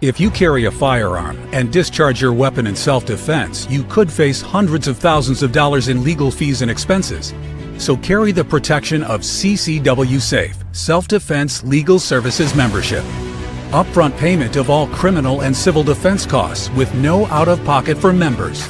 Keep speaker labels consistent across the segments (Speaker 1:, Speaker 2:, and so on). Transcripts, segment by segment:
Speaker 1: If you carry a firearm and discharge your weapon in self-defense, you could face hundreds of thousands of dollars in legal fees and expenses. So carry the protection of CCW Safe, Self-Defense Legal Services membership. Upfront payment of all criminal and civil defense costs with no out-of-pocket for members.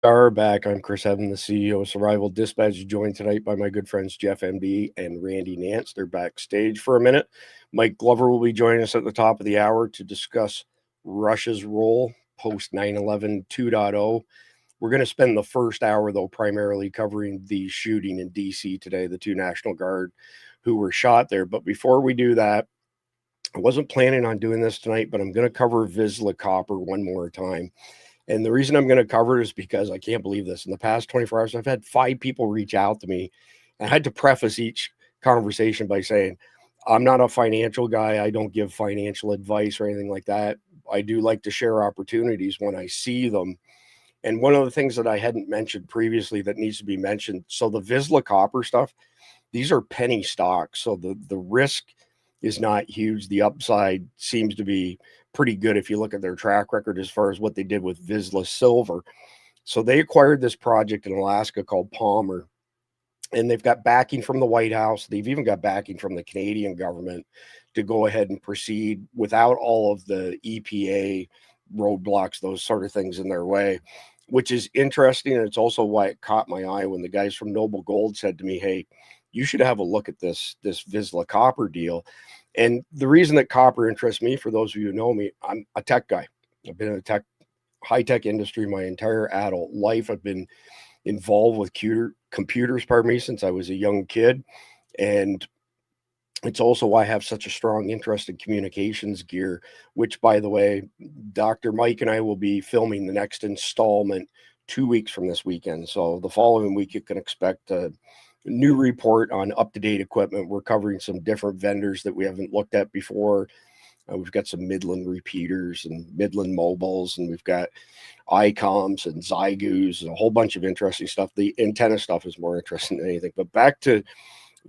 Speaker 2: Are back. I'm Chris Evan, the CEO of Survival Dispatch, joined tonight by my good friends Jeff MD and Randy Nance. They're backstage for a minute. Mike Glover will be joining us at the top of the hour to discuss Russia's role post 9/11 2.0. We're going to spend the first hour, though, primarily covering the shooting in D.C. today, the two National Guard who were shot there. But before we do that, I wasn't planning on doing this tonight, but I'm going to cover Vizsla Copper one more time. And the reason I'm going to cover it is because I can't believe this. In the past 24 hours, I've had 5 people reach out to me. I had to preface each conversation by saying, I'm not a financial guy. I don't give financial advice or anything like that. I do like to share opportunities when I see them. And one of the things that I hadn't mentioned previously that needs to be mentioned, so the Vizsla Copper stuff, these are penny stocks. So the risk is not huge. The upside seems to be pretty good if you look at their track record as far as what they did with Vizsla Silver. So they acquired this project in Alaska called Palmer, and they've got backing from the White House. They've even got backing from the Canadian government to go ahead and proceed without all of the EPA roadblocks, those sort of things in their way, which is interesting. And it's also why it caught my eye when the guys from Noble Gold said to me, hey, you should have a look at this Vizsla Copper deal. And the reason that copper interests me, for those of you who know me, I'm a tech guy. I've been in the high-tech industry my entire adult life. I've been involved with computers, since I was a young kid. And it's also why I have such a strong interest in communications gear, which, by the way, Dr. Mike and I will be filming the next installment 2 weeks from this weekend. So the following week, you can expect a new report on up-to-date equipment. We're covering some different vendors that we haven't looked at before. We've got some Midland repeaters and Midland mobiles, and we've got ICOMs and Zygoos and a whole bunch of interesting stuff. The antenna stuff is more interesting than anything. But back to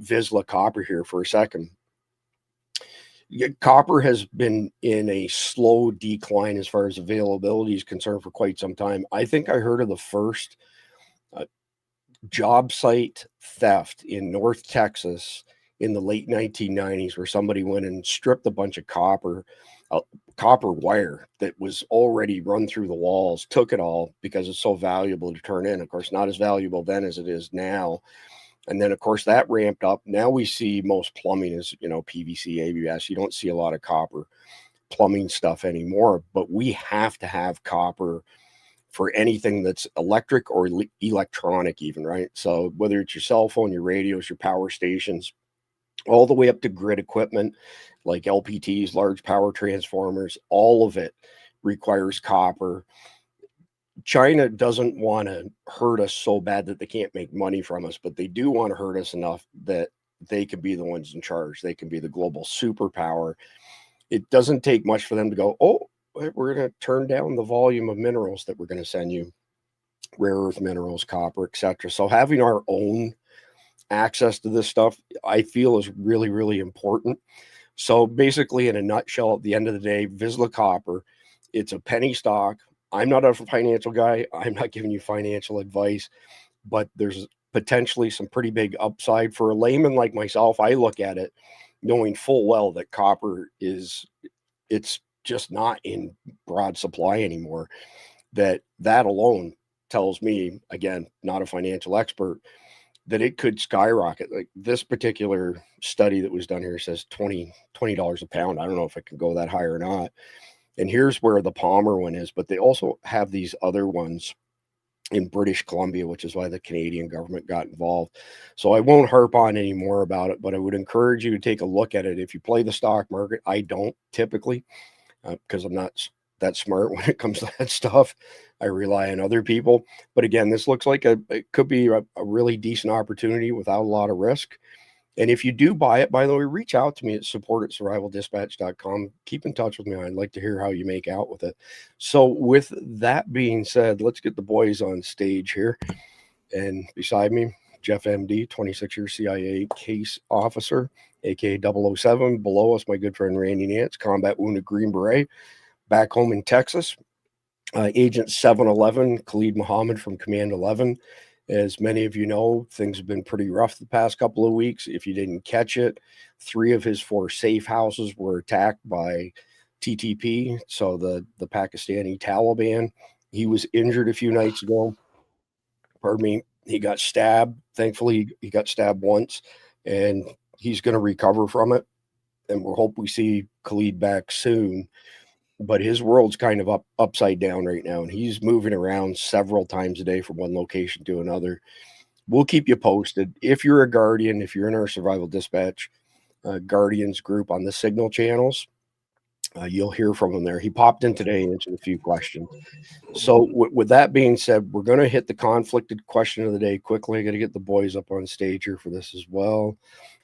Speaker 2: Vizsla Copper here for a second. Copper has been in a slow decline as far as availability is concerned for quite some time. I think I heard of the first job site theft in North Texas in the late 1990s, where somebody went and stripped a bunch of copper wire that was already run through the walls, took it all because it's so valuable to turn in. Of course, not as valuable then as it is now. And then, of course, that ramped up. Now we see most plumbing is, PVC, ABS. You don't see a lot of copper plumbing stuff anymore, but we have to have copper for anything that's electric or electronic even, right? So whether it's your cell phone, your radios, your power stations, all the way up to grid equipment like LPTs, large power transformers, all of it requires copper. China doesn't want to hurt us so bad that they can't make money from us, but they do want to hurt us enough that they can be the ones in charge. They can be the global superpower. It doesn't take much for them to go, oh, we're going to turn down the volume of minerals that we're going to send you, rare earth minerals, copper, etc. So having our own access to this stuff, I feel, is really, really important. So basically, in a nutshell, at the end of the day, Vizsla Copper, it's a penny stock. I'm not a financial guy. I'm not giving you financial advice, but there's potentially some pretty big upside for a layman like myself. I look at it knowing full well that copper it's just not in broad supply anymore. That alone tells me, again, not a financial expert, that it could skyrocket. Like this particular study that was done here says $20 a pound. I don't know if it can go that high or not. And here's where the Palmer one is, but they also have these other ones in British Columbia, which is why the Canadian government got involved. So I won't harp on any more about it, but I would encourage you to take a look at it. If you play the stock market, I don't typically. because I'm not that smart when it comes to that stuff. I rely on other people. But again, this looks like it could be a really decent opportunity without a lot of risk. And if you do buy it, by the way, reach out to me at support@survivaldispatch.com. Keep in touch with me. I'd like to hear how you make out with it. So with that being said, let's get the boys on stage here. And beside me, Jeff MD, 26-year CIA case officer, aka 007. Below us, my good friend Randy Nance, combat wounded Green Beret. Back home in Texas, Agent 711, Khalid Muhammad from Command 11. As many of you know, things have been pretty rough the past couple of weeks. If you didn't catch it, 3 of his 4 safe houses were attacked by TTP, so the Pakistani Taliban. He was injured a few nights ago. Pardon me. He got stabbed. Thankfully, he got stabbed once, and he's going to recover from it. And we'll hope we see Khalid back soon. But his world's kind of upside down right now, and he's moving around several times a day from one location to another. We'll keep you posted. If you're a Guardian, if you're in our Survival Dispatch Guardians group on the Signal channels, you'll hear from him there. He popped in today and answered a few questions. So with that being said, we're going to hit the conflicted question of the day quickly. I got to get the boys up on stage here for this as well.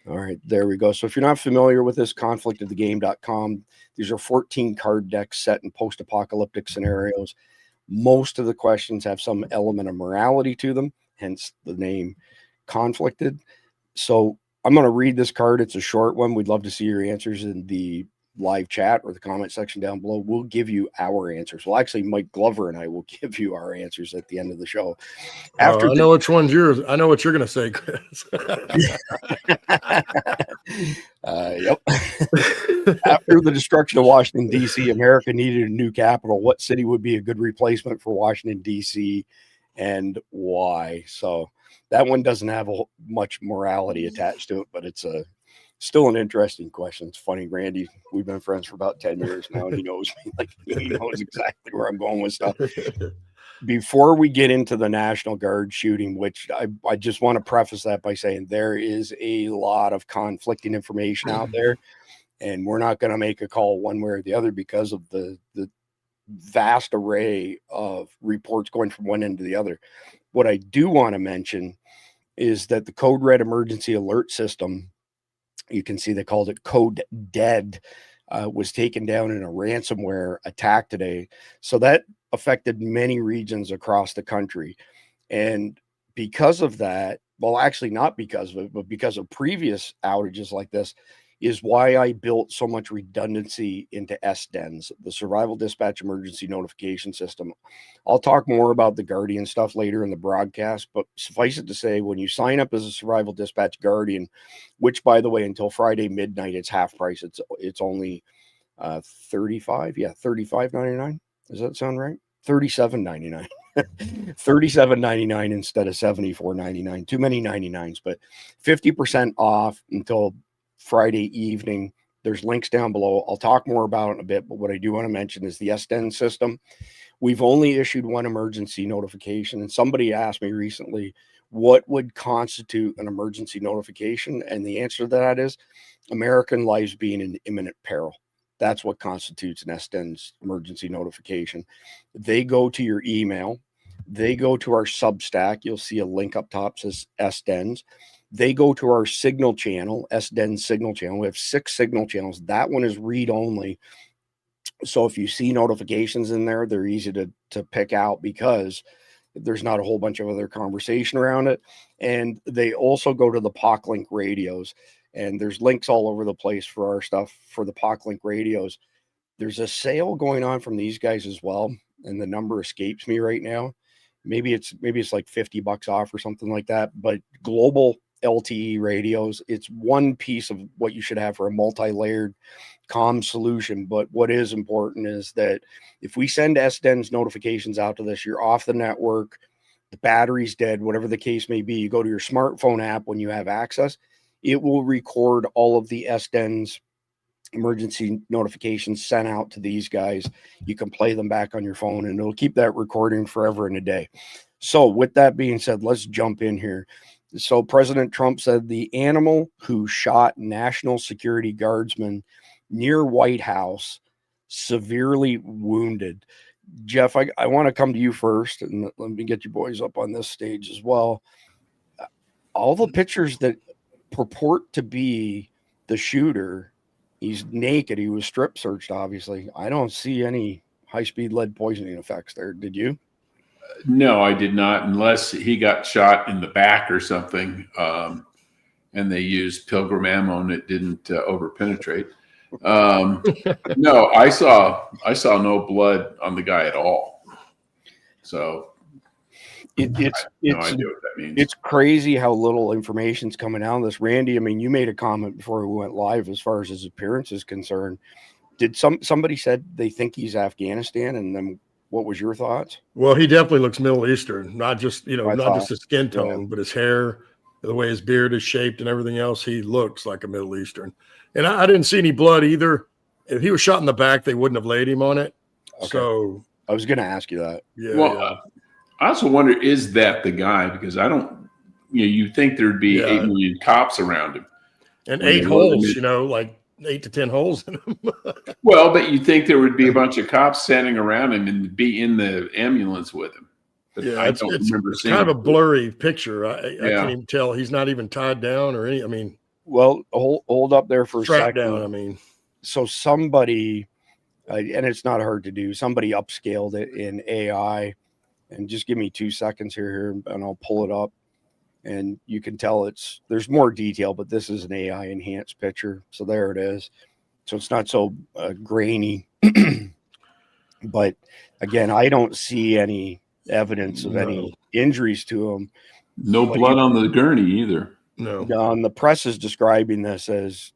Speaker 2: All right, there we go. So if you're not familiar with this, conflictofthegame.com, these are 14 card decks set in post-apocalyptic scenarios. Most of the questions have some element of morality to them, hence the name Conflicted. So I'm going to read this card. It's a short one. We'd love to see your answers in the live chat or the comment section down below. We'll give you our answers. Well, actually, Mike Glover and I will give you our answers at the end of the show.
Speaker 3: I know which one's yours. I know what you're going to say, Chris.
Speaker 2: Yep. After the destruction of Washington, D.C., America needed a new capital. What city would be a good replacement for Washington, D.C., and why? So that one doesn't have much morality attached to it, but it's still an interesting question. It's funny, Randy, we've been friends for about 10 years now, and he knows me. Like, he knows exactly where I'm going with stuff. Before we get into the National Guard shooting, which I just want to preface that by saying there is a lot of conflicting information out there, and we're not going to make a call one way or the other because of the vast array of reports going from one end to the other. What I do want to mention is that the Code Red Emergency Alert System, you can see they called it Code Dead, was taken down in a ransomware attack today. So that affected many regions across the country. And because of that, well, actually not because of it, but because of previous outages like this, is why I built so much redundancy into SDENS, the Survival Dispatch Emergency Notification System. I'll talk more about the Guardian stuff later in the broadcast, but suffice it to say, when you sign up as a Survival Dispatch Guardian, which, by the way, until Friday midnight, it's half price. It's only $35.99. Does that sound right? $37.99. $37.99 instead of $74.99. Too many 99s, but 50% off until Friday evening. There's links down below. I'll talk more about it in a bit, but what I do want to mention is the SDEN system. We've only issued one emergency notification, and somebody asked me recently, what would constitute an emergency notification? And the answer to that is American lives being in imminent peril. That's what constitutes an SDEN's emergency notification. They go to your email. They go to our Substack. You'll see a link up top that says SDENS. They go to our Signal channel, SDEN Signal channel. We have 6 Signal channels. That one is read only. So if you see notifications in there, they're easy to pick out because there's not a whole bunch of other conversation around it. And they also go to the POC-Link radios. And there's links all over the place for our stuff for the POC-Link radios. There's a sale going on from these guys as well. And the number escapes me right now. Maybe it's like $50 off or something like that. But global LTE radios, it's one piece of what you should have for a multi-layered comm solution. But what is important is that if we send SDEN's notifications out to this, you're off the network, the battery's dead, whatever the case may be, you go to your smartphone app when you have access, it will record all of the SDEN's emergency notifications sent out to these guys. You can play them back on your phone, and it'll keep that recording forever and a day. So with that being said, let's jump in here. So President Trump said the animal who shot National Security Guardsman near White House severely wounded. Jeff, I want to come to you first, and let me get you boys up on this stage as well. All the pictures that purport to be the shooter, he's naked. He was strip searched, obviously. I don't see any high-speed lead poisoning effects there. Did you?
Speaker 4: No, I did not, unless he got shot in the back or something, and they used Pilgrim ammo and it didn't overpenetrate. No, I saw no blood on the guy at all. So
Speaker 2: It's
Speaker 4: no idea what that means.
Speaker 2: It's crazy how little information's coming out of this. Randy, I mean, you made a comment before we went live as far as his appearance is concerned. Did somebody said they think he's Afghanistan, and then what was your thoughts?
Speaker 3: Well, he definitely looks Middle Eastern, not just just his skin tone,
Speaker 2: Yeah.
Speaker 3: but his hair, the way his beard is shaped, and everything else. He looks like a Middle Eastern. And I didn't see any blood either. If he was shot in the back, they wouldn't have laid him on it.
Speaker 2: Okay.
Speaker 3: So
Speaker 2: I was going to ask you that.
Speaker 3: yeah.
Speaker 4: Well,
Speaker 3: yeah.
Speaker 4: I also wonder, is that the guy? Because I don't, you think there'd be 8 million cops around him.
Speaker 3: And
Speaker 4: When
Speaker 3: 8
Speaker 4: they load him
Speaker 3: holes,
Speaker 4: in.
Speaker 3: like 8 to 10 holes in them.
Speaker 4: Well, but you think there would be a bunch of cops standing around him and be in the ambulance with him. But
Speaker 3: Yeah,
Speaker 4: I
Speaker 3: it's
Speaker 4: don't remember seeing
Speaker 3: kind of a
Speaker 4: it.
Speaker 3: blurry picture. I
Speaker 4: Yeah.
Speaker 3: can't even tell. He's not even tied down or any. I mean,
Speaker 2: Well, hold up there for a
Speaker 3: strapped
Speaker 2: second.
Speaker 3: down. I mean,
Speaker 2: So somebody, and it's not hard to do, somebody upscaled it in AI, and just give me 2 seconds here, and I'll pull it up. And you can tell there's more detail, but this is an AI enhanced picture. So there it is. So it's not so grainy. But again, I don't see any evidence of any injuries to him.
Speaker 4: No
Speaker 2: But
Speaker 4: blood on the gurney either.
Speaker 3: no.
Speaker 2: The press is describing this as,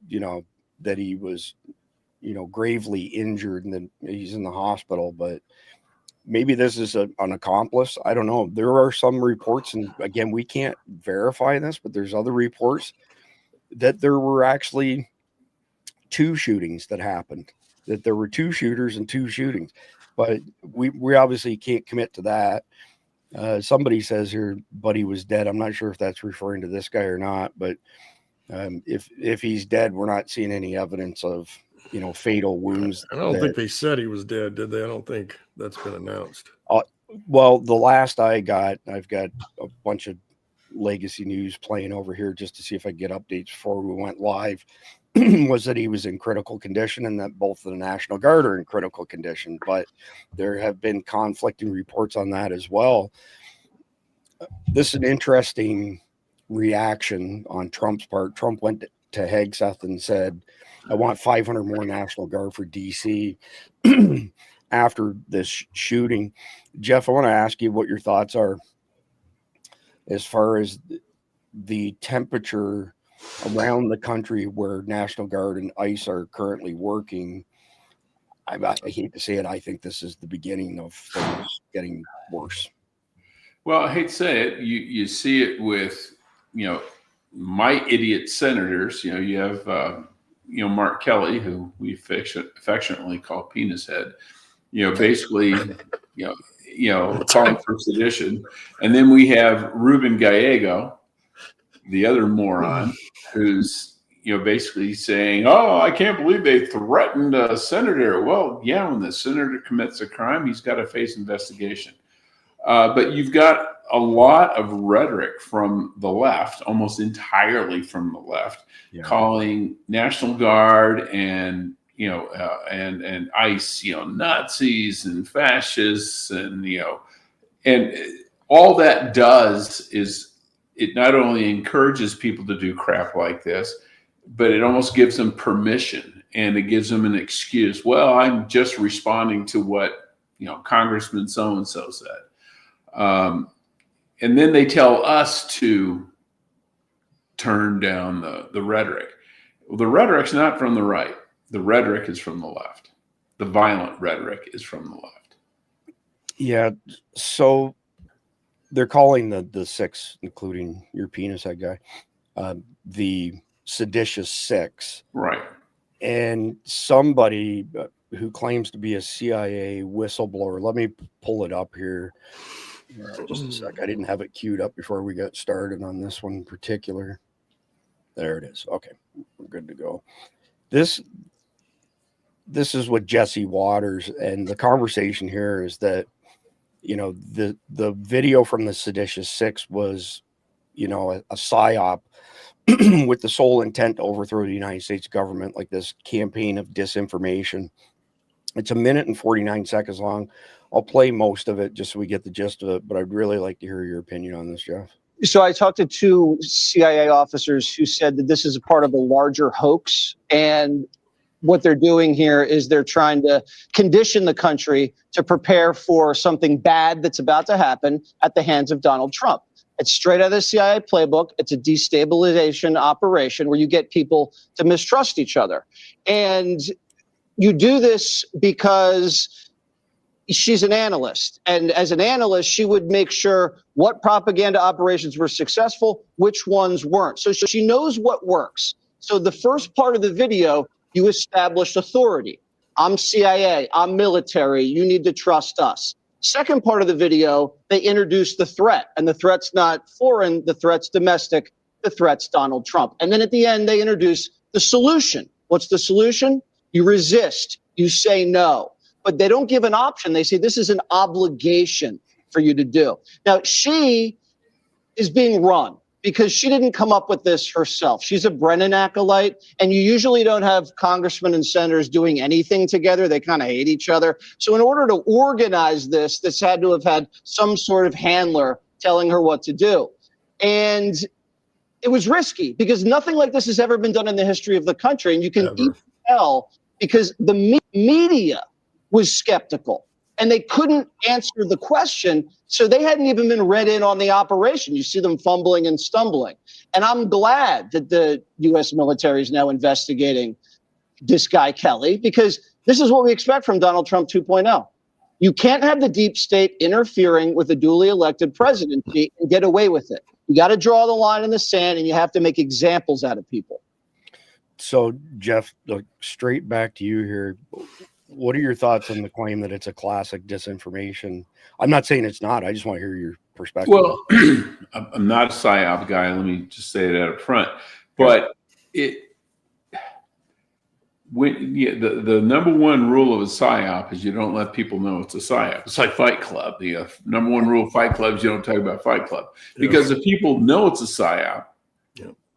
Speaker 2: that he was, gravely injured and then he's in the hospital. But maybe this is an accomplice. I don't know. There are some reports, and again, we can't verify this, but there's other reports that there were actually 2 shootings that happened, that there were 2 shooters and 2 shootings. But we obviously can't commit to that. Somebody says here, Buddy was dead. I'm not sure if that's referring to this guy or not, but if he's dead, we're not seeing any evidence of, fatal wounds.
Speaker 3: I don't think they said he was dead, did they? I don't think that's been announced.
Speaker 2: Well, the last I've got a bunch of legacy news playing over here just to see if I get updates before we went live, was that he was in critical condition and that both the National Guard are in critical condition. But there have been conflicting reports on that as well. This is an interesting reaction on Trump's part. Trump went to Hegseth and said, I want 500 more National Guard for DC after this shooting. Jeff, I want to ask you what your thoughts are as far as the temperature around the country where National Guard and ICE are currently working. I hate to say it. I think this is the beginning of things getting worse.
Speaker 4: Well, I hate to say it. You see it with, my idiot senators. You have, Mark Kelly, who we affectionately call Penis Head, basically, calling for sedition. And then we have Ruben Gallego, the other moron, who's, basically saying, oh, I can't believe they threatened a senator. Well, yeah, when the senator commits a crime, he's got to face investigation. But you've got a lot of rhetoric from the left, almost entirely from the left, calling National Guard and and ICE, Nazis and fascists, and all that does is it not only encourages people to do crap like this, but it almost gives them permission and it gives them an excuse. Well, I'm just responding to what Congressman so and so said. And then they tell us to turn down the rhetoric. Well, the rhetoric's not from the right. The rhetoric is from the left. The violent rhetoric is from the left.
Speaker 2: Yeah. So they're calling the 6, including your penis head guy, the seditious 6.
Speaker 4: Right.
Speaker 2: And somebody who claims to be a CIA whistleblower, let me pull it up here. Just a sec. I didn't have it queued up before we got started on this one in particular. There it is. Okay, we're good to go. this is with Jesse Waters, and the conversation here is that, you know, the video from the Seditious Six was, you know, a psyop with the sole intent to overthrow the United States government, like this campaign of disinformation. It's 1 minute and 49 seconds long. I'll play most of it just so we get the gist of it, but I'd really like to hear your opinion on this, Jeff.
Speaker 5: So I talked to 2 CIA officers who said that this is a part of a larger hoax, and what they're doing here is they're trying to condition the country to prepare for something bad that's about to happen at the hands of Donald Trump. It's straight out of the CIA playbook. It's a destabilization operation where you get people to mistrust each other. And you do this because she's an analyst. And as an analyst, she would make sure what propaganda operations were successful, which ones weren't. So she knows what works. So the first part of the video, you established authority. I'm CIA, I'm military, you need to trust us. Second part of the video, they introduce the threat, and the threat's not foreign, the threat's domestic, the threat's Donald Trump. And then at the end, they introduce the solution. What's the solution? You resist, you say no, but they don't give an option. They say this is an obligation for you to do. Now, she is being run, because she didn't come up with this herself. She's a Brennan acolyte, and you usually don't have congressmen and senators doing anything together. They kind of hate each other. So in order to organize this had to have had some sort of handler telling her what to do. And it was risky, because nothing like this has ever been done in the history of the country. And you can even tell because the media was skeptical, and they couldn't answer the question. So they hadn't even been read in on the operation. You see them fumbling and stumbling. And I'm glad that the U.S. military is now investigating this guy, Kelly, because this is what we expect from Donald Trump 2.0. You can't have the deep state interfering with a duly elected presidency and get away with it. You got to draw the line in the sand, and you have to make examples out of people.
Speaker 2: So, Jeff, straight back to you here. What are your thoughts on the claim that it's a classic disinformation? I'm not saying it's not. I just want to hear your perspective.
Speaker 4: Well, I'm not a PSYOP guy. Let me just say that up front. But the number one rule of a PSYOP is you don't let people know it's a PSYOP. It's like Fight Club. The number one rule of Fight Club is you don't talk about Fight Club. Because if people know it's a PSYOP,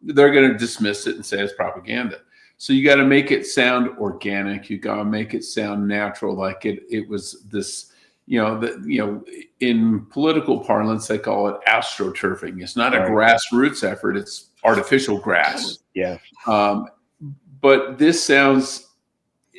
Speaker 4: they're going to dismiss it and say it's propaganda. So you got to make it sound organic. You got to make it sound natural, like it was this, in political parlance, they call it astroturfing. It's not a grassroots effort. It's artificial grass.
Speaker 2: Yeah.
Speaker 4: But this sounds,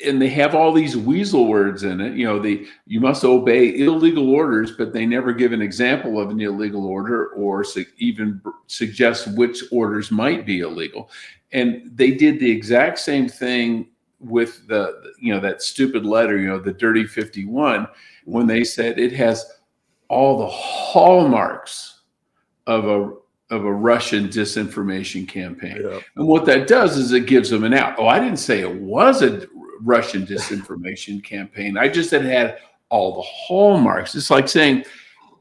Speaker 4: and they have all these weasel words in it. You must obey illegal orders, but they never give an example of an illegal order or even suggest which orders might be illegal. And they did the exact same thing with that stupid letter, the Dirty 51, when they said it has all the hallmarks of a Russian disinformation campaign. Yeah. And what that does is it gives them an out. Oh, I didn't say it was a Russian disinformation campaign. I just said it had all the hallmarks. It's like saying,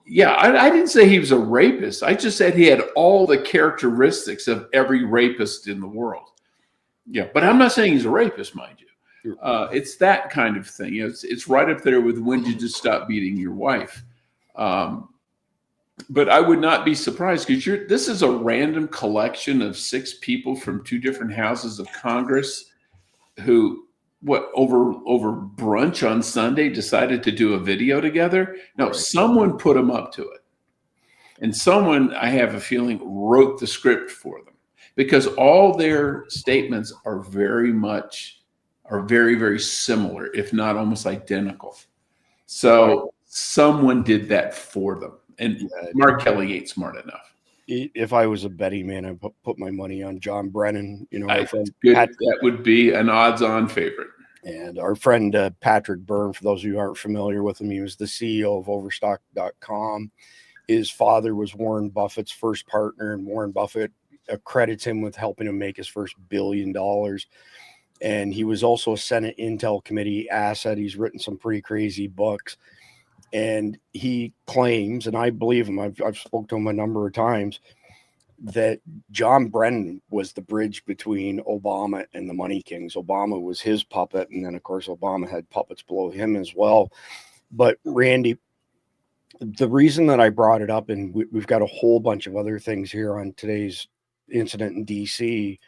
Speaker 4: I didn't say he was a rapist. I just said he had all the characteristics of every rapist in the world. Yeah, but I'm not saying he's a rapist, mind you. It's that kind of thing. It's right up there with when did you stop beating your wife. But I would not be surprised, because this is a random collection of 6 people from 2 different houses of Congress who, over brunch on Sunday, decided to do a video together. No, someone put them up to it. And someone, I have a feeling, wrote the script for them, because all their statements are very, very similar, if not almost identical. So someone did that for them. And Mark Kelly ain't smart enough.
Speaker 2: If I was a betting man, I'd put my money on John Brennan.
Speaker 4: That would be an odds-on favorite.
Speaker 2: And our friend Patrick Byrne, for those of you who aren't familiar with him, he was the CEO of Overstock.com. His father was Warren Buffett's first partner, and Warren Buffett credits him with helping him make his first $1 billion. And he was also a Senate Intel Committee asset. He's written some pretty crazy books. And he claims, and I believe him, I've spoken to him a number of times, that John Brennan was the bridge between Obama and the Money Kings. Obama was his puppet, and then of course Obama had puppets below him as well. But Randy, the reason that I brought it up, and we've got a whole bunch of other things here on today's incident in DC.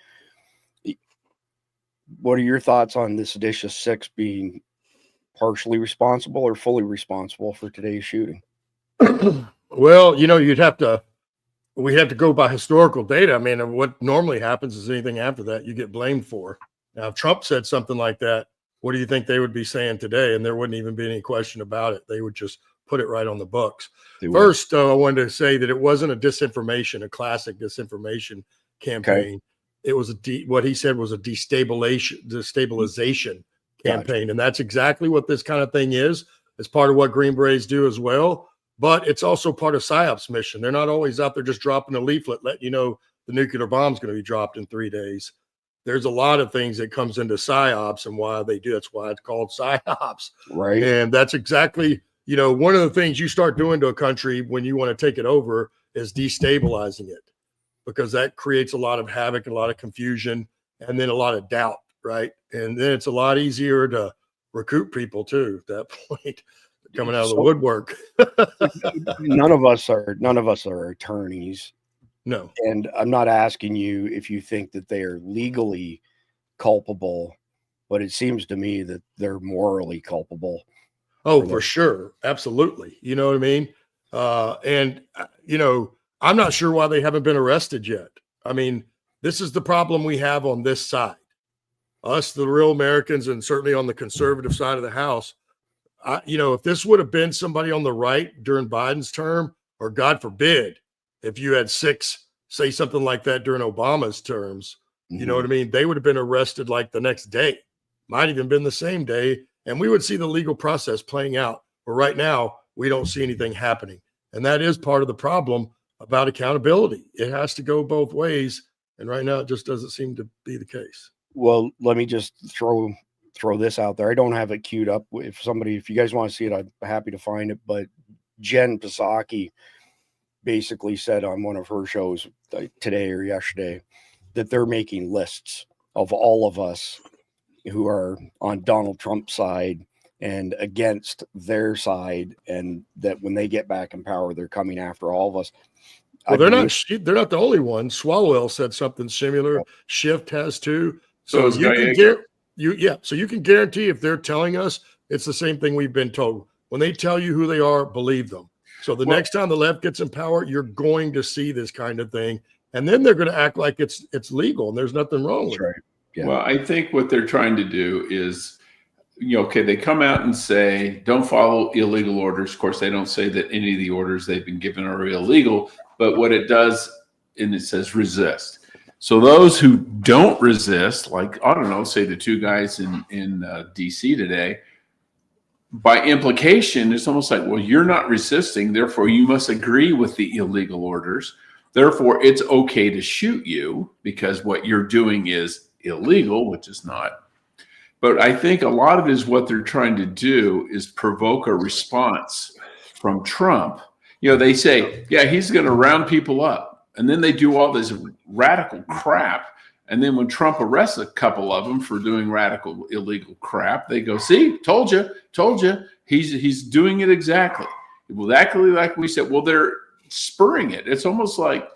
Speaker 2: What are your thoughts on this seditious six being partially responsible or fully responsible for today's shooting?
Speaker 3: Well, you know, we have to go by historical data. I mean, what normally happens is anything after that you get blamed for. Now, if Trump said something like that, what do you think they would be saying today? And there wouldn't even be any question about it. They would just put it right on the books. First, I wanted to say that it wasn't a classic disinformation campaign. Okay. It was what he said was a destabilization campaign. Gotcha. And that's exactly what this kind of thing is. It's part of what Green Berets do as well. But it's also part of PSYOP's mission. They're not always out there just dropping a leaflet, letting you know the nuclear bomb's going to be dropped in 3 days. There's a lot of things that comes into PSYOPs and why they do. That's why it's called PSYOPs.
Speaker 2: Right.
Speaker 3: And that's exactly, you know, one of the things you start doing to a country when you want to take it over is destabilizing it, because that creates a lot of havoc, a lot of confusion, and then a lot of doubt, right? And then it's a lot easier to recruit people too at that point. Coming out of the woodwork.
Speaker 2: none of us are attorneys.
Speaker 3: No.
Speaker 2: And I'm not asking you if you think that they are legally culpable, but it seems to me that they're morally culpable.
Speaker 3: Oh, for sure. Absolutely. You know what I mean? And you know, I'm not sure why they haven't been arrested yet. I mean, this is the problem we have on this side. Us, the real Americans, and certainly on the conservative side of the house. You know, if this would have been somebody on the right during Biden's term, or God forbid, if you had six say something like that during Obama's terms, you know what I mean? They would have been arrested like the next day, might even been the same day. And we would see the legal process playing out. But right now, we don't see anything happening. And that is part of the problem about accountability. It has to go both ways. And right now, it just doesn't seem to be the case.
Speaker 2: Well, let me just throw this out there. I don't have it queued up. If you guys want to see it, I'm happy to find it. But Jen Psaki basically said on one of her shows today or yesterday that they're making lists of all of us who are on Donald Trump's side and against their side, and that when they get back in power, they're coming after all of us.
Speaker 3: Well, they're not the only ones. Swalwell said something similar. Shift has too. So you can guarantee if they're telling us, it's the same thing we've been told. When they tell you who they are, believe them. So next time the left gets in power, you're going to see this kind of thing. And then they're going to act like it's legal and there's nothing wrong with it.
Speaker 2: Yeah.
Speaker 4: Well, I think what they're trying to do is, they come out and say, don't follow illegal orders. Of course, they don't say that any of the orders they've been given are illegal, but what it does, and it says resist. So those who don't resist, like, I don't know, say the two guys in DC today, by implication, it's almost like, well, you're not resisting, therefore you must agree with the illegal orders. Therefore, it's okay to shoot you because what you're doing is illegal, which is not. But I think a lot of it is what they're trying to do is provoke a response from Trump. They say, yeah, he's going to round people up. And then they do all this radical crap. And then when Trump arrests a couple of them for doing radical illegal crap, they go, see, told you, he's doing it exactly like we said. Well, they're spurring it. It's almost like,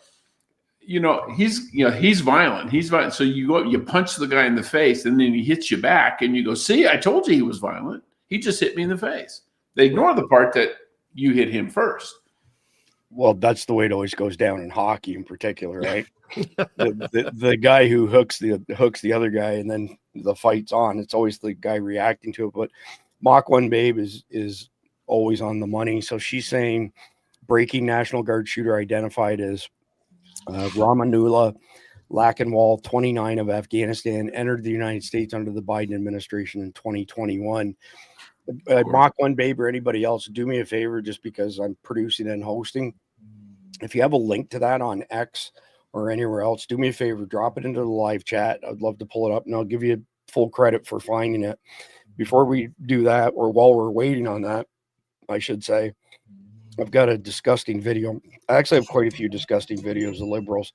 Speaker 4: he's violent. So you go, you punch the guy in the face, and then he hits you back, and you go, see, I told you he was violent. He just hit me in the face. They ignore the part that you hit him first.
Speaker 2: Well, that's the way it always goes down in hockey in particular, right? the guy who hooks the other guy, and then the fight's on. It's always the guy reacting to it. But Mach 1 Babe is always on the money. So she's saying breaking National Guard shooter identified as Ramanullah Lachenwall, 29, of Afghanistan, entered the United States under the Biden administration in 2021. Mach 1 Babe or anybody else, do me a favor, just because I'm producing and hosting. If you have a link to that on X or anywhere else, do me a favor, drop it into the live chat. I'd love to pull it up, and I'll give you full credit for finding it. Before we do that, or while we're waiting on that, I should say, I've got a disgusting video. I actually have quite a few disgusting videos of liberals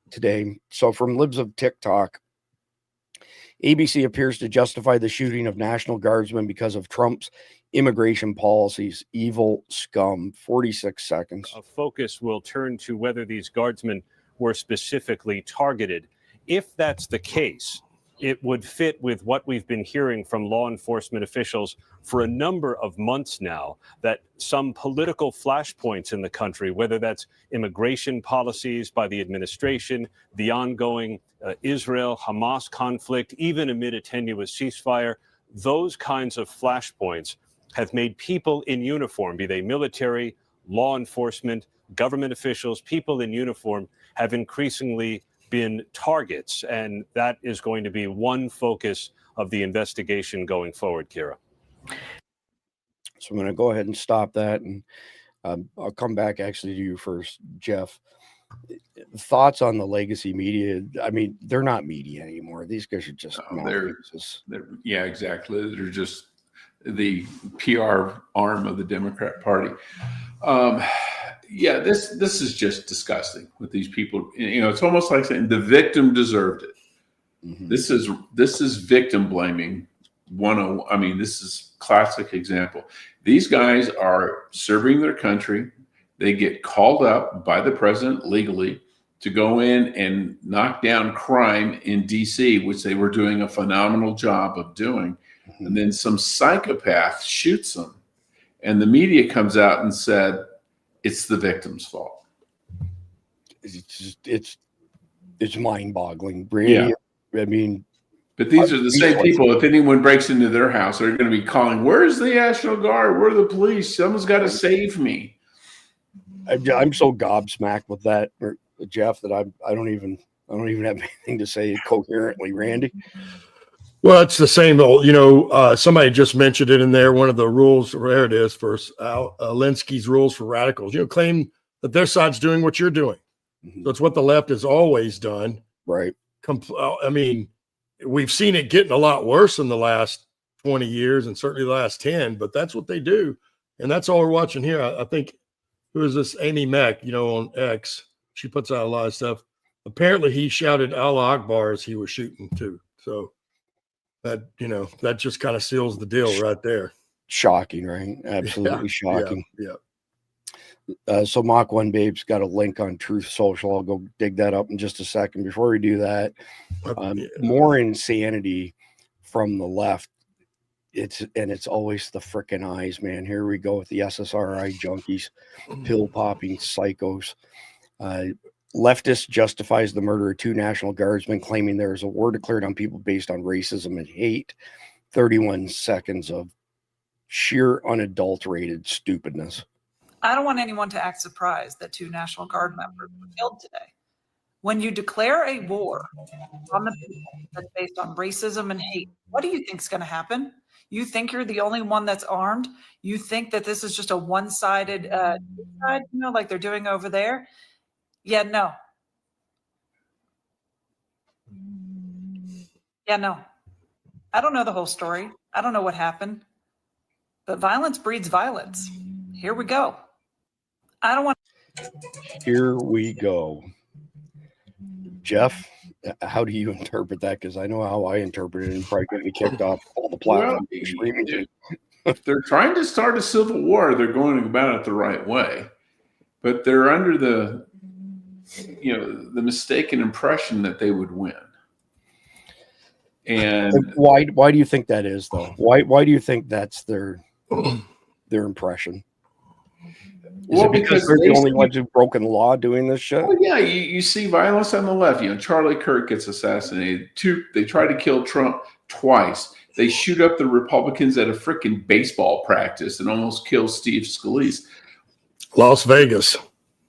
Speaker 2: today. So from Libs of TikTok, ABC appears to justify the shooting of National Guardsmen because of Trump's immigration policies. Evil scum. 46 seconds.
Speaker 6: A focus will turn to whether these guardsmen were specifically targeted. If that's the case, it would fit with what we've been hearing from law enforcement officials for a number of months now, that some political flashpoints in the country, whether that's immigration policies by the administration, the ongoing Israel-Hamas conflict, even amid a tenuous ceasefire, those kinds of flashpoints have made people in uniform, be they military, law enforcement, government officials, people in uniform have increasingly been targets. And that is going to be one focus of the investigation going forward, Kira.
Speaker 2: So I'm going to go ahead and stop that. And I'll come back actually to you first, Jeff. Thoughts on the legacy media? I mean, they're not media anymore. These guys are just
Speaker 4: yeah, exactly. They're just the PR arm of the Democrat Party. Yeah, this is just disgusting with these people. You know, it's almost like saying the victim deserved it. Mm-hmm. This is victim blaming. I mean, this is classic example. These guys are serving their country. They get called up by the president legally to go in and knock down crime in DC, which they were doing a phenomenal job of doing. Mm-hmm. And then some psychopath shoots them, and the media comes out and said, it's the victim's fault.
Speaker 2: It's mind-boggling, really. Yeah. I mean,
Speaker 4: but these are the same people. If anyone breaks into their house, they're going to be calling, "Where's the National Guard? Where are the police? Someone's got to save me."
Speaker 2: I'm so gobsmacked with that, Jeff, that I don't even have anything to say coherently, Randy.
Speaker 3: Well, it's the same old, somebody just mentioned it in there. One of the rules, there it is, for Alinsky's rules for radicals, claim that their side's doing what you're doing. Mm-hmm. So it's what the left has always done.
Speaker 2: Right.
Speaker 3: I mean, we've seen it getting a lot worse in the last 20 years and certainly the last 10, but that's what they do. And that's all we're watching here. I think, who is this? Amy Mack, on X. She puts out a lot of stuff. Apparently he shouted Allah Akbar as he was shooting too. So that, that just kind of seals the deal right there.
Speaker 2: Shocking, right? Absolutely shocking.
Speaker 3: Yeah.
Speaker 2: So Mach 1 Babe's got a link on Truth Social. I'll go dig that up in just a second. Before we do that, more insanity from the left. It's always the frickin' eyes, man. Here we go with the SSRI junkies, pill popping psychos. Leftist justifies the murder of 2 National Guardsmen, claiming there is a war declared on people based on racism and hate. 31 seconds of sheer unadulterated stupidness.
Speaker 7: I don't want anyone to act surprised that 2 National Guard members were killed today. When you declare a war on the people that's based on racism and hate, what do you think is going to happen? You think you're the only one that's armed? You think that this is just a one-sided side, like they're doing over there? Yeah, no. Yeah, no. I don't know the whole story. I don't know what happened. But violence breeds violence. Here we go. I don't want.
Speaker 2: Here we go. Jeff, how do you interpret that? Because I know how I interpret it and probably get me kicked off all the platforms.
Speaker 4: If they're trying to start a civil war, they're going about it the right way. But they're under the mistaken impression that they would win. And
Speaker 2: why do you think that is, though? Why do you think that's their impression? Is it because they're the only ones who've broken the law doing this shit?
Speaker 4: Well, yeah, you see violence on the left. Charlie Kirk gets assassinated. They try to kill Trump twice. They shoot up the Republicans at a freaking baseball practice and almost kill Steve Scalise.
Speaker 3: Las Vegas.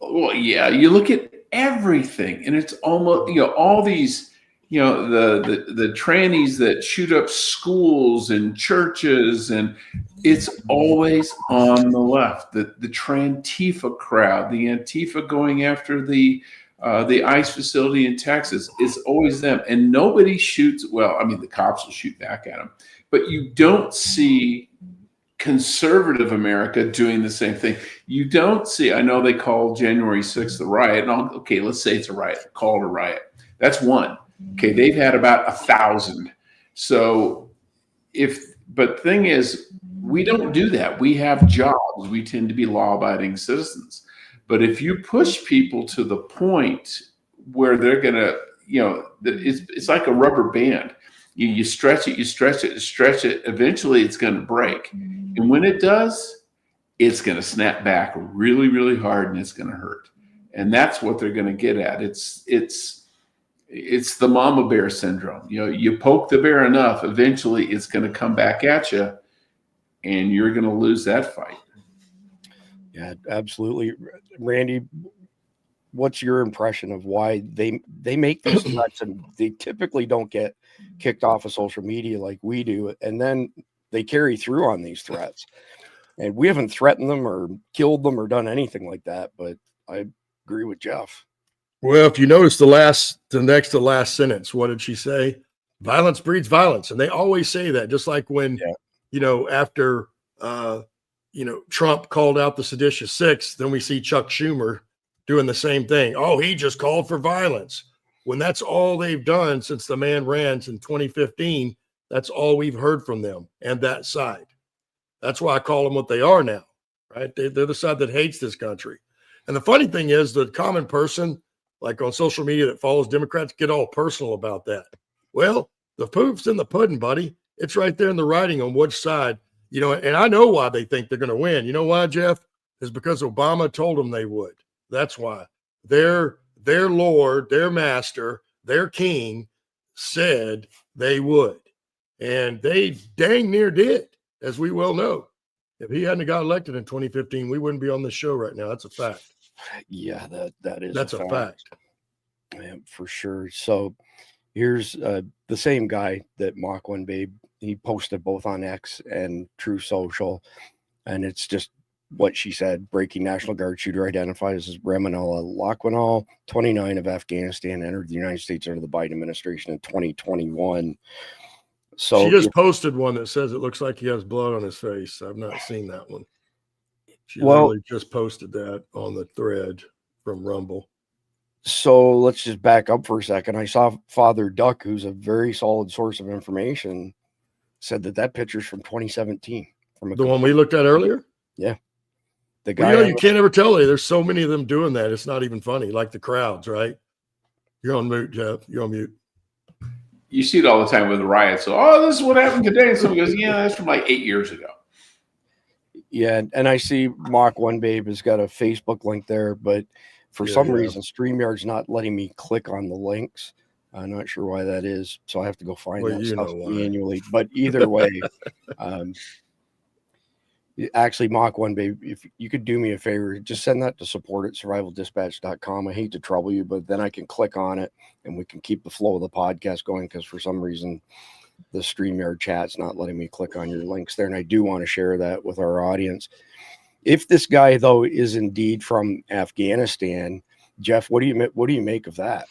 Speaker 4: Well, yeah, you look at everything, and it's almost all these the trannies that shoot up schools and churches, and it's always on the left. The Trantifa crowd, the Antifa going after the ICE facility in Texas, it's always them, and nobody shoots. Well, I mean, the cops will shoot back at them, but you don't see conservative America doing the same thing. You don't see, I know they call January 6th a riot. And okay, let's say it's a riot. Call it a riot. That's one. Okay, they've had about 1,000. So but the thing is, we don't do that. We have jobs. We tend to be law-abiding citizens. But if you push people to the point where they're going to, it's like a rubber band. You stretch it, you stretch it, stretch it. Eventually, it's going to break. And when it does, it's going to snap back really, really hard, and it's going to hurt. And that's what they're going to get at. It's the mama bear syndrome. You poke the bear enough, eventually it's going to come back at you, and you're going to lose that fight.
Speaker 2: Yeah, absolutely. Randy, what's your impression of why they make these threats, and they typically don't get kicked off of social media like we do, and then they carry through on these threats? And we haven't threatened them or killed them or done anything like that, but I agree with Jeff.
Speaker 3: Well, if you notice the next to last sentence, what did she say? Violence breeds violence. And they always say that, just like when, after, Trump called out the seditious six, then we see Chuck Schumer doing the same thing. Oh, he just called for violence. When that's all they've done since the man ran in 2015, that's all we've heard from them and that side. That's why I call them what they are now, right? They're the side that hates this country. And the funny thing is, the common person, like on social media, that follows Democrats, get all personal about that. Well, the proof's in the pudding, buddy. It's right there in the writing on which side, and I know why they think they're going to win. You know why, Jeff? Is because Obama told them they would. That's why. Their Lord, their master, their king said they would. And they dang near did, as we well know. If he hadn't got elected in 2015, we wouldn't be on this show right now. That's a fact.
Speaker 2: Yeah, that's
Speaker 3: a fact.
Speaker 2: Yeah, for sure. So here's the same guy that Mach 1 Babe, he posted both on X and True Social, and it's just what she said. Breaking National Guard shooter identified as Ramanullah Lakwinal, 29, of Afghanistan, entered the United States under the Biden administration in 2021. So
Speaker 3: she just posted one that says it looks like he has blood on his face. I've not seen that one. She literally just posted that on the thread from Rumble.
Speaker 2: So let's just back up for a second. I saw Father Duck, who's a very solid source of information, said that picture's from 2017. From
Speaker 3: the one we looked at earlier?
Speaker 2: Yeah. The guy.
Speaker 3: You can't ever tell. There's so many of them doing that. It's not even funny. Like the crowds, right? You're on mute, Jeff. You're on mute.
Speaker 4: You see it all the time with the riots. So, oh, this is what happened today. And someone goes, yeah, that's from like 8 years ago.
Speaker 2: Yeah, and I see Mach 1 Babe has got a Facebook link there, but for some reason, StreamYard's not letting me click on the links. I'm not sure why that is, so I have to go find that stuff manually. But either way, actually, Mach 1 Babe, if you could do me a favor, just send that to support@survivaldispatch.com. I hate to trouble you, but then I can click on it and we can keep the flow of the podcast going, because for some reason the StreamYard chat's not letting me click on your links there, and I do want to share that with our audience. If this guy, though, is indeed from Afghanistan, Jeff, what do you make of that?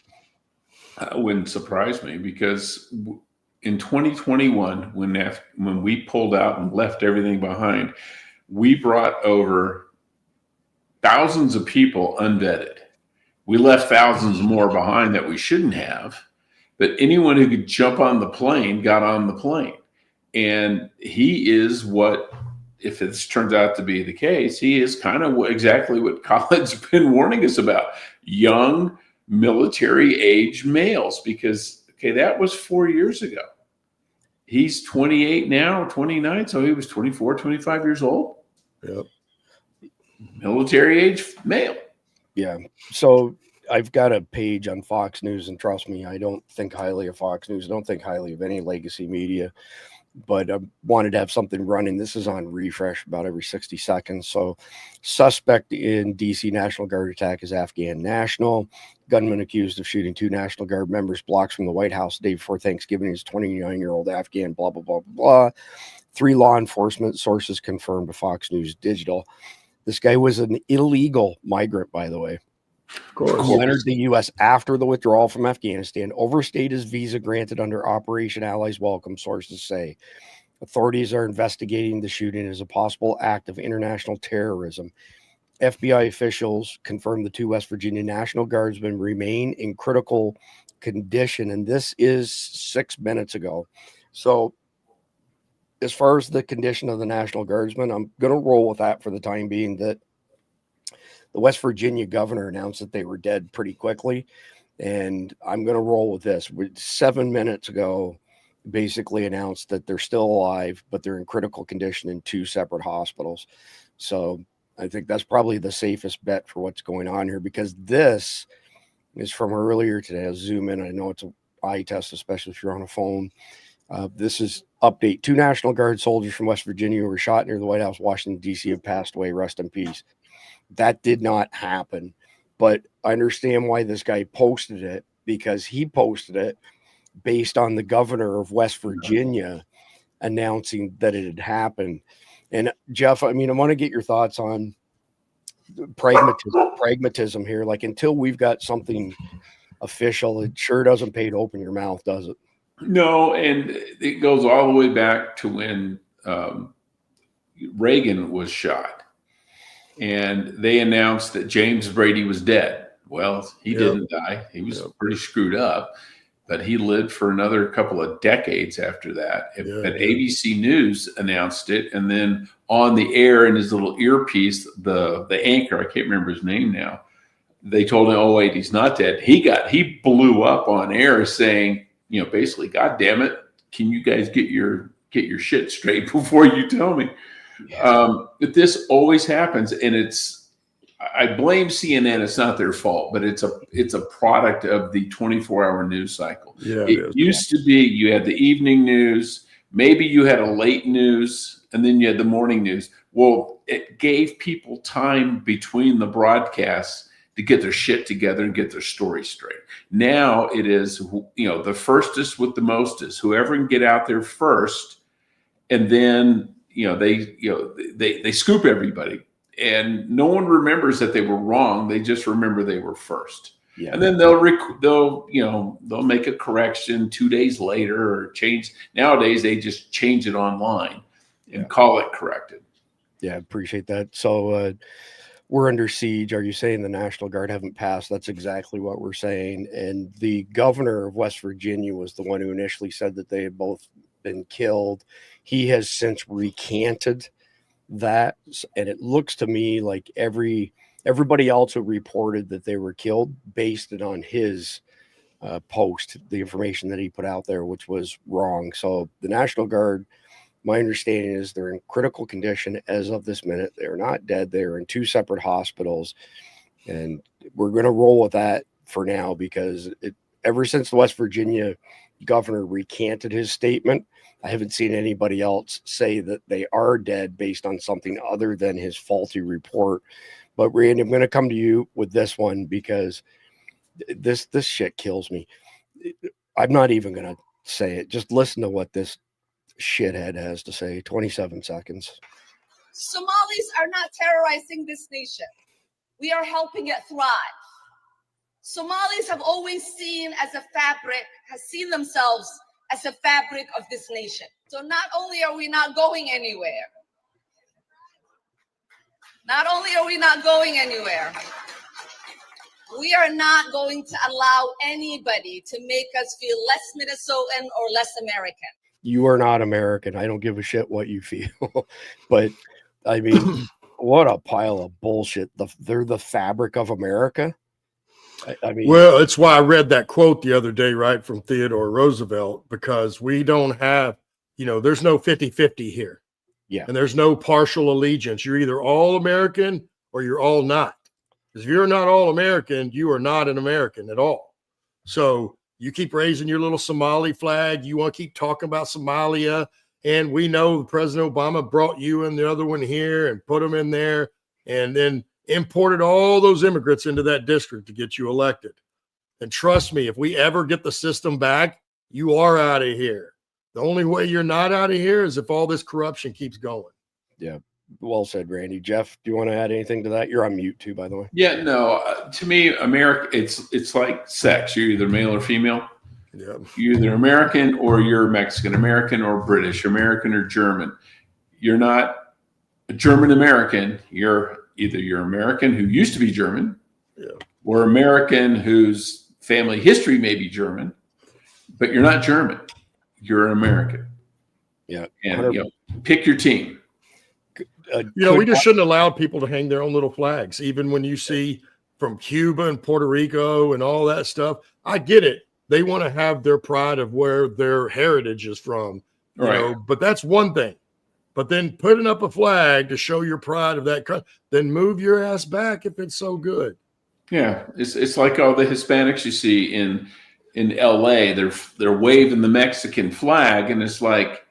Speaker 4: It wouldn't surprise me, because in 2021, when we pulled out and left everything behind, we brought over thousands of people unvetted. We left thousands more behind that we shouldn't have, but anyone who could jump on the plane got on the plane. And he is what, if this turns out to be the case, he is kind of exactly what Colin's been warning us about: young military-age males. Because, that was 4 years ago. He's 28 now, 29, so he was 24, 25 years old.
Speaker 3: Yep.
Speaker 4: Military-age male.
Speaker 2: Yeah. So I've got a page on Fox News, and trust me, I don't think highly of Fox News. I don't think highly of any legacy media, but I wanted to have something running. This is on refresh about every 60 seconds. So, suspect in DC National Guard attack is Afghan national. Gunman accused of shooting 2 National Guard members blocks from the White House the day before Thanksgiving is 29-year-old Afghan, blah, blah, blah, blah, blah. 3 law enforcement sources confirmed to Fox News Digital. This guy was an illegal migrant, by the way.
Speaker 3: Of course.
Speaker 2: Who entered the U.S. after the withdrawal from Afghanistan, overstayed his visa granted under Operation Allies Welcome, sources say. Authorities are investigating the shooting as a possible act of international terrorism. FBI officials confirmed the 2 West Virginia National Guardsmen remain in critical condition, and this is 6 minutes ago. So as far as the condition of the National Guardsmen, I'm going to roll with that for the time being, that the West Virginia governor announced that they were dead pretty quickly, and I'm going to roll with this. 7 minutes ago, basically announced that they're still alive, but they're in critical condition in 2 separate hospitals. So I think that's probably the safest bet for what's going on here, because this is from earlier today. I'll zoom in. I know it's an eye test, especially if you're on a phone. This is update. 2 National Guard soldiers from West Virginia who were shot near the White House, Washington, D.C. have passed away. Rest in peace. That did not happen. But I understand why this guy posted it, because he posted it based on the governor of West Virginia announcing that it had happened. And Jeff, I mean, I want to get your thoughts on pragmatism here. Like, until we've got something official, it sure doesn't pay to open your mouth, does it?
Speaker 4: No, and it goes all the way back to when Reagan was shot, and they announced that James Brady was dead. Well, he didn't die. He was pretty screwed up, but he lived for another couple of decades after that. But ABC News announced it, and then on the air in his little earpiece, the anchor, I can't remember his name now, they told him, "Oh wait, he's not dead." He blew up on air saying, you know, basically, "God damn it, can you guys get your shit straight before you tell me?" But this always happens, and I blame CNN. It's not their fault, but it's a product of the 24-hour news cycle.
Speaker 3: Yeah,
Speaker 4: it used to be you had the evening news, maybe you had a late news, and then you had the morning news. Well, it gave people time between the broadcasts to get their shit together and get their story straight. Now it is, you know, the firstest with the mostest, whoever can get out there first, and then they scoop everybody, and no one remembers that they were wrong. They just remember they were first. Yeah. And then they'll make a correction 2 days later or change. Nowadays they just change it online and call it corrected.
Speaker 2: Yeah, appreciate that. So we're under siege. Are you saying the National Guard haven't passed? That's exactly what we're saying. And the governor of West Virginia was the one who initially said that they had both been killed. He has since recanted that, and it looks to me like everybody else who reported that they were killed based it on his post, the information that he put out there, which was wrong. So the National Guard, my understanding is they're in critical condition as of this minute. They're not dead. They're in 2 separate hospitals, and we're going to roll with that for now, because ever since the West Virginia governor recanted his statement, I haven't seen anybody else say that they are dead based on something other than his faulty report. But Randy, I'm going to come to you with this one, because this shit kills me. I'm not even going to say it. Just listen to what this shithead has to say. 27 seconds.
Speaker 8: Somalis are not terrorizing this nation. We are helping it thrive. Somalis have always seen themselves as a fabric of this nation. So not only are we not going anywhere, we are not going to allow anybody to make us feel less Minnesotan or less American.
Speaker 2: You are not American. I don't give a shit what you feel. But I mean, what a pile of bullshit. They're the fabric of America. I mean,
Speaker 3: well, it's why I read that quote the other day, right, from Theodore Roosevelt, because we don't have, there's no 50-50 here.
Speaker 2: Yeah.
Speaker 3: And there's no partial allegiance. You're either all American or you're all not. Because if you're not all American, you are not an American at all. So you keep raising your little Somali flag. You want to keep talking about Somalia. And we know President Obama brought you and the other one here and put them in there and then imported all those immigrants into that district to get you elected. And trust me, if we ever get the system back, you are out of here. The only way you're not out of here is if all this corruption keeps going.
Speaker 2: Yeah. Well said, Randy. Jeff, do you want to add anything to that? You're on mute too, by the way.
Speaker 4: Yeah, no. To me, America, it's like sex. You're either male or female.
Speaker 3: Yeah.
Speaker 4: You're either American or you're Mexican, American or British, American or German. You're not a German American. You're American who used to be German, or American whose family history may be German, but you're not German. You're an American.
Speaker 2: Yeah.
Speaker 4: And pick your team.
Speaker 3: We just shouldn't allow people to hang their own little flags, even when you see from Cuba and Puerto Rico and all that stuff. I get it. They want to have their pride of where their heritage is from, you know, but that's one thing. But then putting up a flag to show your pride of that country, then move your ass back if it's so good.
Speaker 4: Yeah, it's like all the Hispanics you see in LA. They're waving the Mexican flag, and it's like,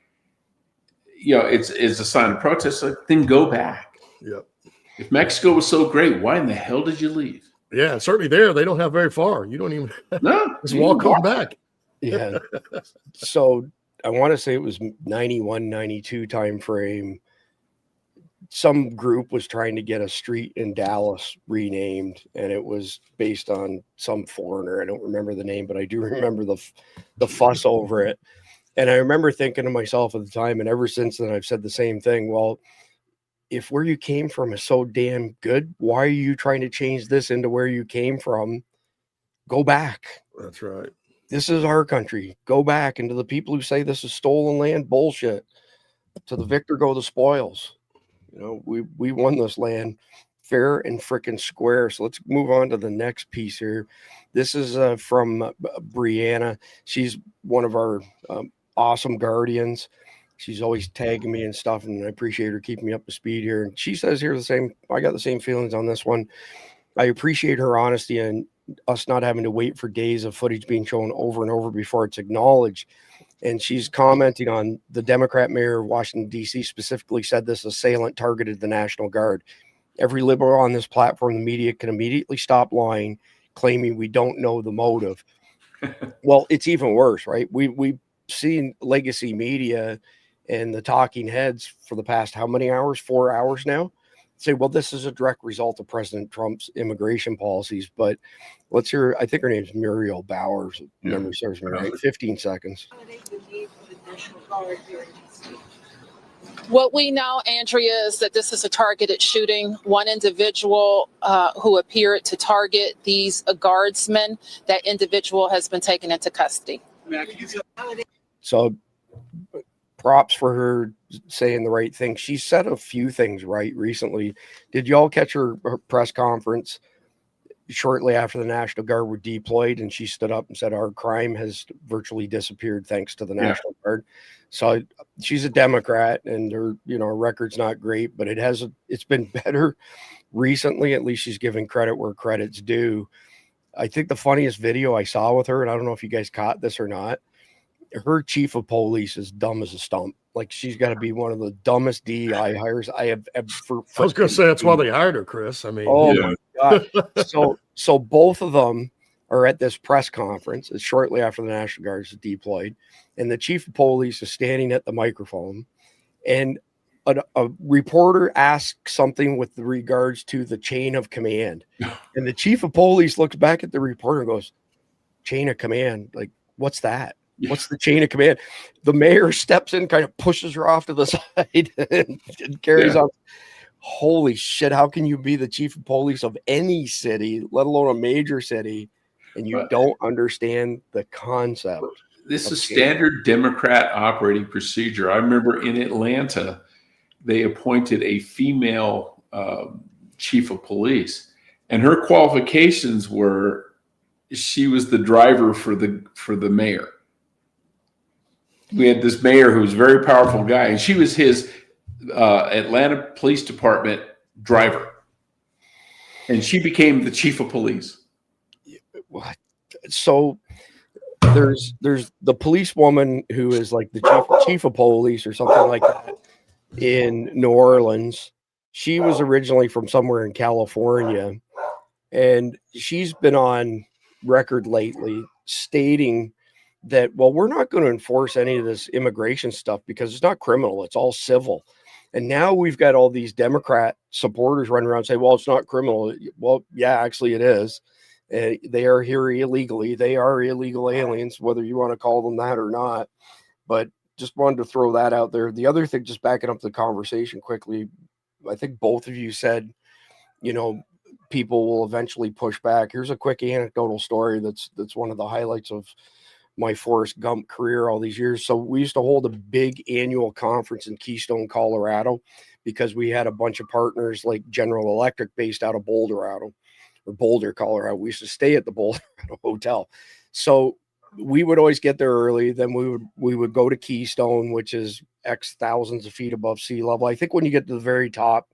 Speaker 4: it's a sign of protest. Like, then go back.
Speaker 3: Yep.
Speaker 4: If Mexico was so great, why in the hell did you leave?
Speaker 3: Yeah, certainly there. They don't have very far. You don't even just walk on back.
Speaker 2: Yeah. So I want to say it was 91, 92 time frame. Some group was trying to get a street in Dallas renamed, and it was based on some foreigner. I don't remember the name, but I do remember the fuss over it. And I remember thinking to myself at the time, and ever since then, I've said the same thing. Well, if where you came from is so damn good, why are you trying to change this into where you came from? Go back.
Speaker 3: That's right.
Speaker 2: This is our country. Go back. And to the people who say this is stolen land, bullshit. To the victor go the spoils. We won this land fair and frickin' square. So let's move on to the next piece here. This is from Brianna. She's one of our awesome guardians. She's always tagging me and stuff, and I appreciate her keeping me up to speed here. And she says here I got the same feelings on this one. I appreciate her honesty and us not having to wait for days of footage being shown over and over before it's acknowledged. And she's commenting on the Democrat mayor of Washington, D.C. specifically said this assailant targeted the National Guard. Every liberal on this platform, the media, can immediately stop lying, claiming we don't know the motive. Well, it's even worse, right? We've seen legacy media and the talking heads for the past how many hours? 4 hours now? Say, well, this is a direct result of President Trump's immigration policies. But let's hear, I think her name's Muriel Bowers. Memory serves me right. 15 seconds.
Speaker 9: What we know, Andrea, is that this is a targeted shooting. One individual who appeared to target these guardsmen, that individual has been taken into custody.
Speaker 2: So props for her saying the right thing. She said a few things right recently. Did y'all catch her press conference shortly after the National Guard were deployed? And she stood up and said, our crime has virtually disappeared thanks to the National Guard. So she's a Democrat, and her, record's not great, but it's been better recently. At least she's giving credit where credit's due. I think the funniest video I saw with her, and I don't know if you guys caught this or not, her chief of police is dumb as a stump. Like, she's got to be one of the dumbest DEI hires I have ever.
Speaker 3: I was going to say that's why they hired her, Chris. I mean,
Speaker 2: my God. So both of them are at this press conference. It's shortly after the National Guard is deployed, and the chief of police is standing at the microphone, and a reporter asks something with regards to the chain of command, and the chief of police looks back at the reporter and goes, "Chain of command? Like, what's that? What's the chain of command?" The mayor steps in, kind of pushes her off to the side, and carries on. Holy shit, how can you be the chief of police of any city, let alone a major city, and you don't understand the concept?
Speaker 4: This is standard Democrat operating procedure. I remember in Atlanta, they appointed a female chief of police, and her qualifications were she was the driver for the mayor. We had this mayor who was a very powerful guy, and she was his Atlanta Police Department driver, and she became the chief of police.
Speaker 2: What? So there's the policewoman who is like the chief of police or something like that in New Orleans. She was originally from somewhere in California, and she's been on record lately stating that, well, we're not going to enforce any of this immigration stuff because it's not criminal, it's all civil. And now we've got all these Democrat supporters running around saying, well, it's not criminal. Well, yeah, actually it is. They are here illegally. They are illegal aliens, whether you want to call them that or not. But just wanted to throw that out there. The other thing, just backing up the conversation quickly, I think both of you said, people will eventually push back. Here's a quick anecdotal story that's one of the highlights of my Forrest Gump career all these years. So we used to hold a big annual conference in Keystone, Colorado, because we had a bunch of partners like General Electric based out of Boulder, Colorado. We used to stay at the Boulder Hotel. So we would always get there early. Then we would go to Keystone, which is X thousands of feet above sea level. I think when you get to the very top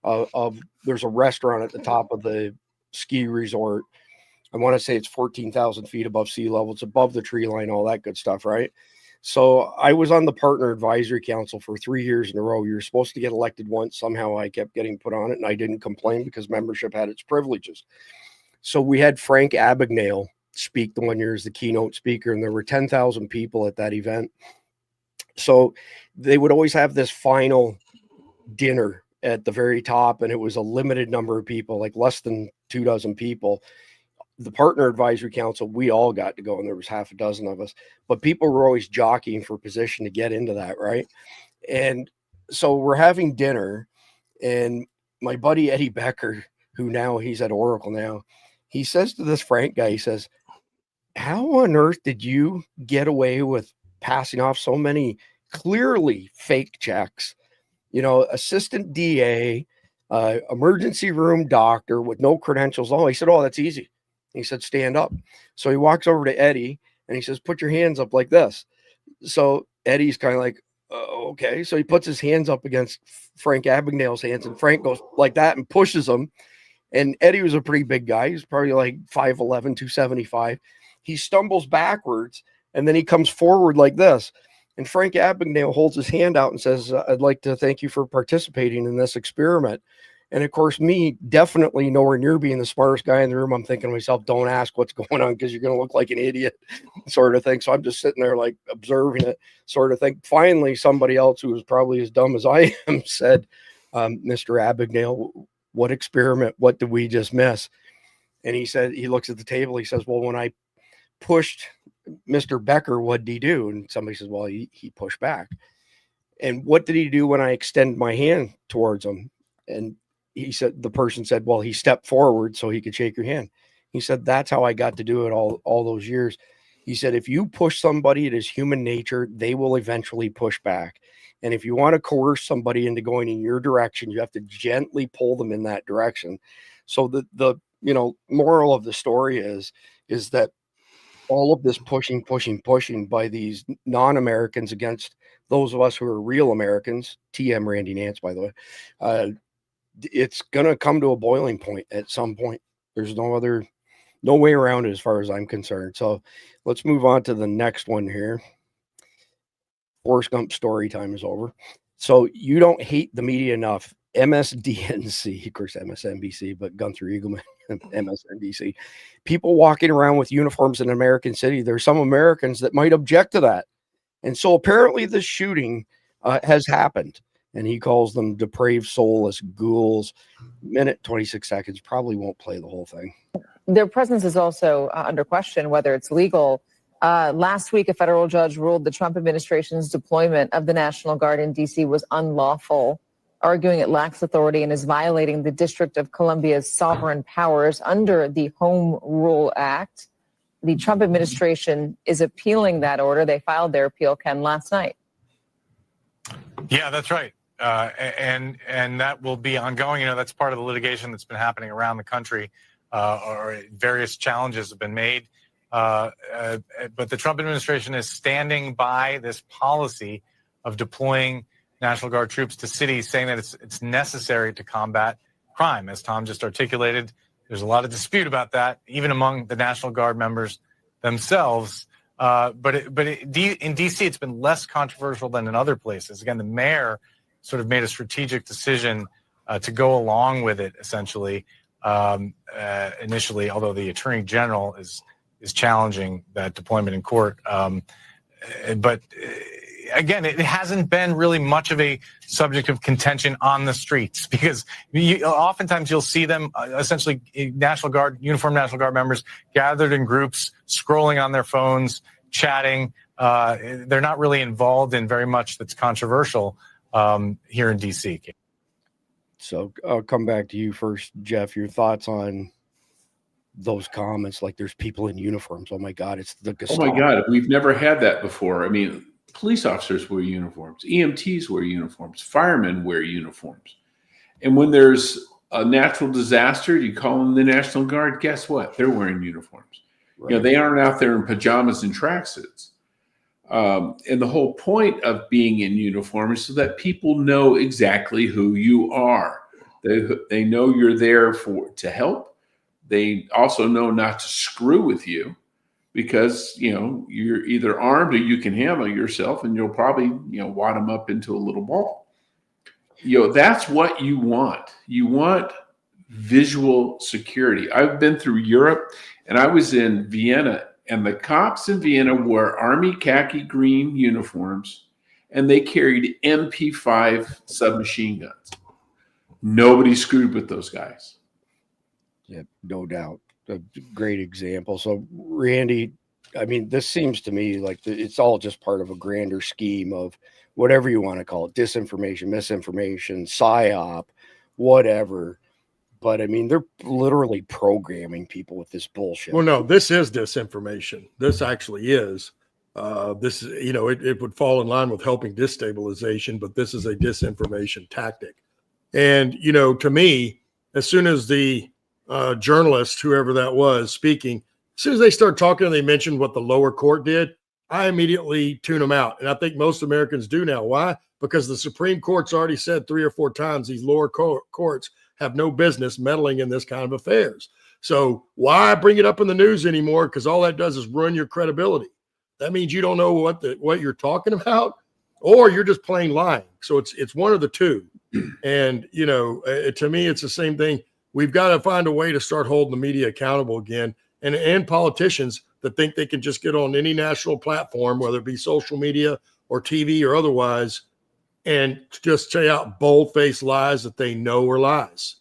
Speaker 2: of there's a restaurant at the top of the ski resort. I want to say it's 14,000 feet above sea level. It's above the tree line, all that good stuff, right? So I was on the partner advisory council for 3 years in a row. You're supposed to get elected once. Somehow I kept getting put on it, and I didn't complain because membership had its privileges. So we had Frank Abagnale speak the one year as the keynote speaker, and there were 10,000 people at that event. So they would always have this final dinner at the very top, and it was a limited number of people, like less than 24 people. The partner advisory council, we all got to go, and there was half a dozen of us, but people were always jockeying for position to get into that, right? And so we're having dinner, and my buddy Eddie Becker, who now he's at Oracle now, he says to this Frank guy, he says, how on earth did you get away with passing off so many clearly fake checks? Assistant DA, emergency room doctor with no credentials. Oh, he said, oh, that's easy. He said, stand up. So he walks over to Eddie and he says, put your hands up like this. So Eddie's kind of like, okay. So he puts his hands up against Frank Abagnale's hands, and Frank goes like that and pushes him. And Eddie was a pretty big guy. He's probably like 5'11", 275. He stumbles backwards, and then he comes forward like this. And Frank Abagnale holds his hand out and says, I'd like to thank you for participating in this experiment. And of course, me, definitely nowhere near being the smartest guy in the room, I'm thinking to myself, don't ask what's going on because you're going to look like an idiot sort of thing. So I'm just sitting there like observing it sort of thing. Finally, somebody else who was probably as dumb as I am said, Mr. Abagnale, what experiment? What did we just miss? And he said, he looks at the table. He says, well, when I pushed Mr. Becker, what did he do? And somebody says, well, he pushed back. And what did he do when I extended my hand towards him? And he said, the person said, well, he stepped forward so he could shake your hand. He said, that's how I got to do it all those years. He said, if you push somebody, it is human nature. They will eventually push back. And if you want to coerce somebody into going in your direction, you have to gently pull them in that direction. So the moral of the story is that all of this pushing by these non-Americans against those of us who are real Americans, TM Randy Nance, by the way, it's going to come to a boiling point at some point. There's no way around it as far as I'm concerned. So let's move on to the next one here. Forrest Gump story time is over. So you don't hate the media enough. MSDNC, of course, MSNBC, but Gunther Eagleman, MSNBC. People walking around with uniforms in American City. There's some Americans that might object to that. And so apparently this shooting has happened. And he calls them depraved, soulless ghouls. Minute 26 seconds. Probably won't play the whole thing.
Speaker 10: Their presence is also under question, whether it's legal. Last week, a federal judge ruled the Trump administration's deployment of the National Guard in D.C. was unlawful, arguing it lacks authority and is violating the District of Columbia's sovereign powers under the Home Rule Act. The Trump administration is appealing that order. They filed their appeal, Ken, last night.
Speaker 11: Yeah, that's right. And that will be ongoing. That's part of the litigation that's been happening around the country, or various challenges have been made. But the Trump administration is standing by this policy of deploying National Guard troops to cities, saying that it's necessary to combat crime. As Tom just articulated, there's a lot of dispute about that, even among the National Guard members themselves. But in D.C., it's been less controversial than in other places. Again, the mayor sort of made a strategic decision to go along with it, essentially, initially, although the Attorney General is challenging that deployment in court. But again, it hasn't been really much of a subject of contention on the streets, because oftentimes you'll see them essentially uniformed National Guard members gathered in groups, scrolling on their phones, chatting. They're not really involved in very much that's controversial here in D.C.
Speaker 2: So I'll come back to you first, Jeff. Your thoughts on those comments, like there's people in uniforms. Oh my God, it's the Gestapo.
Speaker 4: Oh my God, we've never had that before. I mean, police officers wear uniforms, EMTs wear uniforms, firemen wear uniforms. And when there's a natural disaster, you call them the National Guard, guess what? They're wearing uniforms. Right. You know, they aren't out there in pajamas and tracksuits. And the whole point of being in uniform is so that people know exactly who you are. They know you're there to help. They also know not to screw with you, because, you know, you're either armed or you can handle yourself, and you'll probably, you know, wad them up into a little ball. You know, that's what you want. You want visual security. I've been through Europe, and I was in Vienna, and the cops in Vienna wore army khaki green uniforms, and they carried MP5 submachine guns. Nobody screwed with those guys.
Speaker 2: Yeah, no doubt. A great example. So, Randy, I mean, this seems to me like it's all just part of a grander scheme of whatever you want to call it, disinformation, misinformation, psyop, whatever. But I mean, they're literally programming people with this bullshit.
Speaker 3: Well, no, this is disinformation. This actually is. This is, you know, it would fall in line with helping destabilization, but this is a disinformation tactic. And, you know, to me, as soon as the journalist, whoever that was speaking, as soon as they start talking and they mentioned what the lower court did, I immediately tune them out. And I think most Americans do now. Why? Because the Supreme Court's already said 3 or 4 times these lower courts have no business meddling in this kind of affairs. So why bring it up in the news anymore? Because all that does is ruin your credibility. That means you don't know what you're talking about, or you're just plain lying. So it's one of the two. And, you know, to me, it's the same thing. We've got to find a way to start holding the media accountable again, and politicians that think they can just get on any national platform, whether it be social media or TV or otherwise, and just say out bold-faced lies that they know are lies.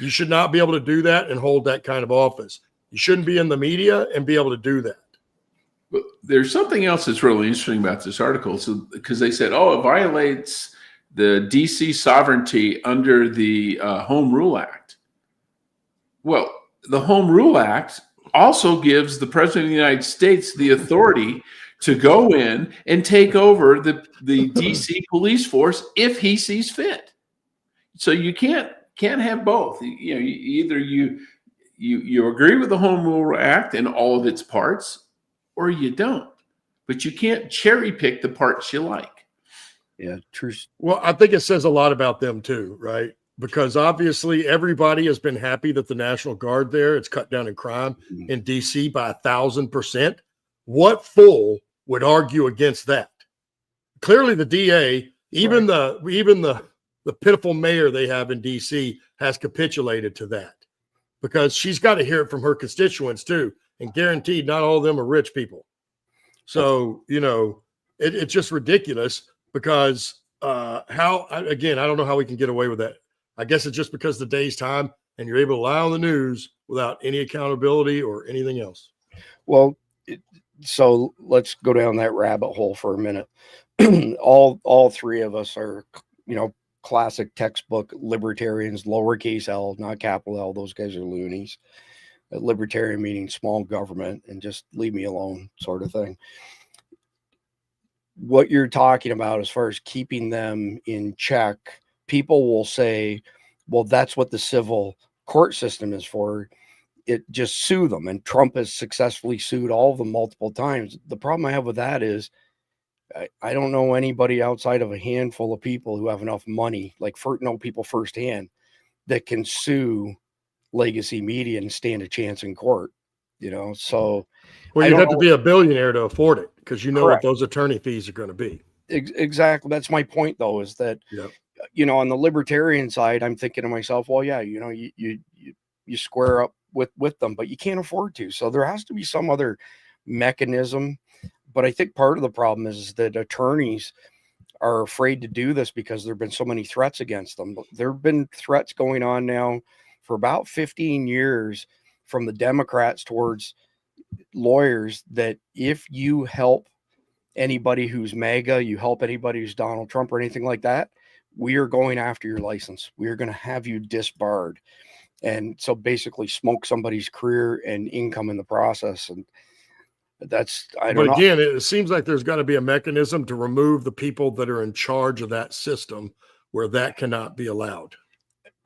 Speaker 3: You should not be able to do that and hold that kind of office. You shouldn't be in the media and be able to do that.
Speaker 4: But there's something else that's really interesting about this article. So, because they said, oh, it violates the DC sovereignty under the Home Rule Act. Well, the Home Rule Act also gives the President of the United States the authority to go in and take over the DC police force if he sees fit. So you can't have both. You know, either you agree with the Home Rule Act and all of its parts, or you don't. But you can't cherry pick the parts you like.
Speaker 2: Yeah, true.
Speaker 3: Well, I think it says a lot about them too, right? Because obviously everybody has been happy that the National Guard there, it's cut down in crime in DC by 1,000%. What fool would argue against that? Clearly the DA, even the pitiful mayor they have in DC has capitulated to that, because she's got to hear it from her constituents too. And guaranteed not all of them are rich people. So, you know, it's just ridiculous, because I don't know how we can get away with that. I guess it's just because the day's time and you're able to lie on the news without any accountability or anything else.
Speaker 2: Well, so let's go down that rabbit hole for a minute. all 3 of us are, you know, classic textbook libertarians, lowercase L, not capital L. Those guys are loonies. Libertarian meaning small government and just leave me alone sort of thing. What you're talking about as far as keeping them in check, people will say, well, that's what the civil court system is for. It just sue them. And Trump has successfully sued all of them multiple times. The problem I have with that is I don't know anybody outside of a handful of people who have enough money, like know people firsthand, that can sue legacy media and stand a chance in court, you know? So,
Speaker 3: well, you'd have to be a billionaire to afford it, because you know
Speaker 2: Correct.
Speaker 3: what those attorney fees are going to be.
Speaker 2: Exactly. That's my point, though, is that, you know, on the libertarian side, I'm thinking to myself, well, yeah, you know, you square up with them, but you can't afford to. So there has to be some other mechanism. But I think part of the problem is that attorneys are afraid to do this because there have been so many threats against them. There have been threats going on now for about 15 years from the Democrats towards lawyers that if you help anybody who's MAGA, you help anybody who's Donald Trump or anything like that, we are going after your license. We are going to have you disbarred. And so basically smoke somebody's career and income in the process. And that's, I don't know.
Speaker 3: But again, it seems like there's got to be a mechanism to remove the people that are in charge of that system where that cannot be allowed.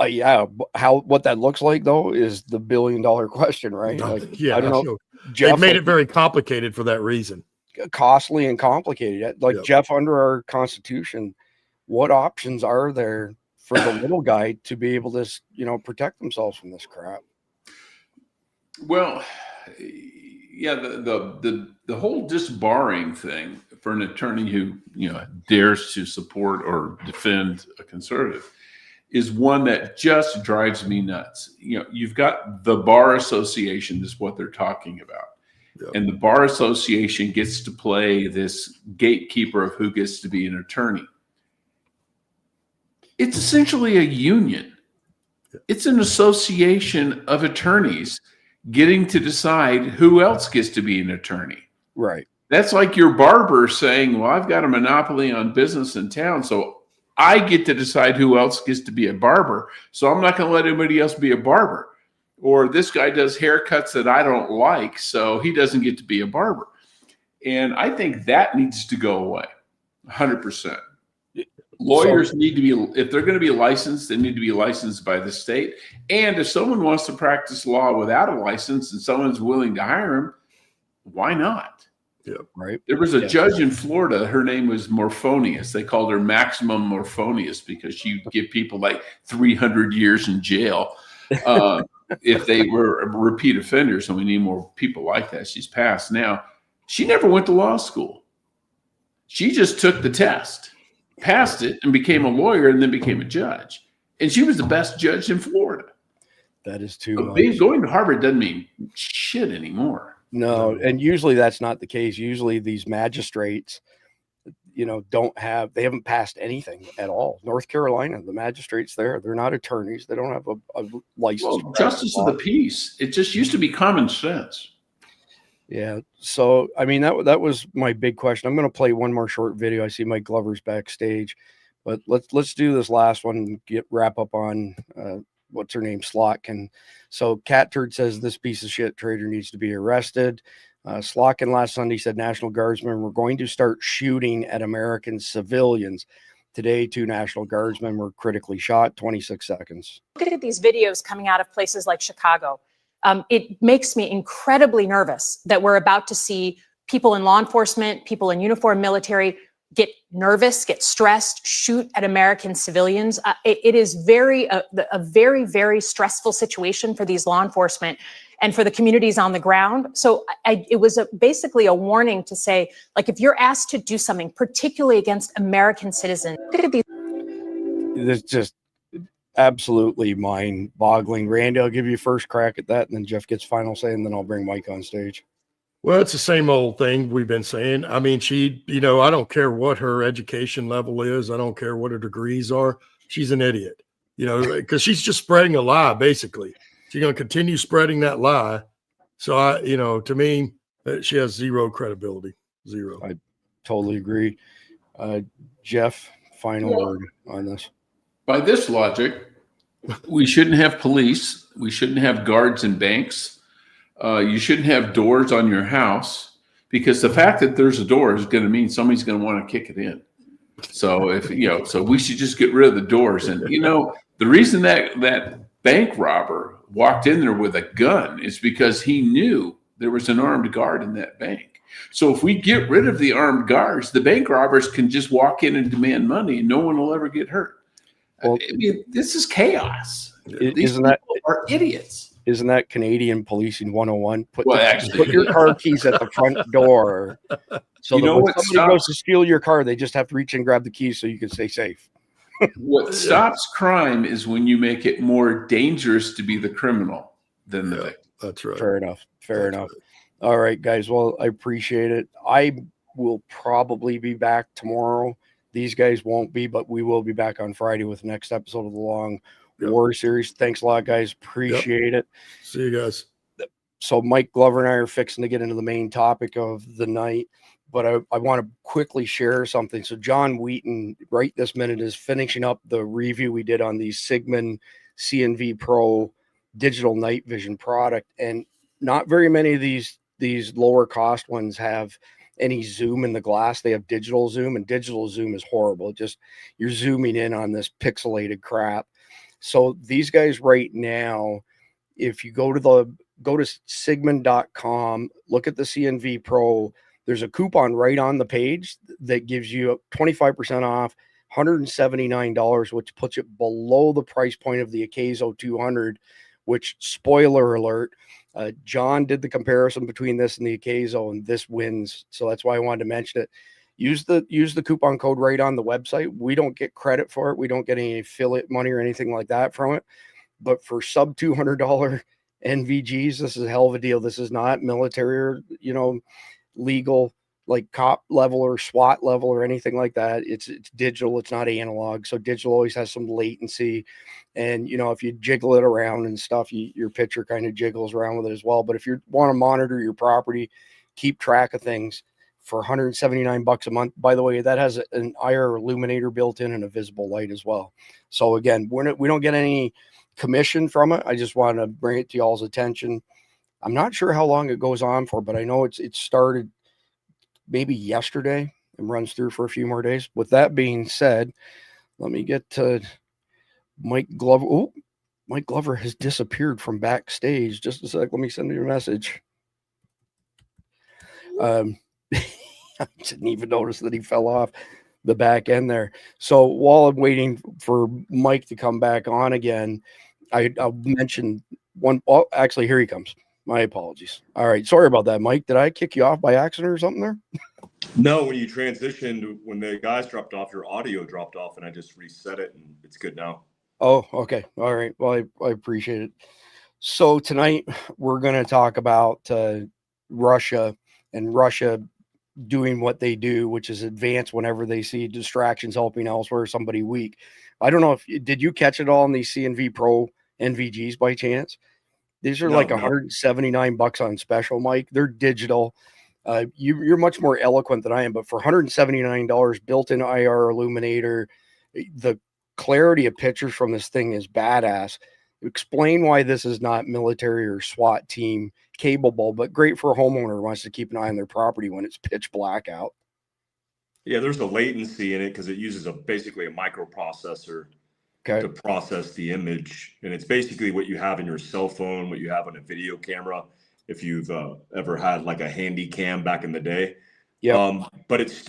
Speaker 2: Yeah. What that looks like though is the $1 billion question, right? Like,
Speaker 3: Yeah.
Speaker 2: I don't know.
Speaker 3: They've made it very complicated for that reason.
Speaker 2: Costly and complicated. Like,
Speaker 3: Yep.
Speaker 2: Jeff, under our Constitution, what options are there for the little guy to be able to, protect themselves from this crap?
Speaker 4: Well, yeah, the whole disbarring thing for an attorney who dares to support or defend a conservative is one that just drives me nuts. You've got the Bar Association is what they're talking about.
Speaker 3: Yep.
Speaker 4: And the Bar Association gets to play this gatekeeper of who gets to be an attorney. It's essentially a union. It's an association of attorneys getting to decide who else gets to be an attorney.
Speaker 2: Right.
Speaker 4: That's like your barber saying, well, I've got a monopoly on business in town, so I get to decide who else gets to be a barber. So I'm not going to let anybody else be a barber. Or this guy does haircuts that I don't like, so he doesn't get to be a barber. And I think that needs to go away 100%. Lawyers need to be, if they're going to be licensed, they need to be licensed by the state. And if someone wants to practice law without a license and someone's willing to hire him, why not?
Speaker 3: Yeah,
Speaker 2: right.
Speaker 4: There was a judge in Florida. Her name was Morphonius. They called her Maximum Morphonius because she'd give people like 300 years in jail if they were repeat offenders. And we need more people like that. She's passed now. She never went to law school. She just took the test, passed it, and became a lawyer, and then became a judge. And she was the best judge in Florida.
Speaker 2: That is too
Speaker 4: much. Going to Harvard doesn't mean shit anymore.
Speaker 2: No, and usually that's not the case. Usually these magistrates, they haven't passed anything at all. North Carolina, the magistrates there, they're not attorneys. They don't have a license.
Speaker 4: Well, justice of the peace. It just used to be common sense.
Speaker 2: Yeah. So, I mean, that was my big question. I'm going to play one more short video. I see Mike Glover's backstage, but let's do this last one and wrap up on what's her name, Slotkin. So Cat Turd says this piece of shit traitor needs to be arrested. Slotkin last Sunday said National Guardsmen were going to start shooting at American civilians. Today, 2 National Guardsmen were critically shot, 26 seconds.
Speaker 12: Look at these videos coming out of places like Chicago. It makes me incredibly nervous that we're about to see people in law enforcement, people in uniform military get nervous, get stressed, shoot at American civilians. It is a very, very stressful situation for these law enforcement and for the communities on the ground. So it was basically a warning to say, like, if you're asked to do something, particularly against American citizens, look at these.
Speaker 2: It's just absolutely mind-boggling. Randy, I'll give you first crack at that, and then Jeff gets final say, and then I'll bring Mike on stage.
Speaker 3: Well, it's the same old thing we've been saying. I mean, she, I don't care what her education level is. I don't care what her degrees are. She's an idiot, because she's just spreading a lie, basically. She's going to continue spreading that lie. So, to me, she has zero credibility. Zero.
Speaker 2: I totally agree. Jeff, final word on this.
Speaker 4: By this logic, we shouldn't have police. We shouldn't have guards in banks. You shouldn't have doors on your house, because the fact that there's a door is going to mean somebody's going to want to kick it in. So so we should just get rid of the doors. And the reason that bank robber walked in there with a gun is because he knew there was an armed guard in that bank. So if we get rid of the armed guards, the bank robbers can just walk in and demand money, and no one will ever get hurt. Well, I mean, this is chaos. These people are idiots.
Speaker 2: Isn't that Canadian policing 101? Put your car keys at the front door. So when somebody goes to steal your car, they just have to reach and grab the keys so you can stay safe.
Speaker 4: What stops crime is when you make it more dangerous to be the criminal than the victim.
Speaker 3: That's right.
Speaker 2: Fair enough. All right, guys. Well, I appreciate it. will probably be back tomorrow. These guys won't be, but we will be back on Friday with the next episode of the Long War series. Thanks a lot, guys. Appreciate it.
Speaker 3: See you guys.
Speaker 2: So Mike Glover and I are fixing to get into the main topic of the night, but I want to quickly share something. So John Wheaton right this minute is finishing up the review we did on the Sigmund CNV Pro digital night vision product. And not very many of these lower cost ones have any zoom in the glass. They have digital zoom, and digital zoom is horrible. Just you're zooming in on this pixelated crap. So these guys right now, if you go to Sigmund.com, look at the CNV Pro, there's a coupon right on the page that gives you 25% off, $179, which puts it below the price point of the Akeso 200, which, spoiler alert, John did the comparison between this and the Akeso, and this wins. So that's why I wanted to mention it. Use the coupon code right on the website. We don't get credit for it. We don't get any affiliate money or anything like that from it. But for sub $200 NVGs, this is a hell of a deal. This is not military or, legal, like cop level or SWAT level or anything like that. It's digital. It's not analog. So digital always has some latency. And, if you jiggle it around and stuff, your picture kind of jiggles around with it as well. But if you want to monitor your property, keep track of things for $179 a month. By the way, that has an IR illuminator built in and a visible light as well. So again, we don't get any commission from it. I just want to bring it to y'all's attention. I'm not sure how long it goes on for, but I know it started maybe yesterday and runs through for a few more days. With that being said, let me get to Mike Glover. Oh, Mike Glover has disappeared from backstage. Just a sec. Let me send you a message. I didn't even notice that he fell off the back end there. So while I'm waiting for Mike to come back on again, I'll mention one. Oh, actually, here he comes. My apologies. All right. Sorry about that, Mike. Did I kick you off by accident or something there?
Speaker 13: No, when you transitioned, when the guys dropped off, your audio dropped off, and I just reset it, and it's good now.
Speaker 2: Oh, okay. All right. Well, I appreciate it. So tonight we're going to talk about Russia and Russia doing what they do, which is advance whenever they see distractions helping elsewhere, somebody weak. I don't know did you catch it all in these CNV Pro NVGs by chance? These are like $179 on special, Mike. They're digital. You're much more eloquent than I am, but for $179, built-in IR illuminator, the clarity of pictures from this thing is badass. Explain why this is not military or SWAT team capable, but great for a homeowner who wants to keep an eye on their property when it's pitch black out.
Speaker 13: Yeah, there's a latency in it because it uses basically a microprocessor to process the image. And it's basically what you have in your cell phone, what you have on a video camera, if you've ever had like a handy cam back in the day. Yeah. But it's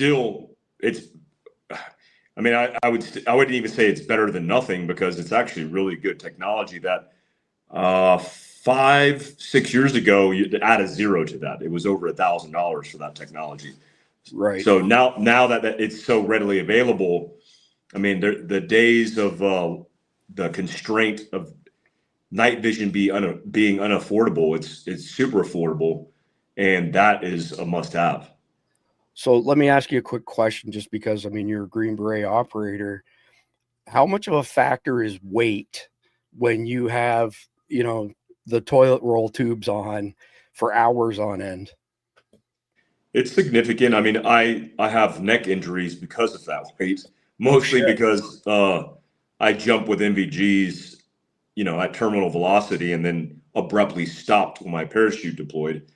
Speaker 13: I mean, I wouldn't even say it's better than nothing, because it's actually really good technology that 5-6 years ago, you add a zero to that. It was over $1,000 for that technology.
Speaker 2: Right.
Speaker 13: So now that it's so readily available, I mean, the days of the constraint of night vision being unaffordable, it's super affordable, and that is a must-have.
Speaker 2: So let me ask you a quick question, just because, I mean, you're a Green Beret operator. How much of a factor is weight when you have, the toilet roll tubes on for hours on end?
Speaker 13: It's significant. I mean, I have neck injuries because of that weight, mostly because I jump with NVGs, at terminal velocity, and then abruptly stopped when my parachute deployed.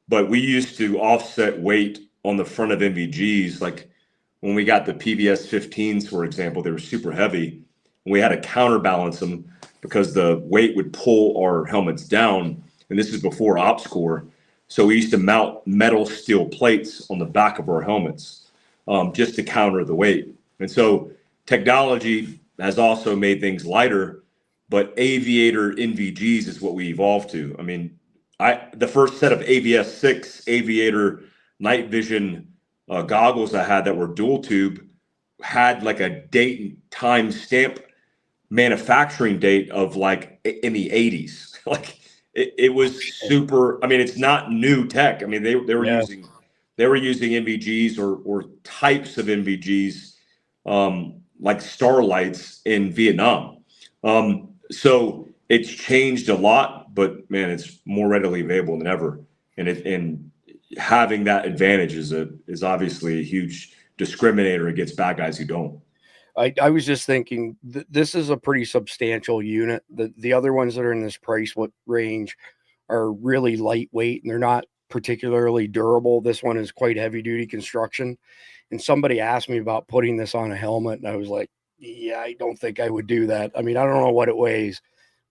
Speaker 13: But we used to offset weight on the front of NVGs. Like when we got the PVS-15s, for example, they were super heavy. And we had to counterbalance them because the weight would pull our helmets down. And this is before OpsCore. So we used to mount metal steel plates on the back of our helmets just to counter the weight. And so technology has also made things lighter, but aviator NVGs is what we evolved to. I mean, the first set of AVS-6 aviator night vision goggles I had that were dual tube had like a date and time stamp manufacturing date of like in the 80s. Like it was super. I mean, it's not new tech. I mean, they were they were using NVGs or types of NVGs like Starlights in Vietnam. So it's changed a lot, but man, it's more readily available than ever. And having that advantage is obviously a huge discriminator against bad guys who don't.
Speaker 2: I was just thinking this is a pretty substantial unit. The other ones that are in this price range are really lightweight and they're not particularly durable. This one is quite heavy duty construction. And somebody asked me about putting this on a helmet, and I was like, yeah, I don't think I would do that. I mean, I don't know what it weighs,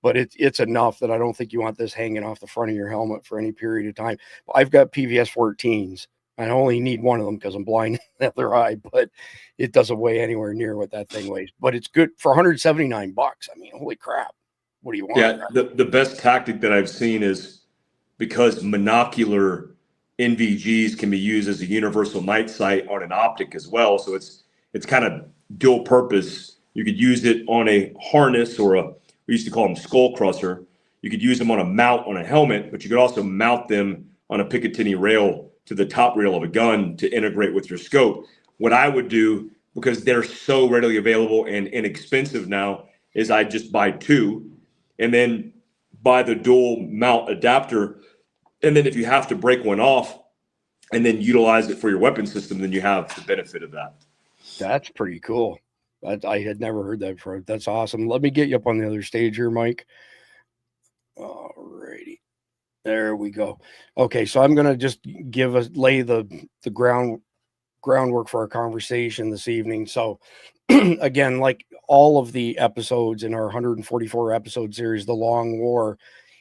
Speaker 2: but it's enough that I don't think you want this hanging off the front of your helmet for any period of time. I've got PVS 14s. I only need one of them because I'm blind in the other eye, but it doesn't weigh anywhere near what that thing weighs. But it's good for $179. I mean, holy crap. What do you want?
Speaker 13: Yeah, the best tactic that I've seen is because monocular NVGs can be used as a universal night sight on an optic as well. So it's kind of dual purpose. You could use it on a harness or we used to call them skull crusher. You could use them on a mount on a helmet, but you could also mount them on a Picatinny rail to the top rail of a gun to integrate with your scope. What I would do, because they're so readily available and inexpensive now, is I just buy two and then buy the dual mount adapter. And then if you have to break one off and then utilize it for your weapon system, then you have the benefit of that.
Speaker 2: That's pretty cool. I had never heard that before. That's awesome. Let me get you up on the other stage here, Mike. All righty. There we go. Okay, so I'm going to just lay the groundwork for our conversation this evening. So again, like all of the episodes in our 144 episode series, The Long War,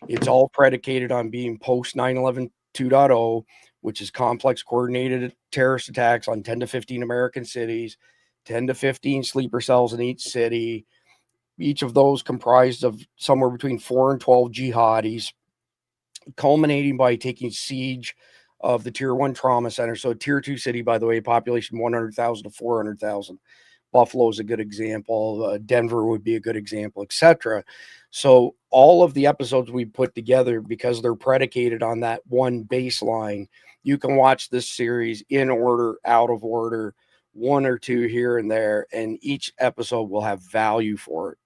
Speaker 2: it's all predicated on being post 9/11 2.0, which is complex coordinated terrorist attacks on 10 to 15 American cities, 10 to 15 sleeper cells in each city, each of those comprised of somewhere between 4 and 12 jihadis, culminating by taking siege of the Tier 1 trauma center. So Tier 2 city, by the way, population 100,000 to 400,000. Buffalo is a good example. Denver would be a good example, etc. So all of the episodes we put together, because they're predicated on that one baseline, you can watch this series in order, out of order, one or two here and there, and each episode will have value for it.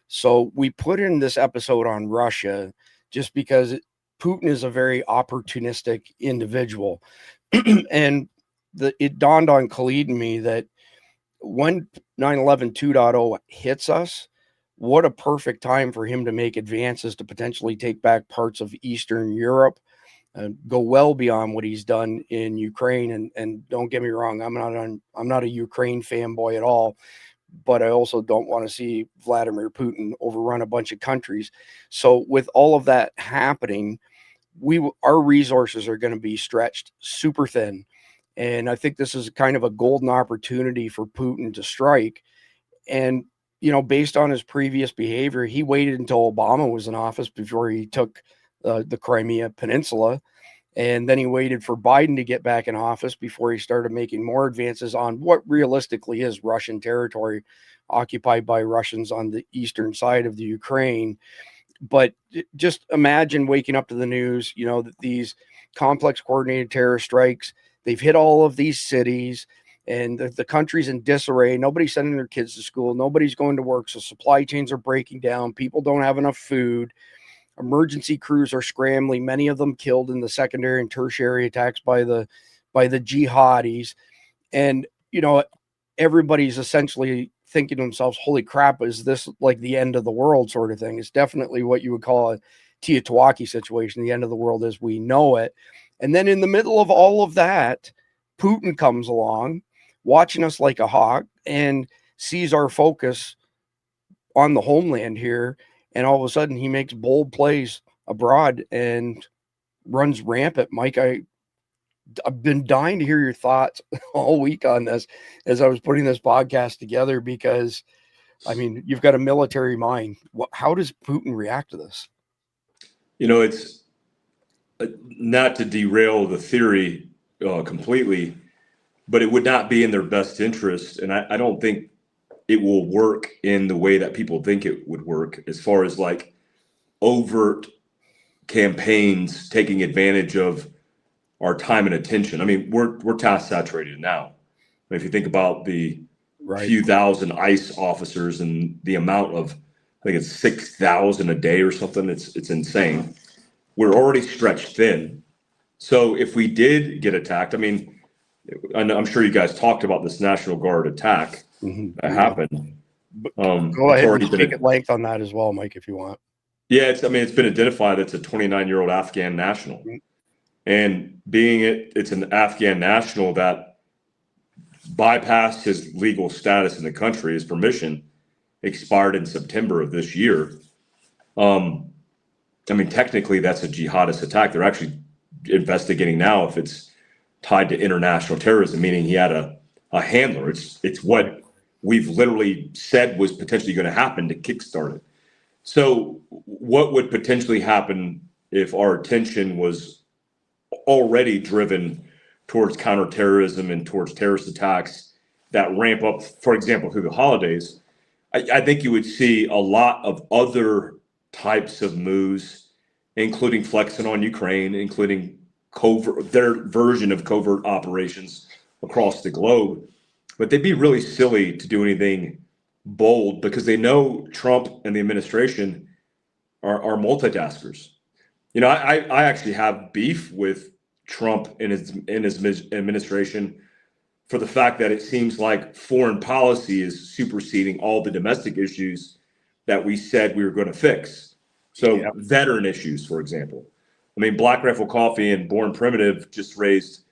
Speaker 2: So we put in this episode on Russia just because Putin is a very opportunistic individual. And it dawned on Khalid and me that when 9/11 2.0 hits us, what a perfect time for him to make advances to potentially take back parts of Eastern Europe and go well beyond what he's done in Ukraine. And don't get me wrong, I'm not a Ukraine fanboy at all, but I also don't want to see Vladimir Putin overrun a bunch of countries. So with all of that happening, our resources are going to be stretched super thin. And I think this is kind of a golden opportunity for Putin to strike. And, you know, based on his previous behavior, he waited until Obama was in office before he took the Crimea Peninsula. And then he waited for Biden to get back in office before he started making more advances on what realistically is Russian territory occupied by Russians on the eastern side of the Ukraine. But just imagine waking up to the news, you know, that these complex coordinated terrorist strikes, they've hit all of these cities and the country's in disarray. Nobody's sending their kids to school. Nobody's going to work. So supply chains are breaking down. People don't have enough food. Emergency crews are scrambling, many of them killed in the secondary and tertiary attacks by the jihadis. And, you know, everybody's essentially thinking to themselves, holy crap, is this like the end of the world sort of thing? It's definitely what you would call a Teotihuacan situation. The end of the world as we know it. And then in the middle of all of that, Putin comes along, watching us like a hawk, and sees our focus on the homeland here. And all of a sudden he makes bold plays abroad and runs rampant. Mike, I've been dying to hear your thoughts all week on this as I was putting this podcast together, because, I mean, you've got a military mind. How does Putin react to this?
Speaker 13: You know, it's not to derail the theory completely, but it would not be in their best interest. And I don't think it will work in the way that people think it would work, as far as like overt campaigns taking advantage of our time and attention. I mean, we're task saturated now. I mean, if you think about the few thousand ICE officers and the amount of, I think it's 6,000 a day or something, it's insane. We're already stretched thin. So if we did get attacked, I mean, I'm sure you guys talked about this National Guard attack that happened.
Speaker 2: Go ahead and speak at length on that as well, Mike, if you want.
Speaker 13: Yeah, it's been identified it's a 29-year-old Afghan national. And being it's an Afghan national that bypassed his legal status in the country, his permission expired in September of this year. I mean, technically that's a jihadist attack. They're actually investigating now if it's tied to international terrorism, meaning he had a handler. It's what we've literally said was potentially going to happen to kickstart it. So what would potentially happen if our attention was already driven towards counterterrorism and towards terrorist attacks that ramp up, for example, through the holidays? I think you would see a lot of other types of moves, including flexing on Ukraine, including their version of covert operations across the globe. But they'd be really silly to do anything bold because they know Trump and the administration are multitaskers. You know, I actually have beef with Trump and his administration for the fact that it seems like foreign policy is superseding all the domestic issues that we said we were going to fix. So veteran issues, for example. I mean, Black Rifle Coffee and Born Primitive just raised,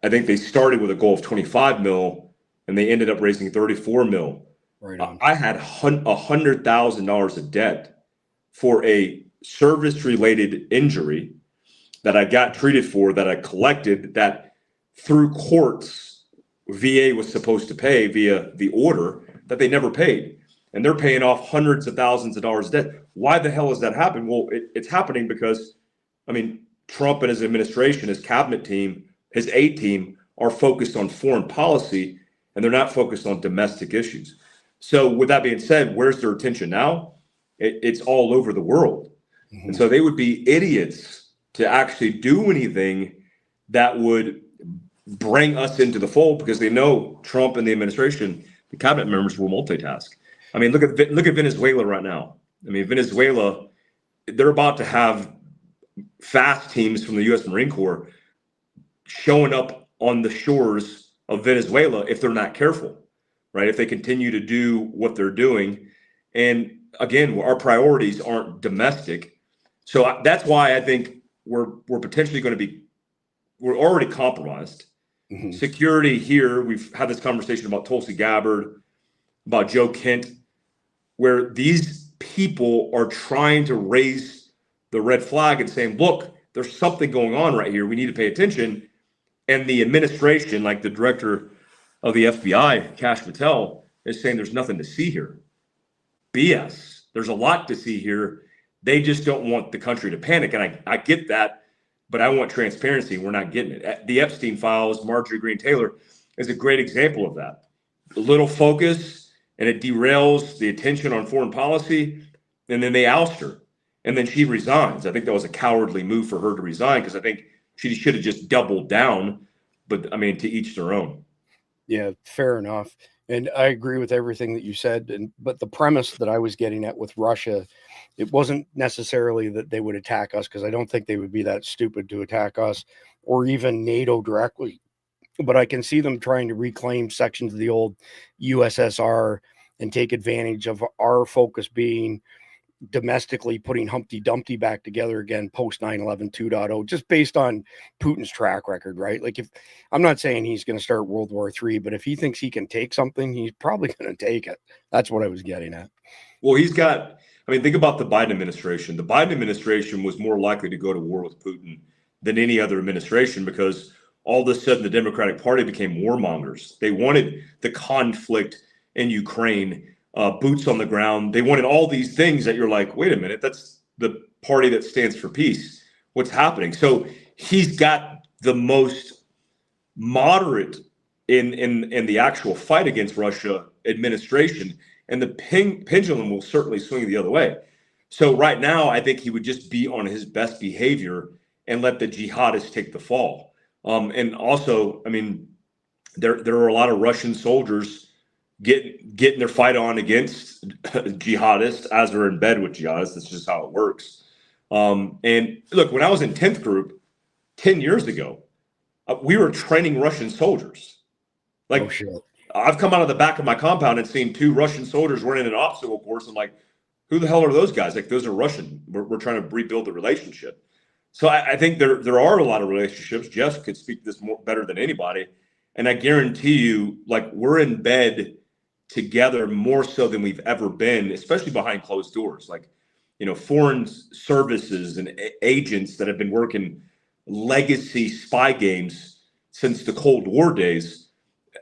Speaker 13: I think they started with a goal of 25 mil and they ended up raising 34 mil.
Speaker 2: Right on.
Speaker 13: I had $100,000 of debt for a service-related injury that I got treated for, that I collected, that through courts, VA was supposed to pay via the order that they never paid. And they're paying off hundreds of thousands of dollars of debt. Why the hell has that happened? Well, it's happening because, I mean, Trump and his administration, his cabinet team, his A team are focused on foreign policy and they're not focused on domestic issues. So with that being said, where's their attention now? It's all over the world. And so they would be idiots to actually do anything that would bring us into the fold because they know Trump and the administration, the cabinet members will multitask. I mean, look at Venezuela right now. I mean, Venezuela, they're about to have fast teams from the U.S. Marine Corps showing up on the shores of Venezuela if they're not careful, right? If they continue to do what they're doing. And again, our priorities aren't domestic. So that's why I think we're potentially going to we're already compromised. Security here, we've had this conversation about Tulsi Gabbard, about Joe Kent, where these people are trying to raise the red flag and saying, look, there's something going on right here. We need to pay attention. And the administration, like the director of the FBI, Kash Patel, is saying there's nothing to see here. BS. There's a lot to see here. They just don't want the country to panic. And I get that, but I want transparency. We're not getting it. The Epstein files, Marjorie Greene Taylor is a great example of that. A little focus and it derails the attention on foreign policy. And then they oust her. And then she resigns. I think that was a cowardly move for her to resign because I think she should have just doubled down. But I mean, to each their own.
Speaker 2: Yeah, fair enough. And I agree with everything that you said. But the premise that I was getting at with Russia, it wasn't necessarily that they would attack us, because I don't think they would be that stupid to attack us or even NATO directly. But I can see them trying to reclaim sections of the old USSR and take advantage of our focus being domestically putting Humpty Dumpty back together again post 9/11 2.0, just based on Putin's track record, right? Like, if I'm not saying he's going to start World War III, but if he thinks he can take something, he's probably going to take it. That's what I was getting at.
Speaker 13: Well, think about the Biden administration. The Biden administration was more likely to go to war with Putin than any other administration because all of a sudden the Democratic Party became warmongers. They wanted the conflict in Ukraine, boots on the ground. They wanted all these things that you're like, wait a minute, that's the party that stands for peace. What's happening? So he's got the most moderate in the actual fight against Russia administration, and the pendulum will certainly swing the other way. So right now, I think he would just be on his best behavior and let the jihadists take the fall. And also, I mean, there are a lot of Russian soldiers getting their fight on against jihadists as they're in bed with jihadists. That's just how it works. And look, when I was in 10th group 10 years ago, we were training Russian soldiers. Like,
Speaker 2: Oh, shit.
Speaker 13: I've come out of the back of my compound and seen 2 Russian soldiers running an obstacle course. I'm like, who the hell are those guys? Like, those are Russian. We're trying to rebuild the relationship. So I think there are a lot of relationships. Jeff could speak to this better than anybody. And I guarantee you, like, we're in bed together more so than we've ever been, especially behind closed doors. Like, you know, foreign services and agents that have been working legacy spy games since the Cold War days,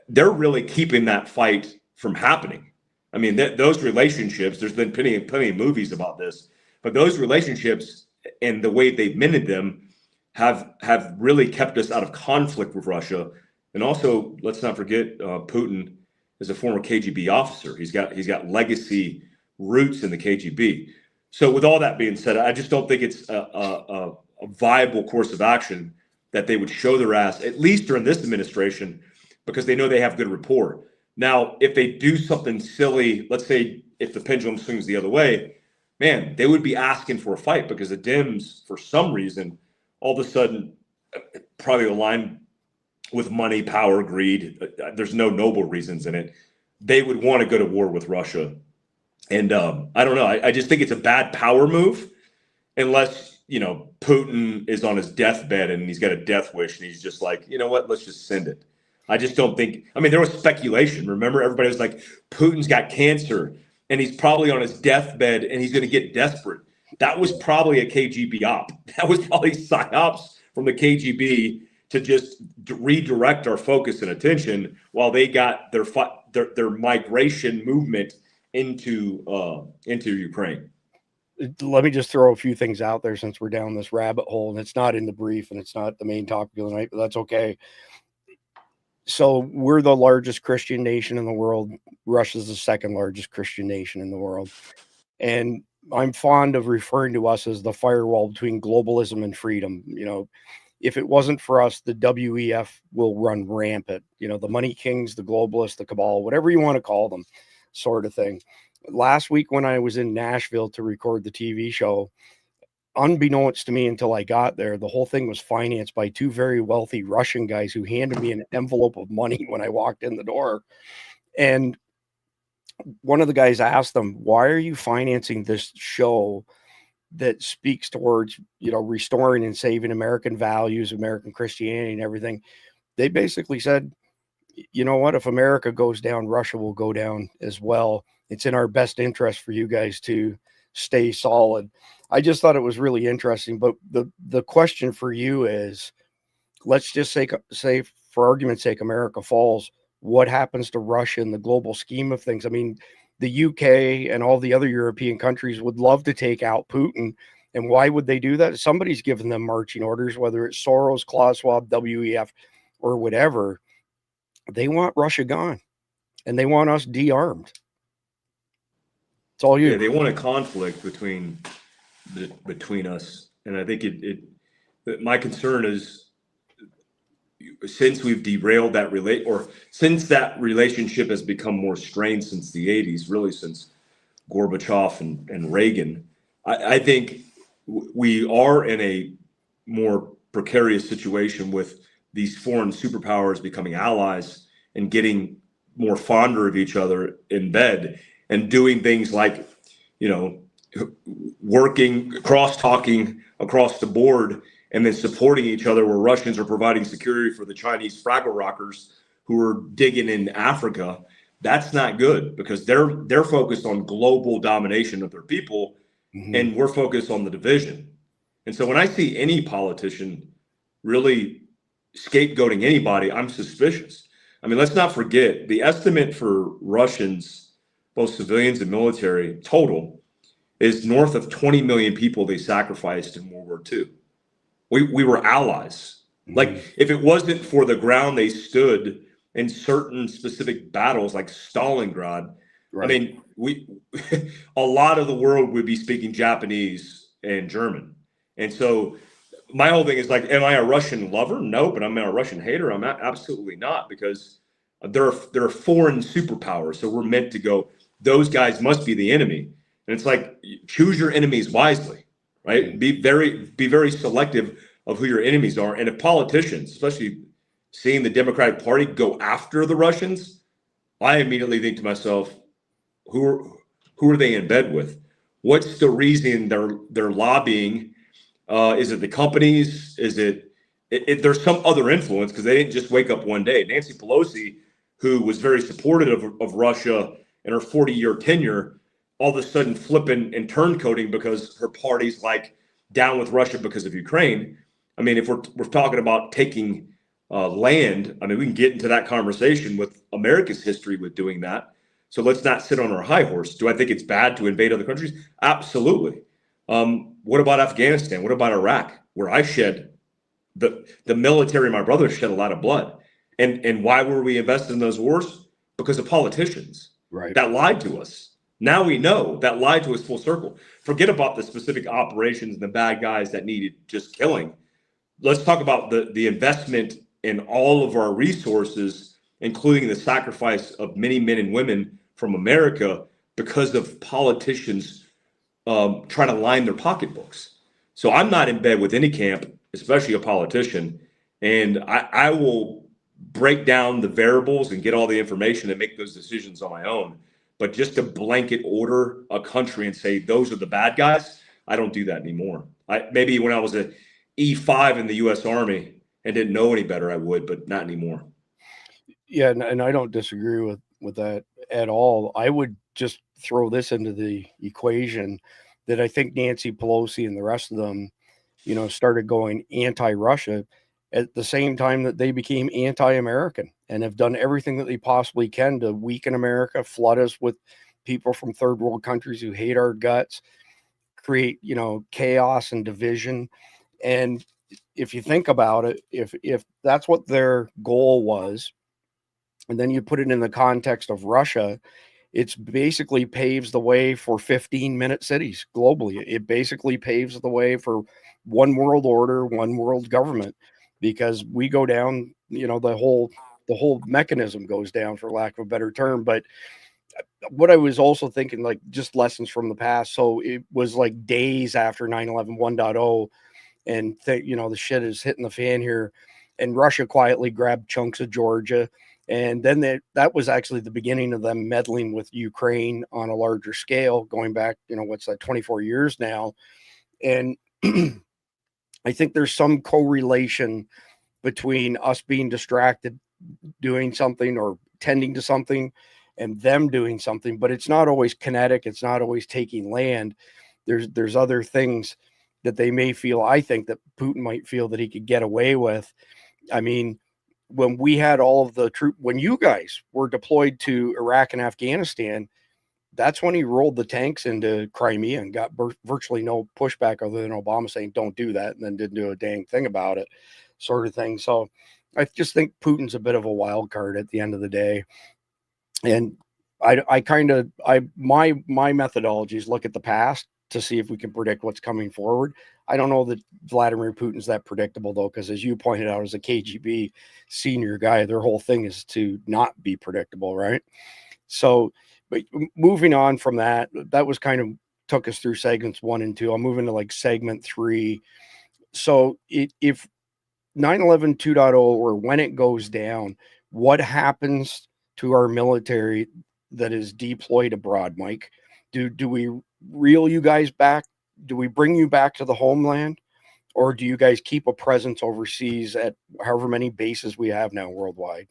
Speaker 13: they're really keeping that fight from happening. I mean, those relationships, there's been plenty of movies about this, but those relationships and the way they've mended them have really kept us out of conflict with Russia. And also, let's not forget, Putin is a former KGB officer. He's got legacy roots in the KGB. So with all that being said, I just don't think it's a viable course of action that they would show their ass, at least during this administration, because they know they have good rapport. Now, if they do something silly, let's say if the pendulum swings the other way, man, they would be asking for a fight, because the Dems, for some reason, all of a sudden, probably align with money, power, greed. There's no noble reasons in it. They would want to go to war with Russia. And I don't know. I just think it's a bad power move, unless, you know, Putin is on his deathbed and he's got a death wish and he's just like, you know what, let's just send it. I just don't think, I mean, there was speculation. Remember, everybody was like, Putin's got cancer and he's probably on his deathbed and he's going to get desperate. That was probably a KGB op. That was probably psyops from the KGB to just redirect our focus and attention while they got their migration movement into Ukraine.
Speaker 2: Let me just throw a few things out there since we're down this rabbit hole, and it's not in the brief and it's not the main topic of the night, but that's okay. So we're the largest Christian nation in the world. Russia's the second largest Christian nation in the world. And I'm fond of referring to us as the firewall between globalism and freedom. You know, if it wasn't for us, the WEF will run rampant. You know, the money kings, the globalists, the cabal, whatever you want to call them, sort of thing. Last week when I was in Nashville to record the TV show, unbeknownst to me until I got there, the whole thing was financed by 2 very wealthy Russian guys who handed me an envelope of money when I walked in the door. And one of the guys asked them, why are you financing this show that speaks towards, you know, restoring and saving American values, American Christianity and everything? They basically said, you know what, if America goes down, Russia will go down as well. It's in our best interest for you guys to stay solid. I just thought it was really interesting. But the question for you is, let's just say for argument's sake, America falls. What happens to Russia in the global scheme of things? I mean, the UK and all the other European countries would love to take out Putin. And why would they do that? Somebody's given them marching orders, whether it's Soros, Klaus Schwab, WEF, or whatever. They want Russia gone, and they want us de-armed. It's all you.
Speaker 13: Yeah, they want a conflict between us, and I think my concern is, since we've derailed that since that relationship has become more strained since the 80s, really since Gorbachev and Reagan, I think we are in a more precarious situation with these foreign superpowers becoming allies and getting more fonder of each other in bed and doing things like, you know, working, cross-talking across the board and then supporting each other, where Russians are providing security for the Chinese Fraggle Rockers who are digging in Africa. That's not good, because they're focused on global domination of their people, and we're focused on the division. And so when I see any politician really scapegoating anybody, I'm suspicious. I mean, let's not forget the estimate for Russians, both civilians and military total, is north of 20 million people they sacrificed in World War II. We were allies. Like, if it wasn't for the ground they stood in certain specific battles like Stalingrad, right. I mean, a lot of the world would be speaking Japanese and German. And so my whole thing is like, am I a Russian lover? No, but I'm a Russian hater. I'm absolutely not, because they're foreign superpowers. So we're meant to go, those guys must be the enemy. And it's like, choose your enemies wisely, right? Be very selective of who your enemies are. And if politicians, especially seeing the Democratic Party go after the Russians, I immediately think to myself, who are they in bed with? What's the reason they're lobbying? Is it the companies? Is it there's some other influence, because they didn't just wake up one day. Nancy Pelosi, who was very supportive of Russia in her 40-year tenure, all of a sudden flipping and turncoating because her party's like down with Russia because of Ukraine. I mean, if we're talking about taking land, I mean, we can get into that conversation with America's history with doing that. So let's not sit on our high horse. Do I think it's bad to invade other countries? Absolutely. What about Afghanistan? What about Iraq, where I shed the military, my brothers shed a lot of blood. And why were we invested in those wars? Because of politicians that lied to us. Now we know that lied to us full circle. Forget about the specific operations and the bad guys that needed just killing. Let's talk about the investment in all of our resources, including the sacrifice of many men and women from America because of politicians trying to line their pocketbooks. So I'm not in bed with any camp, especially a politician, and I will break down the variables and get all the information and make those decisions on my own. But just to blanket order a country and say those are the bad guys, I don't do that anymore. Maybe when I was at E5 in the U.S. Army and didn't know any better, I would, but not anymore.
Speaker 2: Yeah, and I don't disagree with that at all. I would just throw this into the equation that I think Nancy Pelosi and the rest of them, started going anti-Russia at the same time that they became anti-American and have done everything that they possibly can to weaken America, flood us with people from third world countries who hate our guts, create, chaos and division. And if you think about it, if that's what their goal was, and then you put it in the context of Russia, it's basically paves the way for 15-minute cities globally. It basically paves the way for one world order, one world government, because we go down, the whole mechanism goes down, for lack of a better term. But what I was also thinking, like, just lessons from the past. So it was like days after 9/11 1.0, and the shit is hitting the fan here, and Russia quietly grabbed chunks of Georgia. And then that was actually the beginning of them meddling with Ukraine on a larger scale, going back, what's that, 24 years now. And I think there's some correlation between us being distracted doing something or tending to something and them doing something, but it's not always kinetic. It's not always taking land. There's other things that they may feel. I think that Putin might feel that he could get away with. I mean, when we had all of the when you guys were deployed to Iraq and Afghanistan, that's when he rolled the tanks into Crimea and got virtually no pushback other than Obama saying, don't do that, and then didn't do a dang thing about it, sort of thing. So I just think Putin's a bit of a wild card at the end of the day. And my methodologies look at the past to see if we can predict what's coming forward. I don't know that Vladimir Putin's that predictable, though, because as you pointed out, as a KGB senior guy, their whole thing is to not be predictable, right? So, but moving on from that was kind of took us through segments 1 and 2. I'll move into like segment 3. So if 9/11 2.0, or when it goes down, what happens to our military that is deployed abroad, Mike? Do we reel you guys back? Do we bring you back to the homeland, or do you guys keep a presence overseas at however many bases we have now worldwide?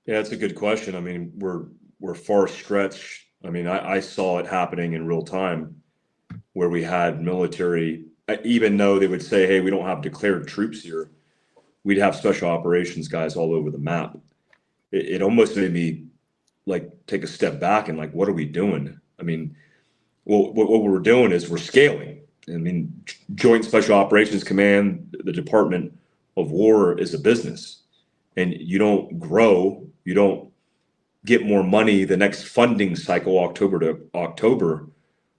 Speaker 13: Yeah, that's a good question. I mean, we're far stretched. I mean, I saw it happening in real time where we had military, even though they would say, hey, we don't have declared troops here, we'd have special operations guys all over the map. It almost made me like take a step back and like, what are we doing? I mean, well, what we're doing is we're scaling. I mean, Joint Special Operations Command, the Department of War is a business, and you don't grow, you don't get more money the next funding cycle, October to October,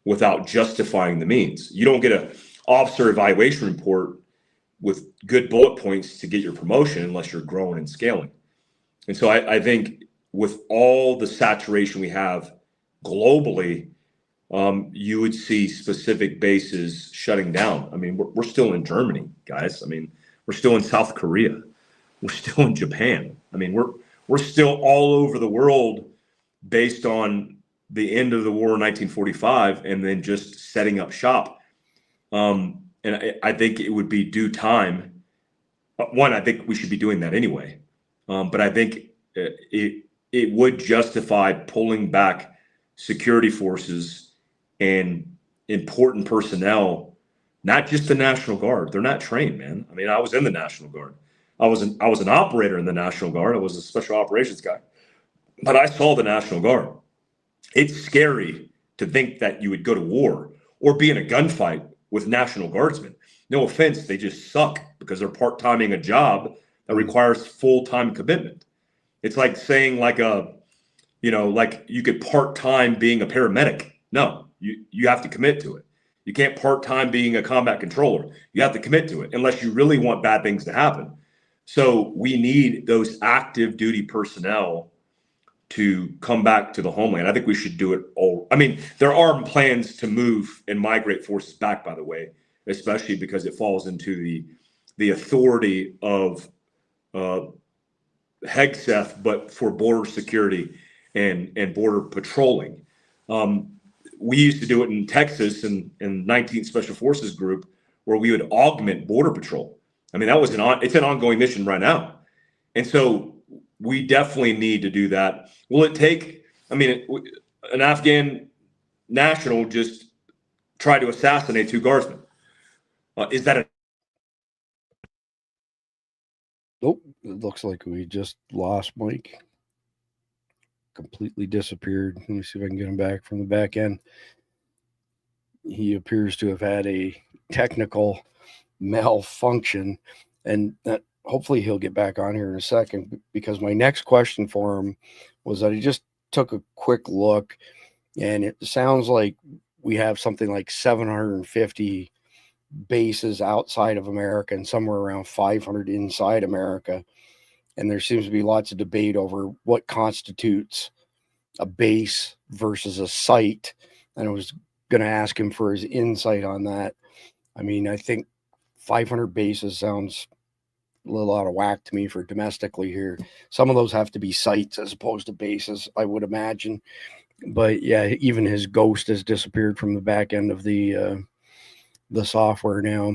Speaker 13: without justifying the means. You don't get an officer evaluation report with good bullet points to get your promotion unless you're growing and scaling. And so I think with all the saturation we have globally, you would see specific bases shutting down. I mean, we're still in Germany, guys. I mean, we're still in South Korea. We're still in Japan. I mean, we're still all over the world based on the end of the war in 1945 and then just setting up shop. And I think it would be due time. One, I think we should be doing that anyway. But I think it would justify pulling back security forces and important personnel, not just the National Guard. They're not trained, man. I mean, I was in the National Guard. I was an operator in the National Guard. I was a special operations guy, but I saw the National Guard. It's scary to think that you would go to war or be in a gunfight with National Guardsmen. No offense, they just suck because they're part-timing a job that requires full-time commitment. It's like saying like you could part-time being a paramedic. No, you have to commit to it. You can't part-time being a combat controller. You have to commit to it unless you really want bad things to happen. So we need those active duty personnel to come back to the homeland. I think we should do it all. I mean, there are plans to move and migrate forces back, by the way, especially because it falls into the authority of HEGSEF, but for border security and border patrolling. We used to do it in Texas in 19th Special Forces Group, where we would augment border patrol. I mean, it's an ongoing mission right now. And so we definitely need to do that. Will it take, I mean, an Afghan national just tried to assassinate 2 guardsmen. Is that a...
Speaker 2: Nope. It looks like we just lost Mike. Completely disappeared. Let me see if I can get him back from the back end. He appears to have had a technical malfunction, and that hopefully he'll get back on here in a second, because my next question for him was that I just took a quick look, and it sounds like we have something like 750 bases outside of America and somewhere around 500 inside America. And there seems to be lots of debate over what constitutes a base versus a site. And I was going to ask him for his insight on that. I mean, I think 500 bases sounds a little out of whack to me for domestically here. Some of those have to be sites as opposed to bases, I would imagine. But yeah, even his ghost has disappeared from the back end of the software now.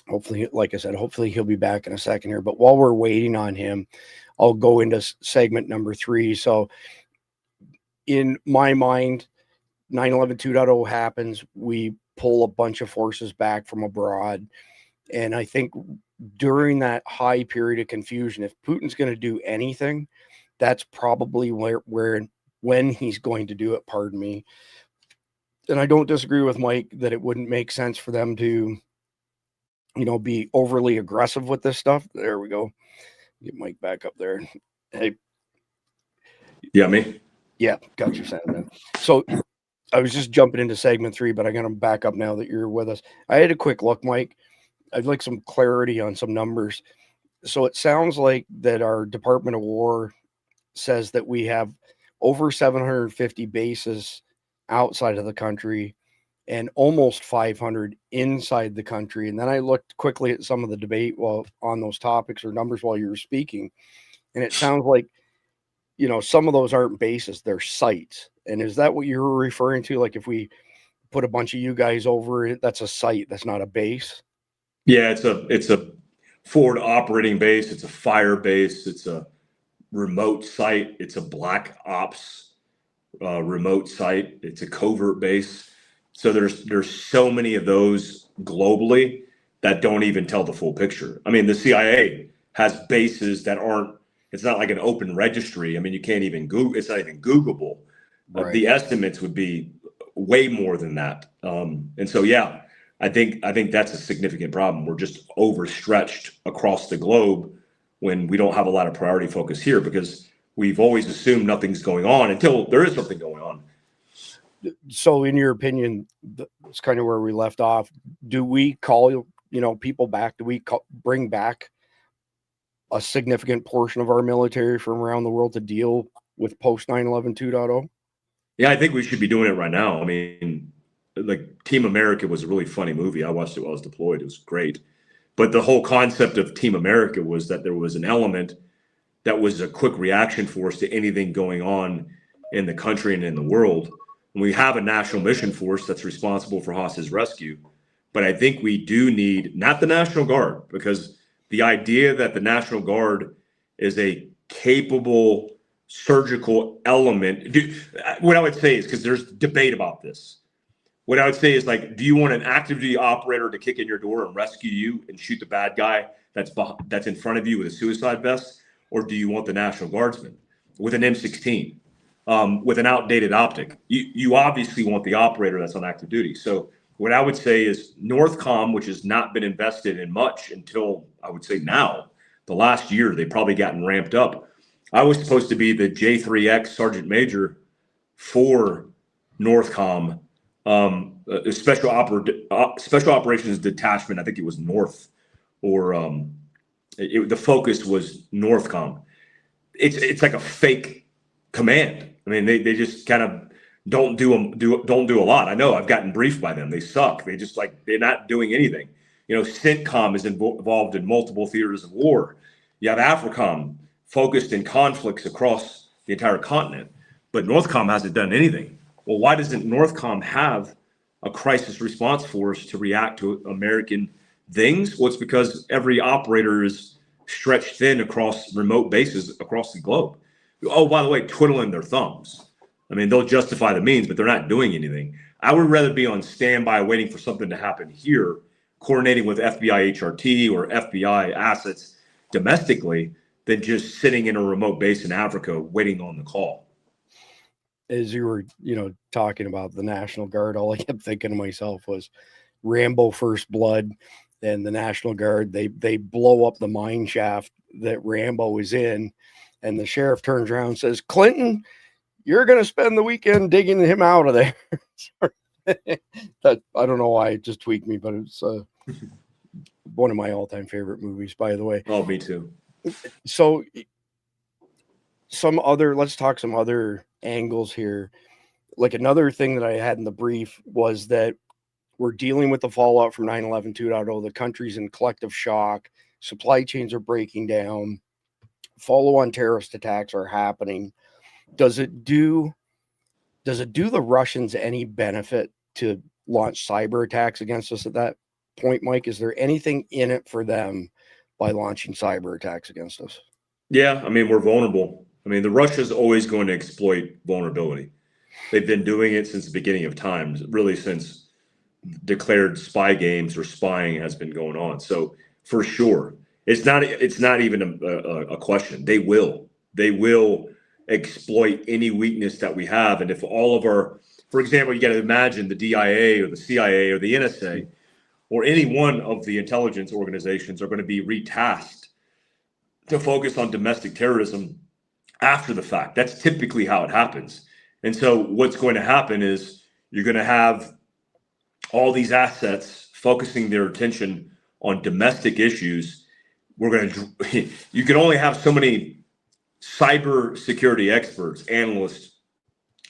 Speaker 2: Hopefully, like I said, hopefully he'll be back in a second here. But while we're waiting on him, I'll go into segment number 3. So in my mind, 9/11 2.0 happens. We pull a bunch of forces back from abroad. And I think during that high period of confusion, if Putin's going to do anything, that's probably when he's going to do it, pardon me. And I don't disagree with Mike that it wouldn't make sense for them to, be overly aggressive with this stuff. There we go. Get Mike back up there. Hey.
Speaker 13: Yeah, me?
Speaker 2: Yeah, got your sound, man. So I was just jumping into segment 3, but I got him back up now that you're with us. I had a quick look, Mike. I'd like some clarity on some numbers. So it sounds like that our Department of War says that we have over 750 bases outside of the country and almost 500 inside the country. And then I looked quickly at some of the debate on those topics or numbers while you were speaking. And it sounds like, some of those aren't bases, they're sites. And is that what you were referring to? Like if we put a bunch of you guys over it, that's a site, that's not a base?
Speaker 13: Yeah, it's a forward operating base. It's a fire base. It's a remote site. It's a black ops remote site. It's a covert base. So there's so many of those globally that don't even tell the full picture. I mean, the CIA has bases that aren't. It's not like an open registry. I mean, you can't even Google. It's not even Googleable. Right. The estimates would be way more than that. And so, yeah, I think that's a significant problem. We're just overstretched across the globe when we don't have a lot of priority focus here because we've always assumed nothing's going on until there is something going on.
Speaker 2: So in your opinion, it's kind of where we left off. Do we call people back? Do we bring back a significant portion of our military from around the world to deal with post 9/11 2.0?
Speaker 13: Yeah, I think we should be doing it right now. I mean, like Team America was a really funny movie. I watched it while I was deployed. It was great. But the whole concept of Team America was that there was an element that was a quick reaction force to anything going on in the country and in the world. And we have a national mission force that's responsible for hostage rescue. But I think we do need, not the National Guard, because the idea that the National Guard is a capable surgical element. What I would say is, because there's debate about this, what I would say is, like, do you want an active duty operator to kick in your door and rescue you and shoot the bad guy that's in front of you with a suicide vest? Or do you want the National Guardsman with an M16 with an outdated optic? You obviously want the operator that's on active duty. So what I would say is Northcom, which has not been invested in much until, I would say now, the last year, they've probably gotten ramped up. I was supposed to be the J3X Sergeant Major for Northcom, a special operations detachment. I think it was North, or the focus was Northcom. It's like a fake command. I mean, they just kind of don't do a lot. I know I've gotten briefed by them. They suck. They're not doing anything. CENTCOM is involved in multiple theaters of war. You have AFRICOM focused in conflicts across the entire continent, but Northcom hasn't done anything. Well, why doesn't Northcom have a crisis response force to react to American things? Well, it's because every operator is stretched thin across remote bases across the globe. Oh, by the way, twiddling their thumbs. I mean, they'll justify the means, but they're not doing anything. I would rather be on standby waiting for something to happen here, coordinating with FBI HRT or FBI assets domestically, than just sitting in a remote base in Africa waiting on the call.
Speaker 2: As you were, talking about the National Guard, all I kept thinking to myself was Rambo First Blood and the National Guard. They blow up the mine shaft that Rambo is in, and the sheriff turns around and says, "Clinton, you're going to spend the weekend digging him out of there." That, I don't know why it just tweaked me, but it's one of my all-time favorite movies, by the way.
Speaker 13: Oh, me too.
Speaker 2: So let's talk some other angles here. Like, another thing that I had in the brief was that we're dealing with the fallout from 9/11 2.0. The country's in collective shock. Supply chains are breaking down. Follow-on terrorist attacks are happening. Does it do the Russians any benefit to launch cyber attacks against us at that point, Mike? Is there anything in it for them by launching cyber attacks against us?
Speaker 13: Yeah, I mean, we're vulnerable. I mean, the Russia's always going to exploit vulnerability. They've been doing it since the beginning of times, really since declared spy games or spying has been going on. So for sure, it's not even a question. They will exploit any weakness that we have. And if all of our, for example, you got to imagine the DIA or the CIA or the NSA or any one of the intelligence organizations are going to be retasked to focus on domestic terrorism after the fact. That's typically how it happens. And so what's going to happen is you're going to have all these assets focusing their attention on domestic issues. You can only have so many cyber security experts, analysts,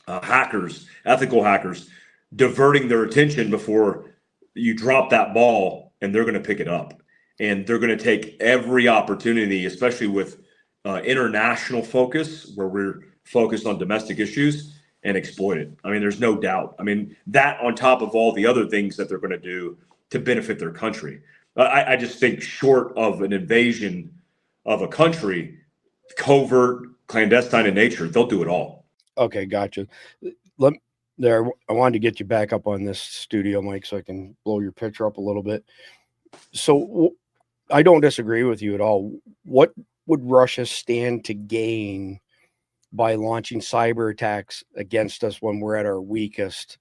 Speaker 13: hackers, ethical hackers, diverting their attention before you drop that ball, and they're going to pick it up. And they're going to take every opportunity, especially with international focus, where we're focused on domestic issues, and exploit it. I mean, there's no doubt. I mean, that on top of all the other things that they're going to do to benefit their country. I just think short of an invasion of a country, covert, clandestine in nature, they'll do it all.
Speaker 2: Okay, gotcha. I wanted to get you back up on this studio, Mike, so I can blow your picture up a little bit. So I don't disagree with you at all. What would Russia stand to gain by launching cyber attacks against us when we're at our weakest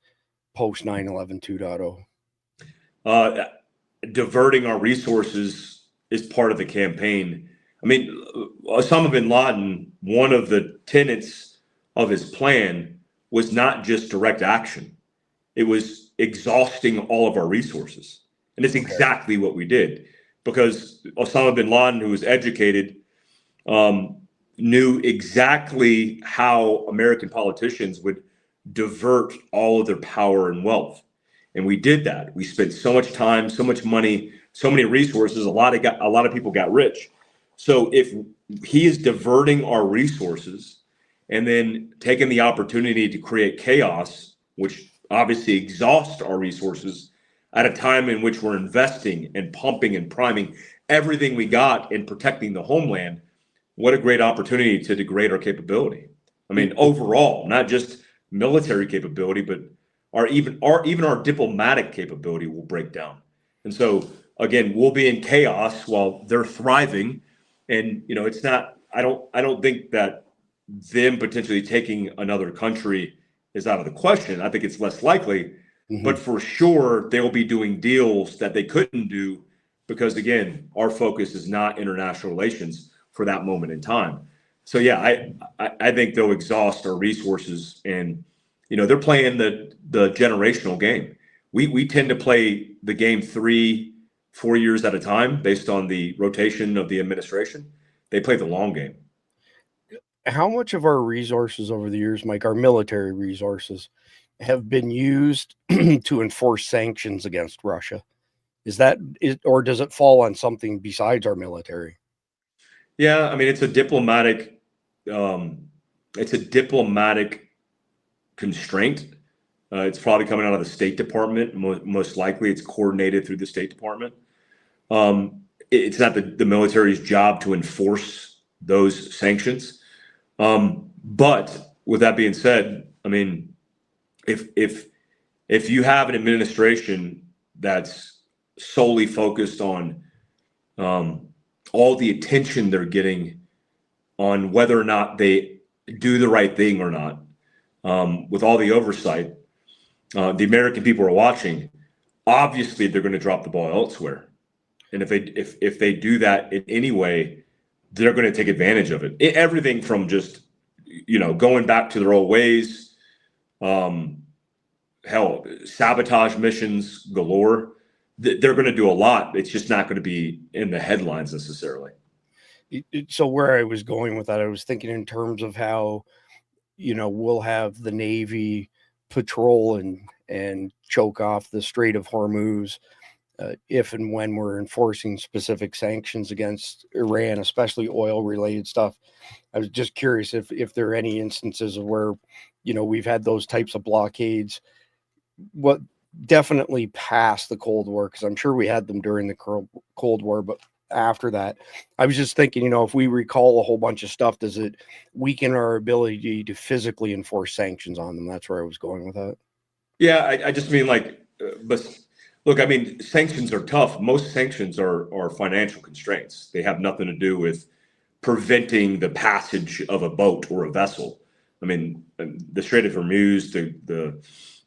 Speaker 2: post 9/11 2.0?
Speaker 13: Diverting our resources is part of the campaign. I mean, Osama bin Laden, one of the tenets of his plan was not just direct action. It was exhausting all of our resources. And it's exactly what we did, because Osama bin Laden, who was educated, knew exactly how American politicians would divert all of their power and wealth. And we did that. We spent so much time, so much money, so many resources. A lot of people got rich. So if he is diverting our resources and then taking the opportunity to create chaos, which obviously exhausts our resources at a time in which we're investing and pumping and priming everything we got in protecting the homeland, what a great opportunity to degrade our capability. I mean, overall, not just military capability, but even our diplomatic capability will break down. And so again, we'll be in chaos while they're thriving. And it's not, I don't think that them potentially taking another country is out of the question. I think it's less likely, but for sure they'll be doing deals that they couldn't do, because again, our focus is not international relations for that moment in time. So yeah, I think they'll exhaust our resources, and they're playing the generational game. We tend to play the game 3-4 years at a time based on the rotation of the administration. They play the long game.
Speaker 2: How much of our resources over the years, Mike, our military resources, have been used to enforce sanctions against Russia? Or does it fall on something besides our military?
Speaker 13: Yeah, I mean, it's a diplomatic constraint. It's probably coming out of the State Department. Most likely it's coordinated through the State Department. It's not the military's job to enforce those sanctions. But with that being said, I mean, if you have an administration that's solely focused on all the attention they're getting on whether or not they do the right thing or not, with all the oversight, the American people are watching. Obviously, they're going to drop the ball elsewhere, and if they do that in any way, they're going to take advantage of it. Everything from just going back to their old ways, sabotage missions galore. They're going to do a lot. It's just not going to be in the headlines necessarily.
Speaker 2: So where I was going with that, I was thinking in terms of how, we'll have the Navy patrol and choke off the Strait of Hormuz if and when we're enforcing specific sanctions against Iran, especially oil-related stuff. I was just curious if there are any instances of where, we've had those types of blockades. What definitely past the Cold War, because I'm sure we had them during the Cold War, but after that, I was just thinking, if we recall a whole bunch of stuff, does it weaken our ability to physically enforce sanctions on them? That's where I was going with that.
Speaker 13: Yeah, I just mean but look, I mean, sanctions are tough. Most sanctions are financial constraints. They have nothing to do with preventing the passage of a boat or a vessel. I mean, the Strait of Hormuz,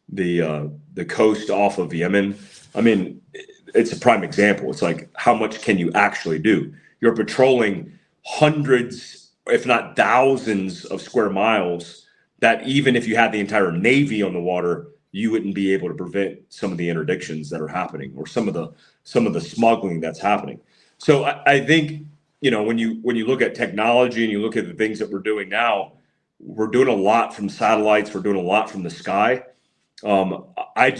Speaker 13: the coast off of Yemen. I mean, it's a prime example. It's like, how much can you actually do? You're patrolling hundreds, if not thousands, of square miles that even if you had the entire Navy on the water, you wouldn't be able to prevent some of the interdictions that are happening, or some of the smuggling that's happening. So I think, when you look at technology and you look at the things that we're doing now, we're doing a lot from satellites. We're doing a lot from the sky. I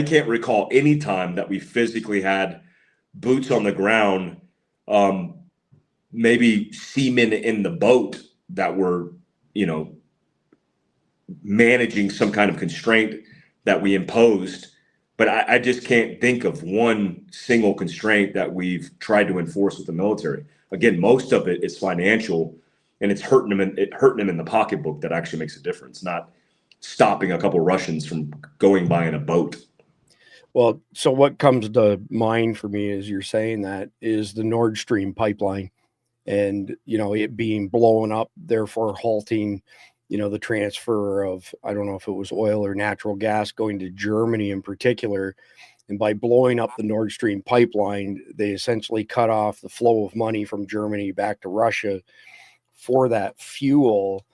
Speaker 13: can't recall any time that we physically had boots on the ground, maybe seamen in the boat that were, managing some kind of constraint that we imposed. But I just can't think of one single constraint that we've tried to enforce with the military. Again, most of it is financial, and it's hurting them in the pocketbook. That actually makes a difference, not stopping a couple of Russians from going by in a boat.
Speaker 2: Well, so what comes to mind for me as you're saying that is the Nord Stream pipeline, and it being blown up, therefore halting the transfer of, I don't know if it was oil or natural gas going to Germany in particular. And by blowing up the Nord Stream pipeline, they essentially cut off the flow of money from Germany back to Russia for that fuel.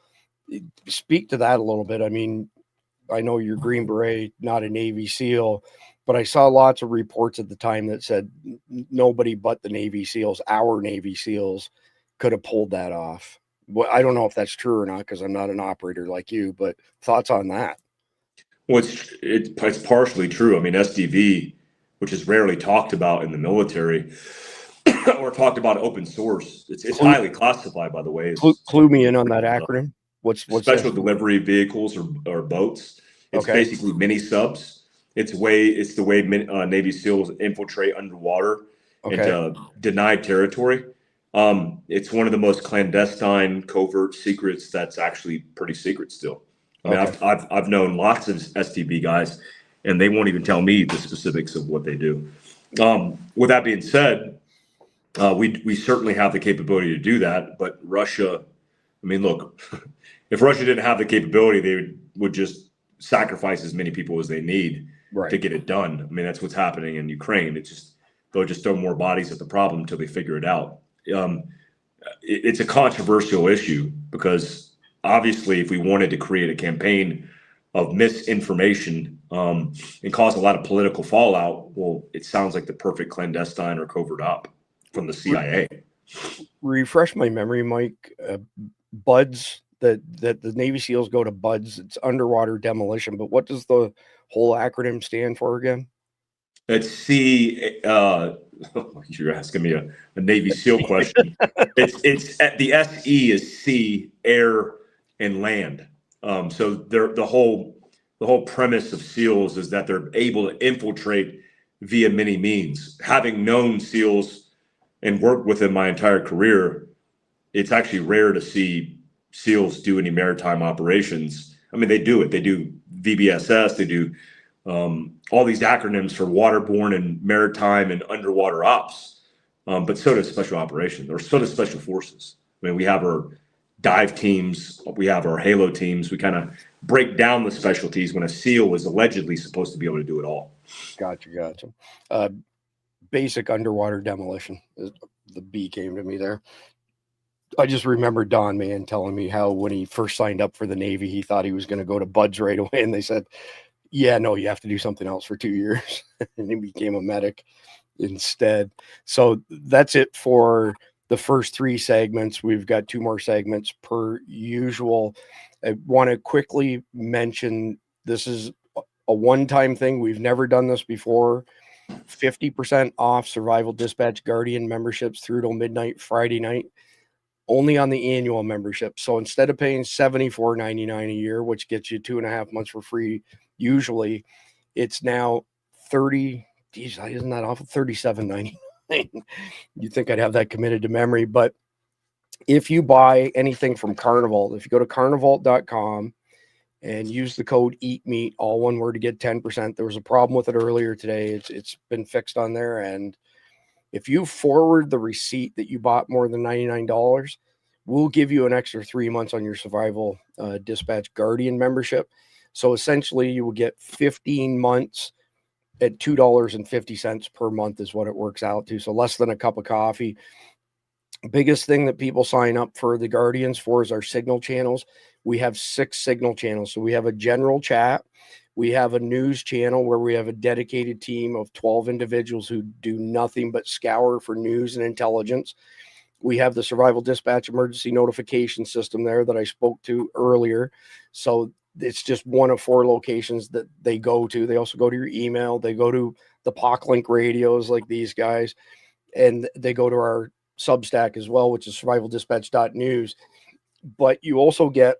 Speaker 2: Speak to that a little bit. I mean, I know you're Green Beret, not a Navy SEAL, but I saw lots of reports at the time that said nobody but the Navy SEALs, our Navy SEALs, could have pulled that off. Well, I don't know if that's true or not because I'm not an operator like you, but thoughts on that?
Speaker 13: Well, it's partially true. I mean, SDV, which is rarely talked about in the military or talked about open source, it's highly classified, by the way.
Speaker 2: Clue me in on that acronym. What's
Speaker 13: special
Speaker 2: that?
Speaker 13: delivery vehicles or boats? It's
Speaker 2: Okay.
Speaker 13: basically mini subs. It's the way Navy SEALs infiltrate underwater into denied territory. It's one of the most clandestine, covert secrets that's actually pretty secret still. I mean, I've known lots of SDB guys, and they won't even tell me the specifics of what they do. With that being said, we certainly have the capability to do that. But Russia, I mean, look, if Russia didn't have the capability, they would just sacrifice as many people as they need to get it done. I mean, that's what's happening in Ukraine. They'll just throw more bodies at the problem until they figure it out. It's a controversial issue because obviously, if we wanted to create a campaign of misinformation and cause a lot of political fallout, well, it sounds like the perfect clandestine or covert op from the CIA.
Speaker 2: Refresh my memory, Mike. BUDS, that the Navy SEALs go to BUDS. It's underwater demolition. But what does the whole acronym stand for again?
Speaker 13: It's C. You're asking me a Navy SEAL question. it's the SE is sea, air, and land. So the whole premise of SEALs is that they're able to infiltrate via many means. Having known SEALs and worked with them my entire career, it's actually rare to see SEALs do any maritime operations. I mean, they do it. They do VBSS. They do all these acronyms for waterborne and maritime and underwater ops. But so does special operations, or so does special forces. I mean, we have our dive teams, we have our Halo teams. We kind of break down the specialties when a SEAL is allegedly supposed to be able to do it all.
Speaker 2: Gotcha. Basic underwater demolition. The B came to me there. I just remember Don Mann telling me how when he first signed up for the Navy, he thought he was going to go to BUDS right away. And they said, yeah, no, you have to do something else for 2 years. And he became a medic instead. So that's it for the first 3 segments. We've got 2 more segments per usual. I want to quickly mention this is a one-time thing. We've never done this before. 50% off Survival Dispatch Guardian memberships through till midnight Friday night, only on the annual membership. So instead of paying $74.99 a year, which gets you 2.5 months for free, usually it's now isn't that awful? $37.99. You'd think I'd have that committed to memory, but if you buy anything from Carnival, if you go to carnival.com and use the code EATMEAT, all one word, to get 10%. There was a problem with it earlier today. It's been fixed on there. And if you forward the receipt that you bought more than $99, we'll give you an extra 3 months on your Survival Dispatch Guardian membership. So essentially you will get 15 months at $2.50 per month is what it works out to. So less than a cup of coffee. Biggest thing that people sign up for the Guardians for is our signal channels. We have 6 signal channels. So we have a general chat. We have a news channel where we have a dedicated team of 12 individuals who do nothing but scour for news and intelligence. We have the Survival Dispatch emergency notification system there that I spoke to earlier. So it's just one of 4 locations that they go to. They also go to your email. They go to the POC radios like these guys, and they go to our Substack as well, which is survivaldispatch.news. But you also get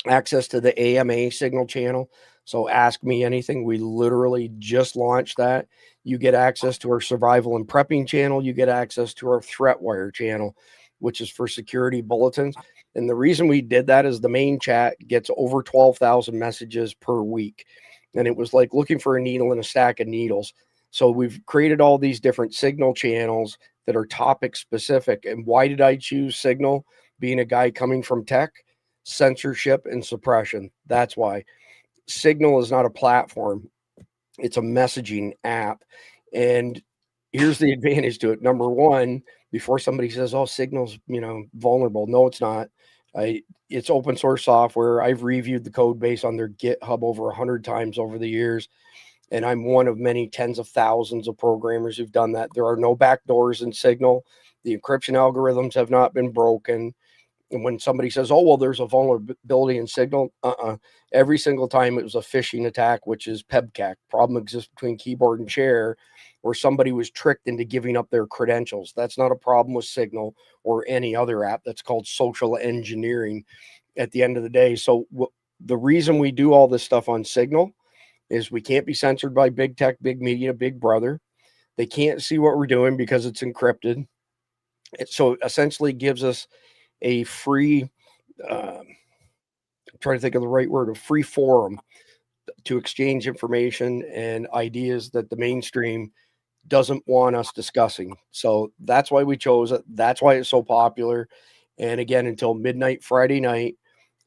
Speaker 2: access to the AMA signal channel. So Ask Me Anything. We literally just launched that. You get access to our survival and prepping channel. You get access to our threat wire channel, which is for security bulletins. And the reason we did that is the main chat gets over 12,000 messages per week. And it was like looking for a needle in a stack of needles. So we've created all these different signal channels that are topic specific. And why did I choose Signal? Being a guy coming from tech, censorship, and suppression. That's why. Signal is not a platform. It's a messaging app. And here's the advantage to it. Number one, before somebody says, oh, Signal's, vulnerable. No, it's not. It's open source software. I've reviewed the code base on their GitHub over 100 times over the years. And I'm one of many tens of thousands of programmers who've done that. There are no backdoors in Signal. The encryption algorithms have not been broken. And when somebody says, oh, well, there's a vulnerability in Signal, every single time it was a phishing attack, which is PEBCAC. Problem exists between keyboard and chair, where somebody was tricked into giving up their credentials. That's not a problem with Signal or any other app. That's called social engineering at the end of the day. So the reason we do all this stuff on Signal is we can't be censored by big tech, big media, big brother. They can't see what we're doing because it's encrypted. So essentially gives us a free, I'm trying to think of the right word, a free forum to exchange information and ideas that the mainstream doesn't want us discussing. So that's why we chose it. That's why it's so popular. And again, until midnight Friday night,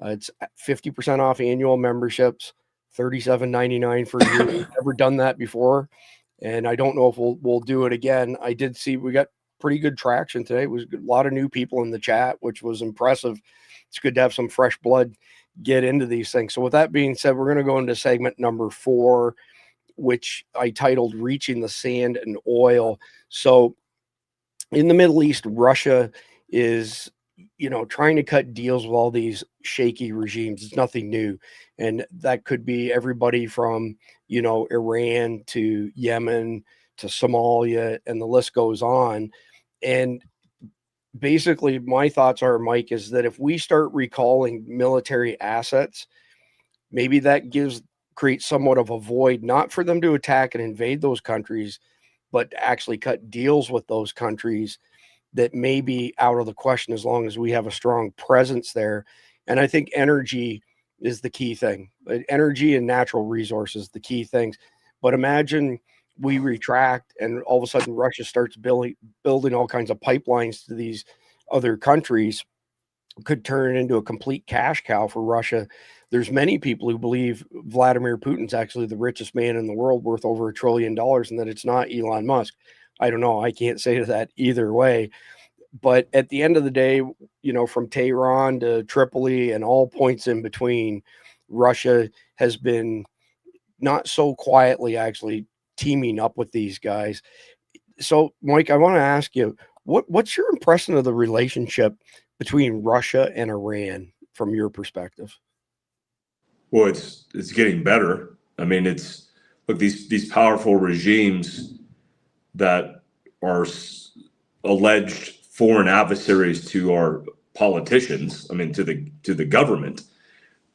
Speaker 2: it's 50% off annual memberships, $37.99 for you. We've never done that before, and I don't know if we'll do it again. I did see we got pretty good traction today. It was a lot of new people in the chat, which was impressive. It's good to have some fresh blood get into these things. So with that being said, we're going to go into segment number 4, which I titled Reaching the Sand and Oil. So in the Middle East, Russia is, trying to cut deals with all these shaky regimes. It's nothing new. And that could be everybody from, Iran to Yemen to Somalia, and the list goes on. And basically my thoughts are, Mike, is that if we start recalling military assets, maybe that creates somewhat of a void, not for them to attack and invade those countries, but to actually cut deals with those countries that may be out of the question as long as we have a strong presence there. And I think energy is the key thing. Energy and natural resources, the key things. But imagine we retract and all of a sudden Russia starts building all kinds of pipelines to these other countries. Could turn into a complete cash cow for Russia. There's many people who believe Vladimir Putin's actually the richest man in the world, worth over $1 trillion, and that it's not Elon Musk. I don't know. I can't say that either way. But at the end of the day, from Tehran to Tripoli and all points in between, Russia has been not so quietly actually teaming up with these guys. So, Mike, I want to ask you, what's your impression of the relationship between Russia and Iran from your perspective?
Speaker 13: Well, it's getting better. I mean, look, these powerful regimes that are alleged foreign adversaries to our politicians, I mean, to the government,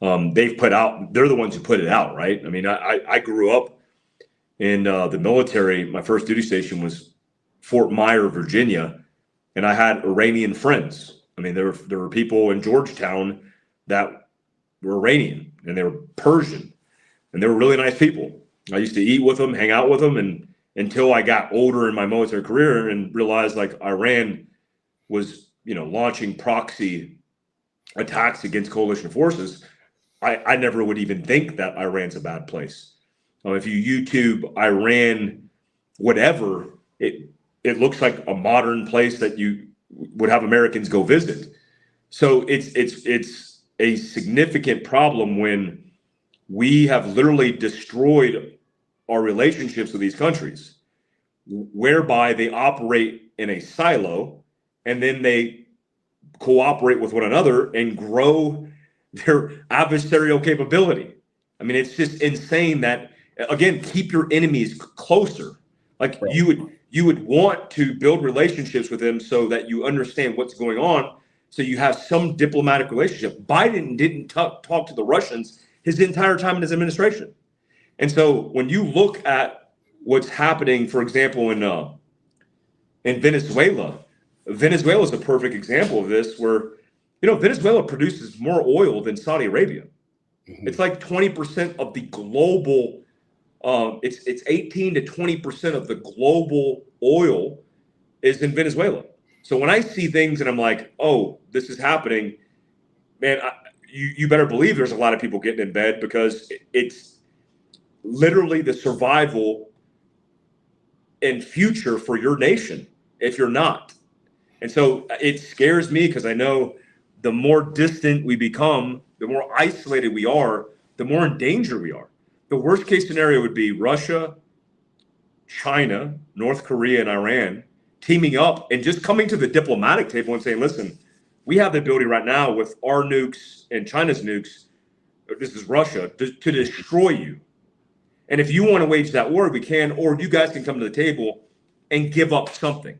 Speaker 13: they're the ones who put it out, right? I mean, I grew up in the military. My first duty station was Fort Myer, Virginia, and I had Iranian friends. I mean, there were people in Georgetown that were Iranian and they were Persian, and they were really nice people. I used to eat with them, hang out with them, and until I got older in my military career and realized like Iran was, launching proxy attacks against coalition forces, I never would even think that Iran's a bad place. If you YouTube Iran, whatever, it looks like a modern place that you would have Americans go visit. So it's a significant problem when we have literally destroyed our relationships with these countries, whereby they operate in a silo and then they cooperate with one another and grow their adversarial capability. I mean, it's just insane that, again, keep your enemies closer. Like
Speaker 2: Right.
Speaker 13: you would want to build relationships with them so that you understand what's going on, so you have some diplomatic relationship. Biden didn't talk to the Russians his entire time in his administration. And so when you look at what's happening, for example, in Venezuela is a perfect example of this, where, Venezuela produces more oil than Saudi Arabia.
Speaker 2: Mhm.
Speaker 13: It's like 20% of the global, it's 18 to 20% of the global oil is in Venezuela. So when I see things and I'm like, oh, this is happening, man, you better believe there's a lot of people getting in bed, because it's literally the survival and future for your nation if you're not. And so it scares me, because I know the more distant we become, the more isolated we are, the more in danger we are. The worst case scenario would be Russia, China, North Korea, and Iran teaming up and just coming to the diplomatic table and saying, listen, we have the ability right now with our nukes and China's nukes, this is Russia, to destroy you. And if you want to wage that war, we can, or you guys can come to the table and give up something.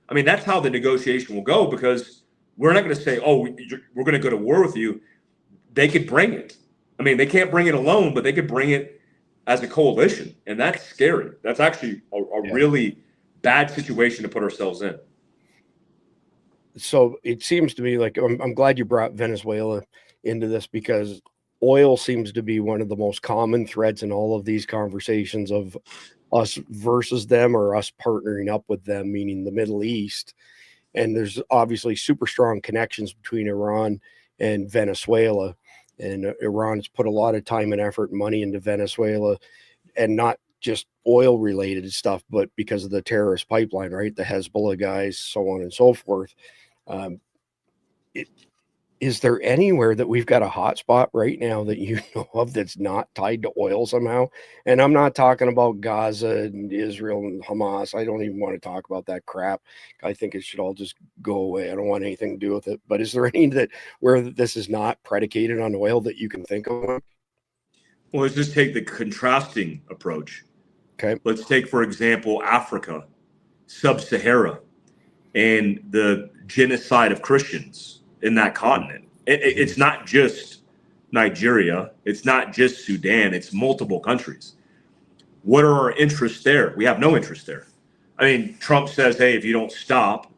Speaker 13: I mean, that's how the negotiation will go, because we're not going to say, oh, we're going to go to war with you. They could bring it. I mean, they can't bring it alone, but they could bring it as a coalition. And that's scary. That's actually a really bad situation to put ourselves in.
Speaker 2: So it seems to me like I'm glad you brought Venezuela into this, because oil seems to be one of the most common threads in all of these conversations of us versus them, or us partnering up with them, meaning the Middle East. And there's obviously super strong connections between Iran and Venezuela. And Iran's put a lot of time and effort and money into Venezuela, and not just oil related stuff, but because of the terrorist pipeline, right? The Hezbollah guys, so on and so forth. Is there anywhere that we've got a hot spot right now that you know of that's not tied to oil somehow? And I'm not talking about Gaza and Israel and Hamas. I don't even want to talk about that crap. I think it should all just go away. I don't want anything to do with it. But is there any that where this is not predicated on oil that you can think of?
Speaker 13: Well, let's just take the contrasting approach.
Speaker 2: Okay.
Speaker 13: Let's take, for example, Africa, Sub-Sahara, and the genocide of Christians in that continent. It's not just Nigeria. It's not just Sudan. It's multiple countries. What are our interests there? We have no interest there. I mean, Trump says, hey, if you don't stop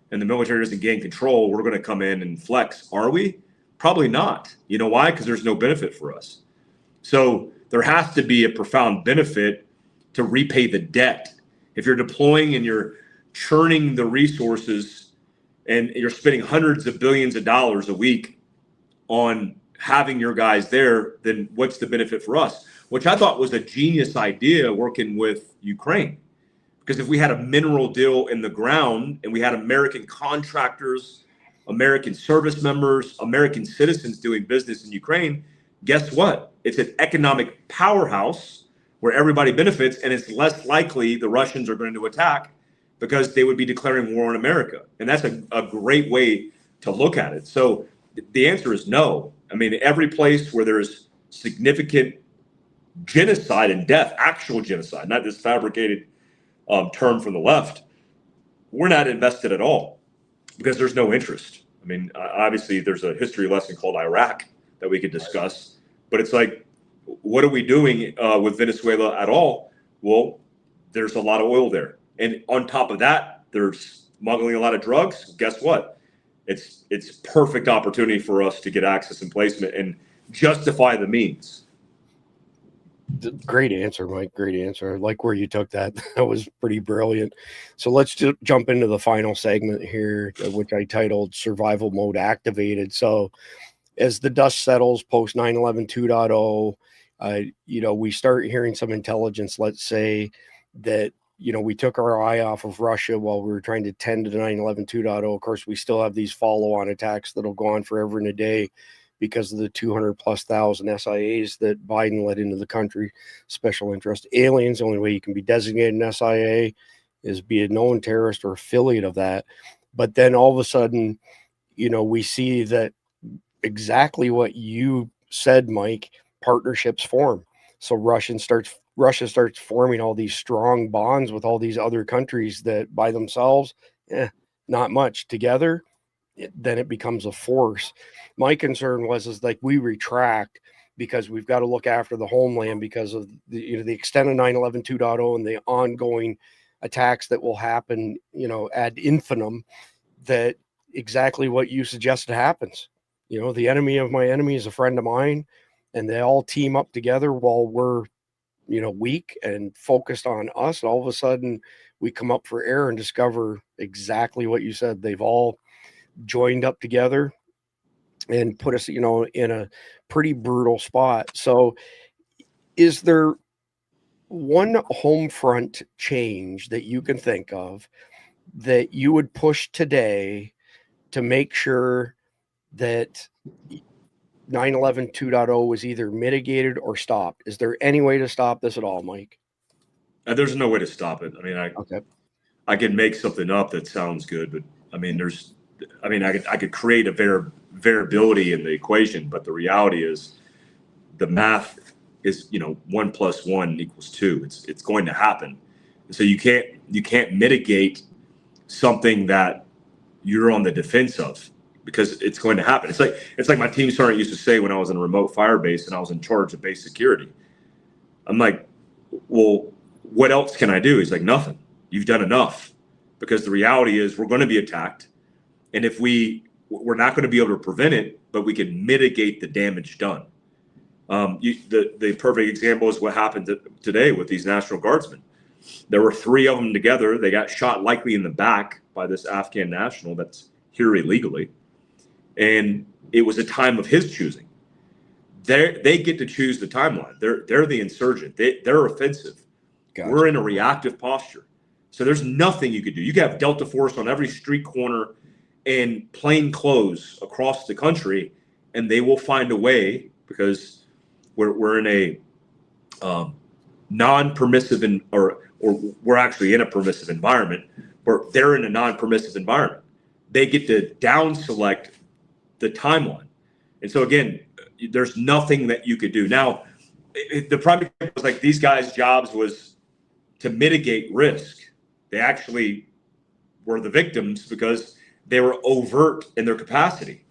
Speaker 13: and the military doesn't gain control, we're going to come in and flex. Are we? Probably not. You know why? Because there's no benefit for us. So there has to be a profound benefit to repay the debt. If you're deploying and you're churning the resources and you're spending hundreds of billions of dollars a week on having your guys there, then what's the benefit for us? Which I thought was a genius idea working with Ukraine. Because if we had a mineral deal in the ground and we had American contractors, American service members, American citizens doing business in Ukraine, guess what? It's an economic powerhouse where everybody benefits, and it's less likely the Russians are going to attack, because they would be declaring war on America. And that's a great way to look at it. So the answer is no. I mean, every place where there's significant genocide and death, actual genocide, not this fabricated term from the left, we're not invested at all, because there's no interest. I mean, obviously there's a history lesson called Iraq that we could discuss, but it's like, what are we doing with Venezuela at all? Well, there's a lot of oil there. And on top of that, they're smuggling a lot of drugs. Guess what? It's perfect opportunity for us to get access and placement and justify the means.
Speaker 2: Great answer, Mike. Great answer. I like where you took that. That was pretty brilliant. So let's just jump into the final segment here, which I titled Survival Mode Activated. So as the dust settles post 9/11 2.0, we start hearing some intelligence, let's say, that we took our eye off of Russia while we were trying to tend to the 9/11 2.0. Of course, we still have these follow-on attacks that'll go on forever and a day because of the 200,000+ SIAs that Biden let into the country, special interest aliens. The only way you can be designated an SIA is be a known terrorist or affiliate of that. But then all of a sudden, we see that exactly what you said, Mike, partnerships form. So Russia starts forming all these strong bonds with all these other countries that by themselves, not much. Together, then it becomes a force. My concern is like we retract because we've got to look after the homeland because of the extent of 9/11 2.0 and the ongoing attacks that will happen, ad infinitum, that exactly what you suggested happens. The enemy of my enemy is a friend of mine, and they all team up together while we're weak and focused on us. And all of a sudden we come up for air and discover exactly what you said. They've all joined up together and put us, in a pretty brutal spot. So is there one home front change that you can think of that you would push today to make sure that 9/11 2.0 was either mitigated or stopped. Is there any way to stop this at all, Mike?
Speaker 13: There's no way to stop it. I mean, I could make something up that sounds good, but I mean, I could create a variability in the equation, but the reality is the math is, 1 + 1 = 2. It's going to happen. So you can't mitigate something that you're on the defense of, because it's going to happen. It's like my team sergeant used to say when I was in a remote fire base and I was in charge of base security. I'm like, well, what else can I do? He's like, nothing. You've done enough. Because the reality is we're going to be attacked. And if we're not going to be able to prevent it, but we can mitigate the damage done. The perfect example is what happened today with these National Guardsmen. There were 3 of them together. They got shot likely in the back by this Afghan national that's here illegally. And it was a time of his choosing. They get to choose the timeline. They're the insurgent. They're offensive. Gotcha. We're in a reactive posture. So there's nothing you could do. You could have Delta Force on every street corner and plain clothes across the country, and they will find a way, because we're in a non-permissive or we're actually in a permissive environment, where they're in a non-permissive environment. They get to down select the timeline. And so again, there's nothing that you could do. Now, the prime example was like these guys' jobs was to mitigate risk. They actually were the victims because they were overt in their capacity.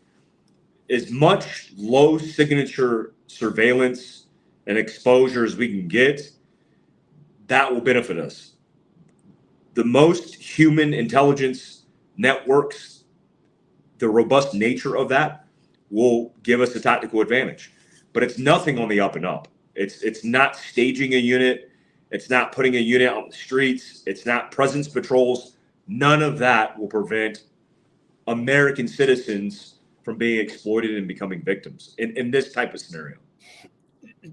Speaker 13: As much low signature surveillance and exposure as we can get, that will benefit us. The most human intelligence networks, the robust nature of that will give us a tactical advantage. But it's nothing on the up and up. It's not staging a unit. It's not putting a unit on the streets. It's not presence patrols. None of that will prevent American citizens from being exploited and becoming victims in this type of scenario.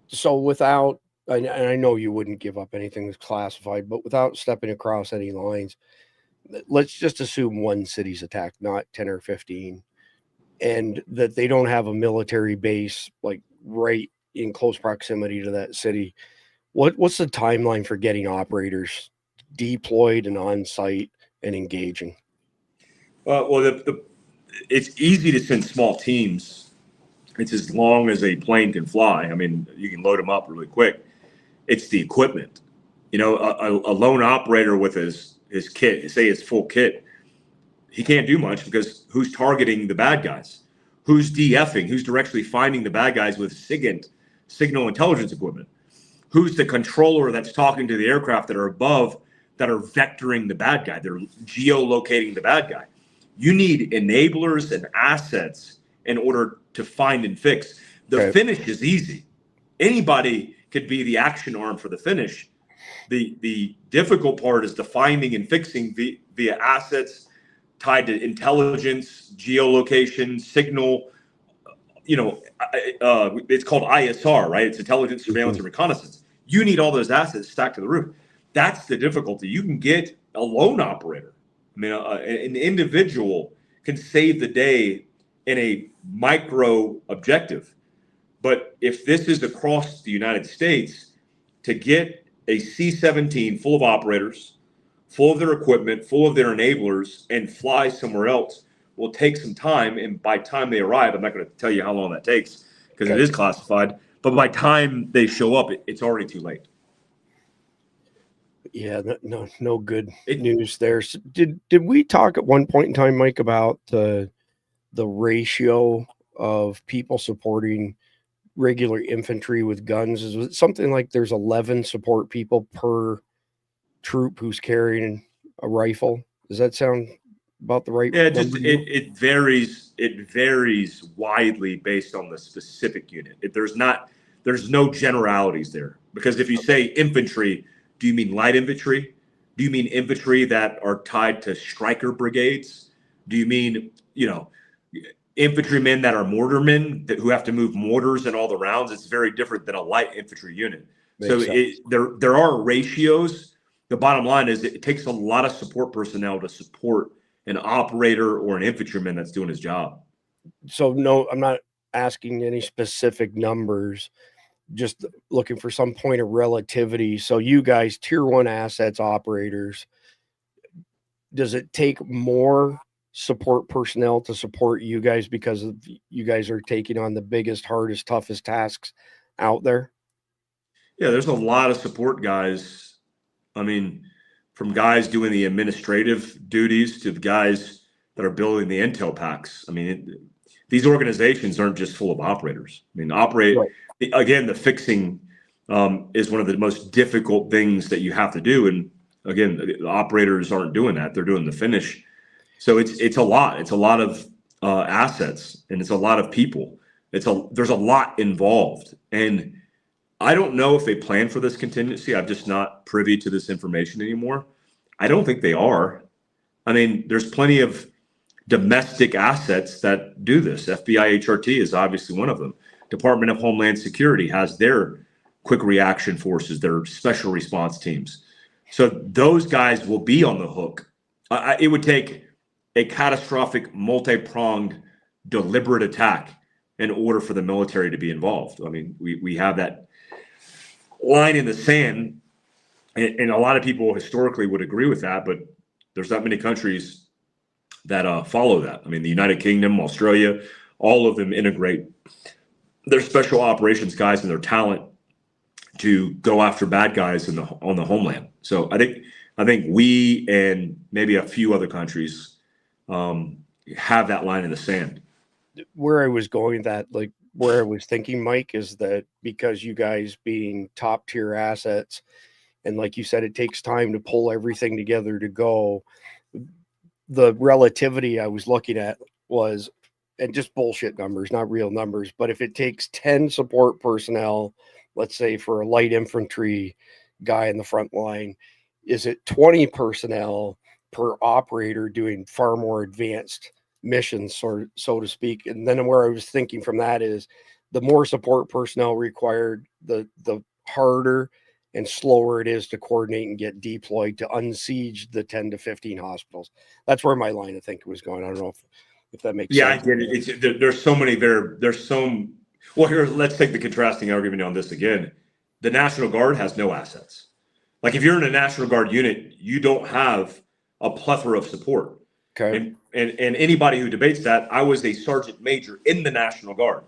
Speaker 2: So without, and I know you wouldn't give up anything that's classified, but without stepping across any lines, let's just assume one city's attacked, not 10 or 15, and that they don't have a military base like right in close proximity to that city. What's the timeline for getting operators deployed and on site and engaging?
Speaker 13: Well, it's easy to send small teams. It's as long as a plane can fly. I mean, you can load them up really quick. It's the equipment. A lone operator with his kit, say his full kit, he can't do much because who's targeting the bad guys? Who's DFing? Who's directly finding the bad guys with signal intelligence equipment? Who's the controller that's talking to the aircraft that are above that are vectoring the bad guy? They're geolocating the bad guy. You need enablers and assets in order to find and fix. The finish is easy. Anybody could be the action arm for the finish. The difficult part is the finding and fixing via assets tied to intelligence, geolocation, signal. It's called ISR, right? It's intelligence, surveillance, and reconnaissance. You need all those assets stacked to the roof. That's the difficulty. You can get a lone operator. I mean, an individual can save the day in a micro objective. But if this is across the United States, to get a C-17 full of operators, full of their equipment, full of their enablers, and fly somewhere else will take some time. And by the time they arrive, I'm not going to tell you how long that takes because it is classified. But by the time they show up, it's already too late.
Speaker 2: Yeah, no good news there. So did we talk at one point in time, Mike, about the ratio of people supporting regular infantry with guns? Is it something like there's 11 support people per troop who's carrying a rifle? Does that sound about the right?
Speaker 13: Yeah, it varies. It varies widely based on the specific unit. There's no generalities there, because if you say infantry, do you mean light infantry? Do you mean infantry that are tied to striker brigades? Do you mean, infantrymen that are mortarmen who have to move mortars and all the rounds? It's very different than a light infantry unit. There are ratios. The bottom line is it takes a lot of support personnel to support an operator or an infantryman that's doing his job.
Speaker 2: So no, I'm not asking any specific numbers, just looking for some point of relativity. So you guys, tier one assets operators, does it take more support personnel to support you guys because of you guys are taking on the biggest, hardest, toughest tasks out there?
Speaker 13: Yeah, there's a lot of support guys. I mean, from guys doing the administrative duties to the guys that are building the intel packs. I mean, these organizations aren't just full of operators. I mean, again, the fixing is one of the most difficult things that you have to do. And again, the operators aren't doing that. They're doing the finish. So it's a lot. It's a lot of assets, and it's a lot of people. There's a lot involved. And I don't know if they plan for this contingency. I'm just not privy to this information anymore. I don't think they are. I mean, there's plenty of domestic assets that do this. FBI HRT is obviously one of them. Department of Homeland Security has their quick reaction forces, their special response teams. So those guys will be on the hook. It would take a catastrophic, multi-pronged, deliberate attack in order for the military to be involved. I mean, we have that line in the sand, and a lot of people historically would agree with that, but there's not many countries that follow that. I mean, the United Kingdom, Australia, all of them integrate their special operations guys and their talent to go after bad guys on the homeland. So I think we and maybe a few other countries have that line in the sand.
Speaker 2: Where I was going where I was thinking, Mike, is that because you guys being top tier assets, and like you said, it takes time to pull everything together to go. The relativity I was looking at was, and just bullshit numbers, not real numbers, but if it takes 10 support personnel, let's say for a light infantry guy in the front line, is it 20 personnel per operator doing far more advanced missions, so to speak? And then where I was thinking from that is the more support personnel required, the harder and slower it is to coordinate and get deployed to unsiege the 10 to 15 hospitals. That's where my line of thinking was going. I don't know if that makes sense.
Speaker 13: Yeah, I get it. There's so many well, here, let's take the contrasting argument on this again. The National Guard has no assets. Like if you're in a National Guard unit, you don't have a plethora of support.
Speaker 2: Okay.
Speaker 13: And anybody who debates that, I was a sergeant major in the National Guard.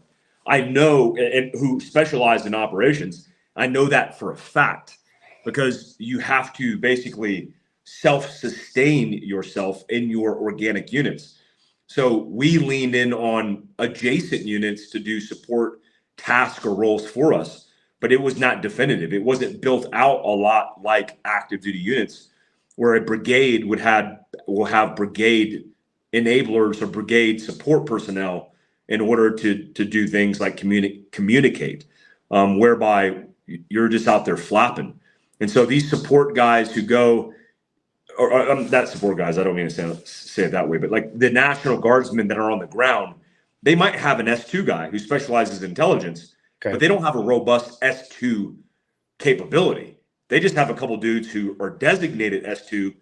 Speaker 13: I know, and who specialized in operations, I know that for a fact, because you have to basically self-sustain yourself in your organic units. So we leaned in on adjacent units to do support tasks or roles for us, but it was not definitive. It wasn't built out a lot like active duty units, where a brigade will have brigade enablers or brigade support personnel in order to do things like communicate, whereby you're just out there flapping. And so these support guys who go, or not support guys, I don't mean to say it that way, but like the National Guardsmen that are on the ground, they might have an S2 guy who specializes in intelligence, but they don't have a robust S2 capability. They just have a couple dudes who are designated S2.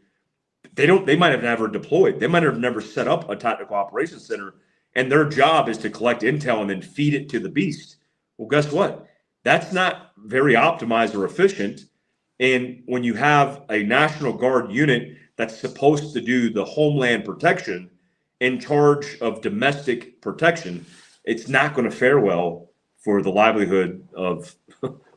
Speaker 13: They might have never deployed. They might have never set up a tactical operations center, and their job is to collect intel and then feed it to the beast. Well, guess what? That's not very optimized or efficient. And when you have a National Guard unit that's supposed to do the homeland protection in charge of domestic protection, it's not going to fare well for the livelihood of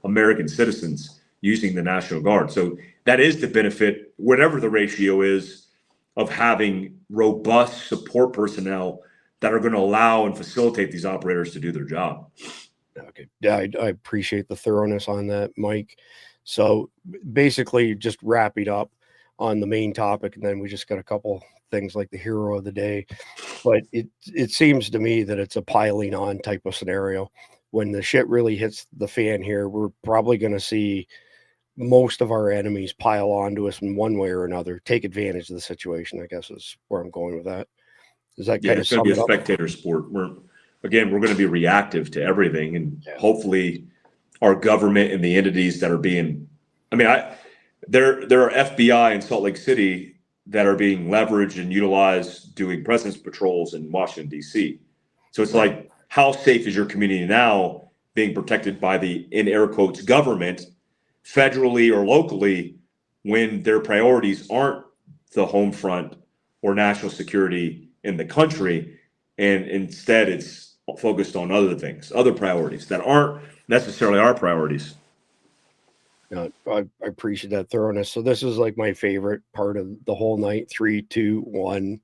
Speaker 13: American citizens using the National Guard. So that is the benefit, whatever the ratio is, of having robust support personnel that are going to allow and facilitate these operators to do their job.
Speaker 2: Okay. Yeah, I appreciate the thoroughness on that, Mike. So basically just wrapping up on the main topic, and then we just got a couple things like the hero of the day. But it seems to me that it's a piling on type of scenario. When the shit really hits the fan here, we're probably going to see most of our enemies pile onto us in one way or another, take advantage of the situation, I guess is where I'm going with that. Is that kind of
Speaker 13: it's going to be a spectator sport. We're going to be reactive to everything, and hopefully our government and the entities that are being, there are FBI in Salt Lake City that are being leveraged and utilized doing presence patrols in Washington, D.C. So it's like how safe is your community now being protected by the, in air quotes, government, federally or locally, when their priorities aren't the home front or national security in the country, and instead it's focused on other things, other priorities that aren't necessarily our priorities.
Speaker 2: I appreciate that thoroughness. So this is like my favorite part of the whole night. 3, 2, 1.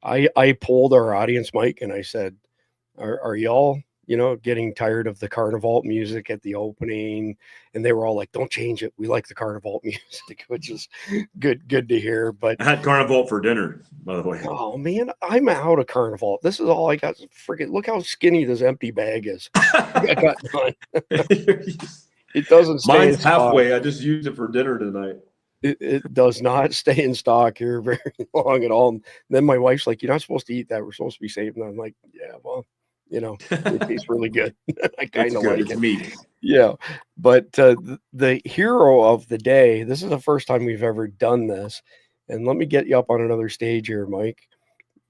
Speaker 2: I polled our audience, Mike, and I said, are y'all, getting tired of the Carnival music at the opening? And they were all like, don't change it. We like the Carnival music, which is good to hear. But
Speaker 13: I had Carnival for dinner, by the way.
Speaker 2: Oh man, I'm out of Carnival. This is all I got. Freaking look how skinny this empty bag is. I got done. It doesn't stay
Speaker 13: Mine's
Speaker 2: in stock.
Speaker 13: halfway. I just used it for dinner tonight.
Speaker 2: It does not stay in stock here very long at all. And then my wife's like, you're not supposed to eat that. We're supposed to be saving that. I'm like, yeah, well, it tastes really good. I kind of like
Speaker 13: it's
Speaker 2: it.
Speaker 13: meat.
Speaker 2: Yeah. But the hero of the day, this is the first time we've ever done this. And let me get you up on another stage here, Mike.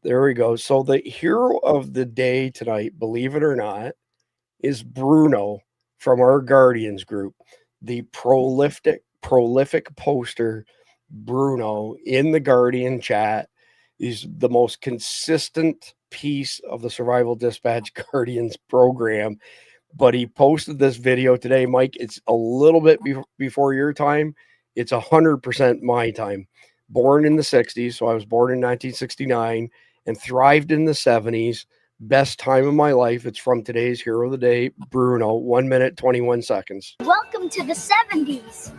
Speaker 2: There we go. So the hero of the day tonight, believe it or not, is Bruno from our Guardians group, the prolific poster. Bruno in the Guardian chat is the most consistent piece of the Survival Dispatch Guardians program. But he posted this video today, Mike. It's a little bit before your time. It's 100% my time. Born in the 60s, so I was born in 1969 and thrived in the 70s. Best time of my life. It's from today's hero of the day, Bruno. 1 minute, 21 seconds.
Speaker 14: Welcome to the 70s.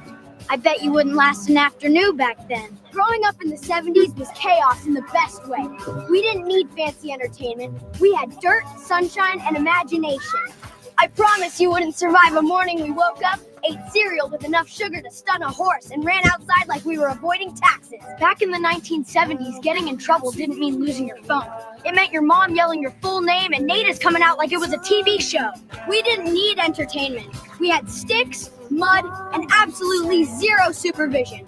Speaker 14: I bet you wouldn't last an afternoon back then. Growing up in the 70s was chaos in the best way. We didn't need fancy entertainment. We had dirt, sunshine, and imagination. I promise you wouldn't survive a morning we woke up, ate cereal with enough sugar to stun a horse, and ran outside like we were avoiding taxes. Back in the 1970s, getting in trouble didn't mean losing your phone. It meant your mom yelling your full name and natives coming out like it was a TV show. We didn't need entertainment. We had sticks, mud, and absolutely zero supervision.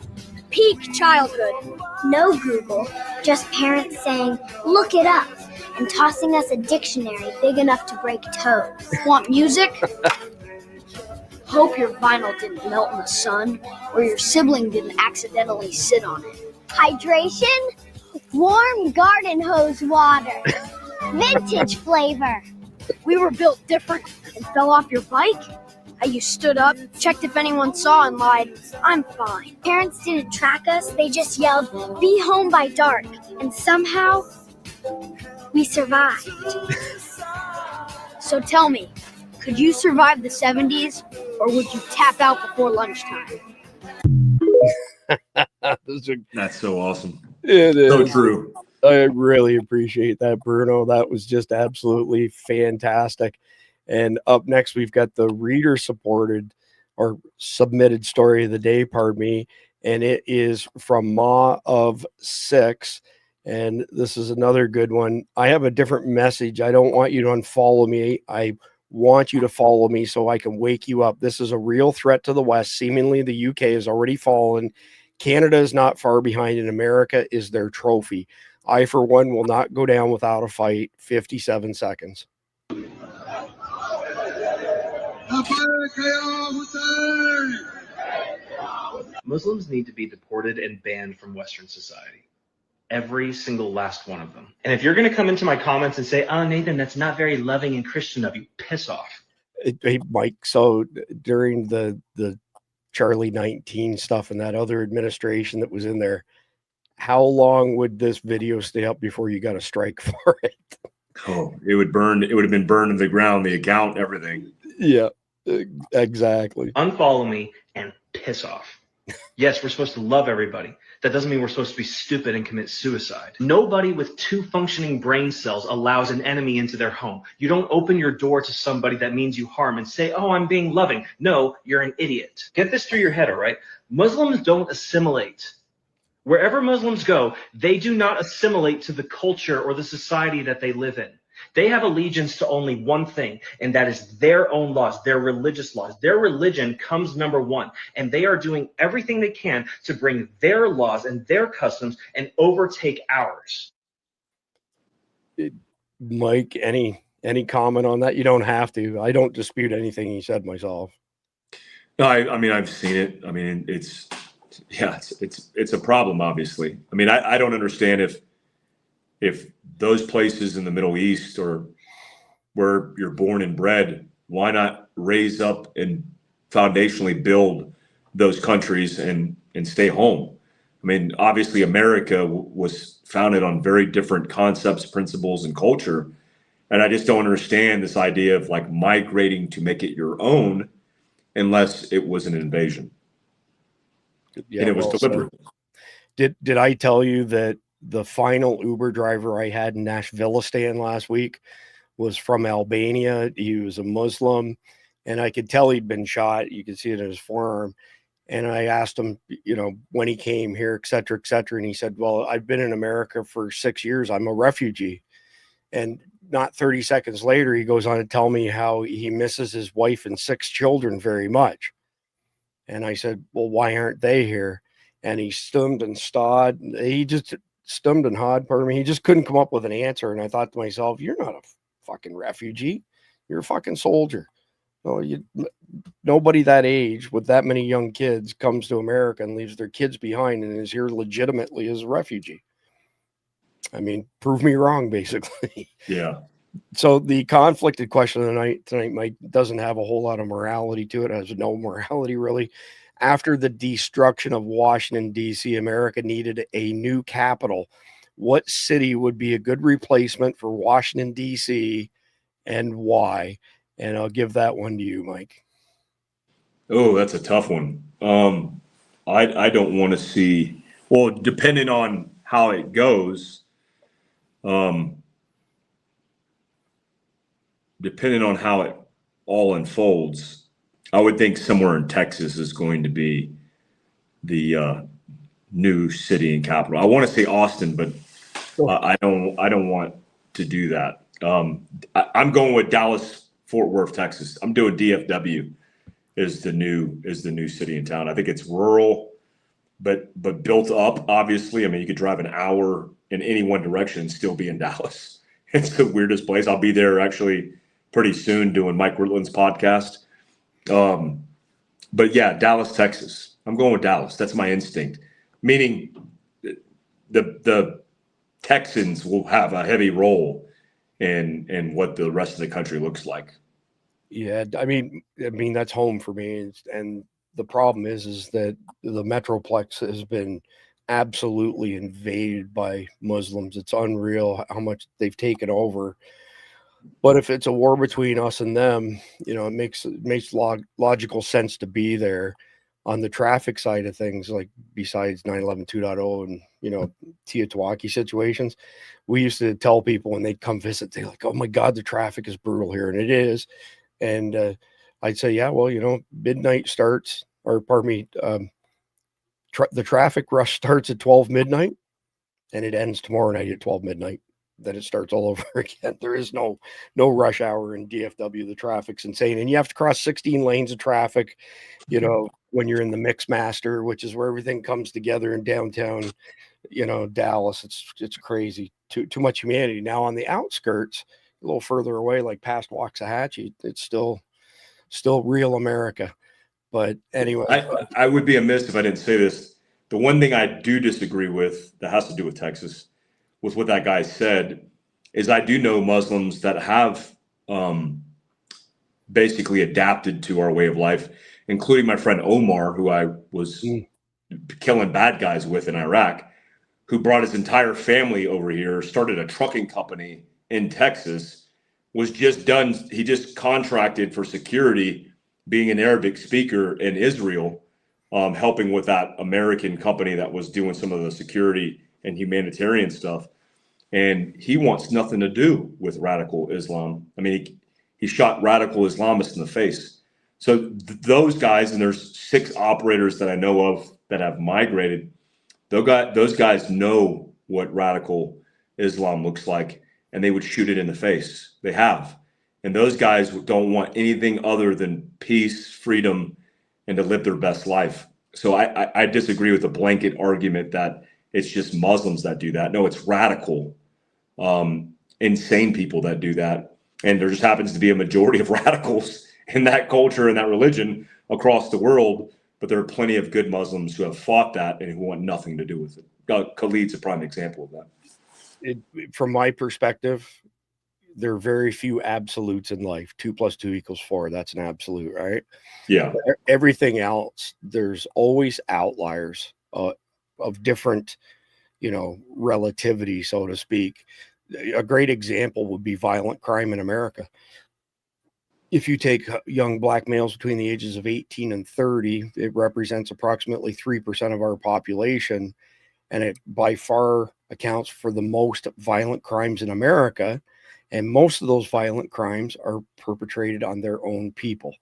Speaker 14: Peak childhood. No Google, just parents saying, look it up, and tossing us a dictionary big enough to break toes. Want music? Hope your vinyl didn't melt in the sun, or your sibling didn't accidentally sit on it. Hydration? Warm garden hose water. Vintage flavor. We were built different and fell off your bike? You stood up, checked if anyone saw, and lied, I'm fine. Parents didn't track us, they just yelled, be home by dark. And somehow, we survived. So tell me, could you survive the 70s, or would you tap out before lunchtime?
Speaker 13: That's so awesome.
Speaker 2: It is.
Speaker 13: So true.
Speaker 2: I really appreciate that, Bruno. That was just absolutely fantastic. And up next, we've got the reader-supported or submitted story of the day, pardon me, and it is from Ma of 6. And this is another good one. I have a different message. I don't want you to unfollow me. I want you to follow me so I can wake you up. This is a real threat to the West. Seemingly, the UK has already fallen. Canada is not far behind, and America is their trophy. I, for one, will not go down without a fight. 57 seconds.
Speaker 15: Muslims need to be deported and banned from Western society. Every single last one of them. And if you're going to come into my comments and say, oh, Nathan, that's not very loving and Christian of you, piss off.
Speaker 2: Hey, Mike, so during the Charlie 19 stuff and that other administration that was in there, how long would this video stay up before you got a strike for it?
Speaker 13: Oh, it would burn. It would have been burned to the ground, the account, everything.
Speaker 2: Yeah, exactly.
Speaker 15: Unfollow me and piss off. Yes, we're supposed to love everybody. That doesn't mean we're supposed to be stupid and commit suicide. Nobody with 2 functioning brain cells allows an enemy into their home. You don't open your door to somebody that means you harm and say, oh, I'm being loving. No, you're an idiot. Get this through your head, all right? Muslims don't assimilate. Wherever Muslims go, they do not assimilate to the culture or the society that they live in. They have allegiance to only one thing, and that is their own laws, their religious laws. Their religion comes number one, and they are doing everything they can to bring their laws and their customs and overtake ours.
Speaker 2: Mike, any comment on that? You don't have to. I don't dispute anything he said myself.
Speaker 13: No, I mean, I've seen it. I mean, it's a problem, obviously. I mean, I don't understand if those places in the Middle East or where you're born and bred, why not raise up and foundationally build those countries and stay home? I mean, obviously, America was founded on very different concepts, principles, and culture. And I just don't understand this idea of like migrating to make it your own unless it was an invasion.
Speaker 2: Yeah,
Speaker 13: and it was deliberate.
Speaker 2: Did I tell you that the final Uber driver I had in Nashvilleistan last week was from Albania? He was a Muslim, and I could tell he'd been shot. You could see it in his forearm. And I asked him, when he came here, et cetera, et cetera. And he said, well, I've been in America for 6 years. I'm a refugee. And not 30 seconds later, he goes on to tell me how he misses his wife and 6 children very much. And I said, well, why aren't they here? And he stummed and stawed. He just stummed and hawed, pardon me. He just couldn't come up with an answer. And I thought to myself, you're not a fucking refugee. You're a fucking soldier. Well, nobody that age with that many young kids comes to America and leaves their kids behind and is here legitimately as a refugee. I mean, prove me wrong, basically.
Speaker 13: Yeah.
Speaker 2: So the conflicted question of the night tonight, Mike, doesn't have a whole lot of morality to it. It has no morality, really. After the destruction of Washington, D.C., America needed a new capital. What city would be a good replacement for Washington, D.C., and why? And I'll give that one to you, Mike.
Speaker 13: Oh, that's a tough one. I don't want to see, well, depending on how it goes, depending on how it all unfolds, I would think somewhere in Texas is going to be the new city and capital. I want to say Austin, but I don't want to do that. I'm going with Dallas, Fort Worth, Texas. I'm doing DFW is the new city and town. I think it's rural, but built up. Obviously, I mean, you could drive an hour in any one direction and still be in Dallas. It's the weirdest place. I'll be there actually pretty soon doing Mike Ritland's podcast. But yeah, Dallas, Texas. I'm going with Dallas. That's my instinct. Meaning the Texans will have a heavy role in what the rest of the country looks like.
Speaker 2: Yeah, I mean that's home for me, and the problem is that the Metroplex has been absolutely invaded by Muslims. It's unreal how much they've taken over. But if it's a war between us and them, it makes logical sense to be there. On the traffic side of things, like besides 9/11 2.0 and Tiatuaki situations, we used to tell people when they'd come visit, they're like, "Oh my God, the traffic is brutal here," and it is. And I'd say, yeah, well, midnight starts, or pardon me, the traffic rush starts at 12 midnight, and it ends tomorrow night at 12 midnight. Then it starts all over again. There is no rush hour in DFW. The traffic's insane, and you have to cross 16 lanes of traffic, when you're in the Mixmaster, which is where everything comes together in downtown, Dallas. It's crazy. Too much humanity. Now on the outskirts, a little further away, like past Waxahachie, it's still real America. But anyway,
Speaker 13: I would be amiss if I didn't say this. The one thing I do disagree with that has to do with Texas, with what that guy said, is I do know Muslims that have basically adapted to our way of life, including my friend Omar, who I was killing bad guys with in Iraq, who brought his entire family over here, started a trucking company in Texas, was just done. He just contracted for security, being an Arabic speaker in Israel, helping with that American company that was doing some of the security and humanitarian stuff. And he wants nothing to do with radical Islam. I mean, he shot radical Islamists in the face. So those guys, and there's 6 operators that I know of that have migrated, those guys know what radical Islam looks like, and they would shoot it in the face. They have. And those guys don't want anything other than peace, freedom, and to live their best life. So I disagree with the blanket argument that it's just Muslims that do that. No, it's radical insane people that do that. And there just happens to be a majority of radicals in that culture and that religion across the world. But there are plenty of good Muslims who have fought that and who want nothing to do with it. Khalid's a prime example of that.
Speaker 2: From my perspective, there are very few absolutes in life. 2 + 2 = 4. That's an absolute, right?
Speaker 13: Yeah.
Speaker 2: But everything else, there's always outliers of different, relativity, so to speak. A great example would be violent crime in America. If you take young black males between the ages of 18 and 30, it represents approximately 3% of our population, and it by far accounts for the most violent crimes in America. And most of those violent crimes are perpetrated on their own people,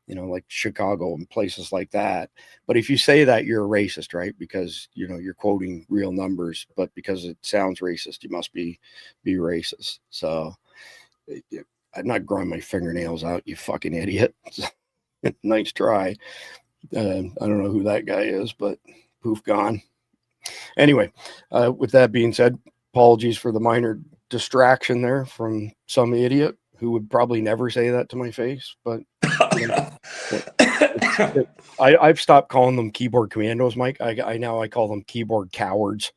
Speaker 2: like Chicago and places like that. But if you say that, you're a racist, right? Because, you're quoting real numbers, but because it sounds racist, you must be racist. So I'm not growing my fingernails out, you fucking idiot. Nice try. I don't know who that guy is, but poof, gone. Anyway, with that being said, apologies for the minor distraction there from some idiot who would probably never say that to my face, but I've stopped calling them keyboard commandos, Mike. I call them keyboard cowards.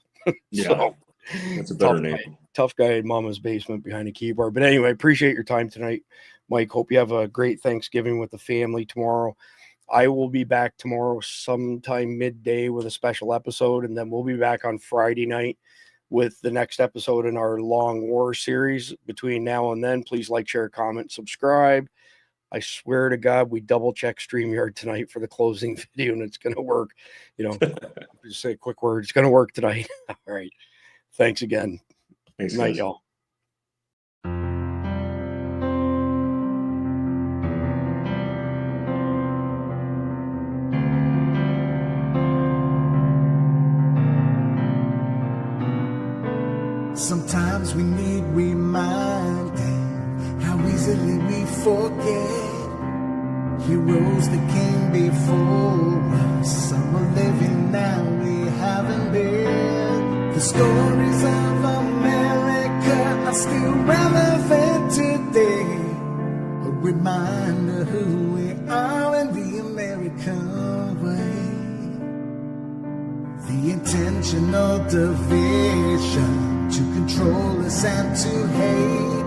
Speaker 13: Yeah,
Speaker 2: so,
Speaker 13: that's a better name.
Speaker 2: Tough guy in mama's basement behind a keyboard. But anyway, appreciate your time tonight, Mike. Hope you have a great Thanksgiving with the family tomorrow. I will be back tomorrow sometime midday with a special episode, and then we'll be back on Friday night with the next episode in our long war series. Between now and then, please like, share, comment, subscribe. I swear to God, we double check StreamYard tonight for the closing video, and it's going to work. Just say a quick word. It's going to work tonight. All right. Thanks again.
Speaker 13: Thanks,
Speaker 2: night,
Speaker 13: guys.
Speaker 2: y'all.
Speaker 16: Sometimes we need reminding how easily we forget heroes that came before us. Some are living now, we haven't been. The stories of America are still relevant today. A reminder who we are in the American way. The intentional division to control us and to hate.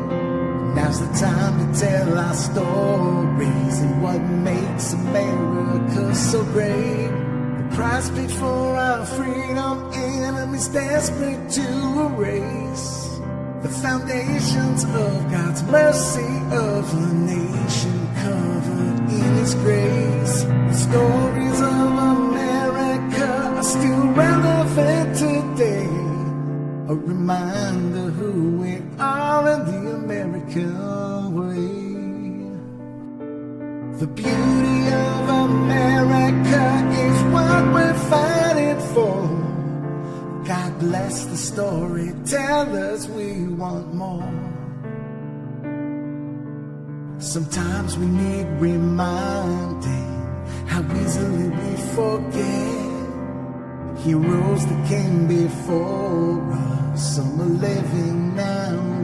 Speaker 16: Now's the time to tell our stories and what makes America so great. The price paid for our freedom, enemies desperate to erase. The foundations of God's mercy of a nation covered in His grace. The stories of America are still relevant today. A reminder who we are in the American way. The beauty of America is what we're fighting for. God bless the storytellers, we want more. Sometimes we need reminding how easily we forget heroes that came before us. Some are living now,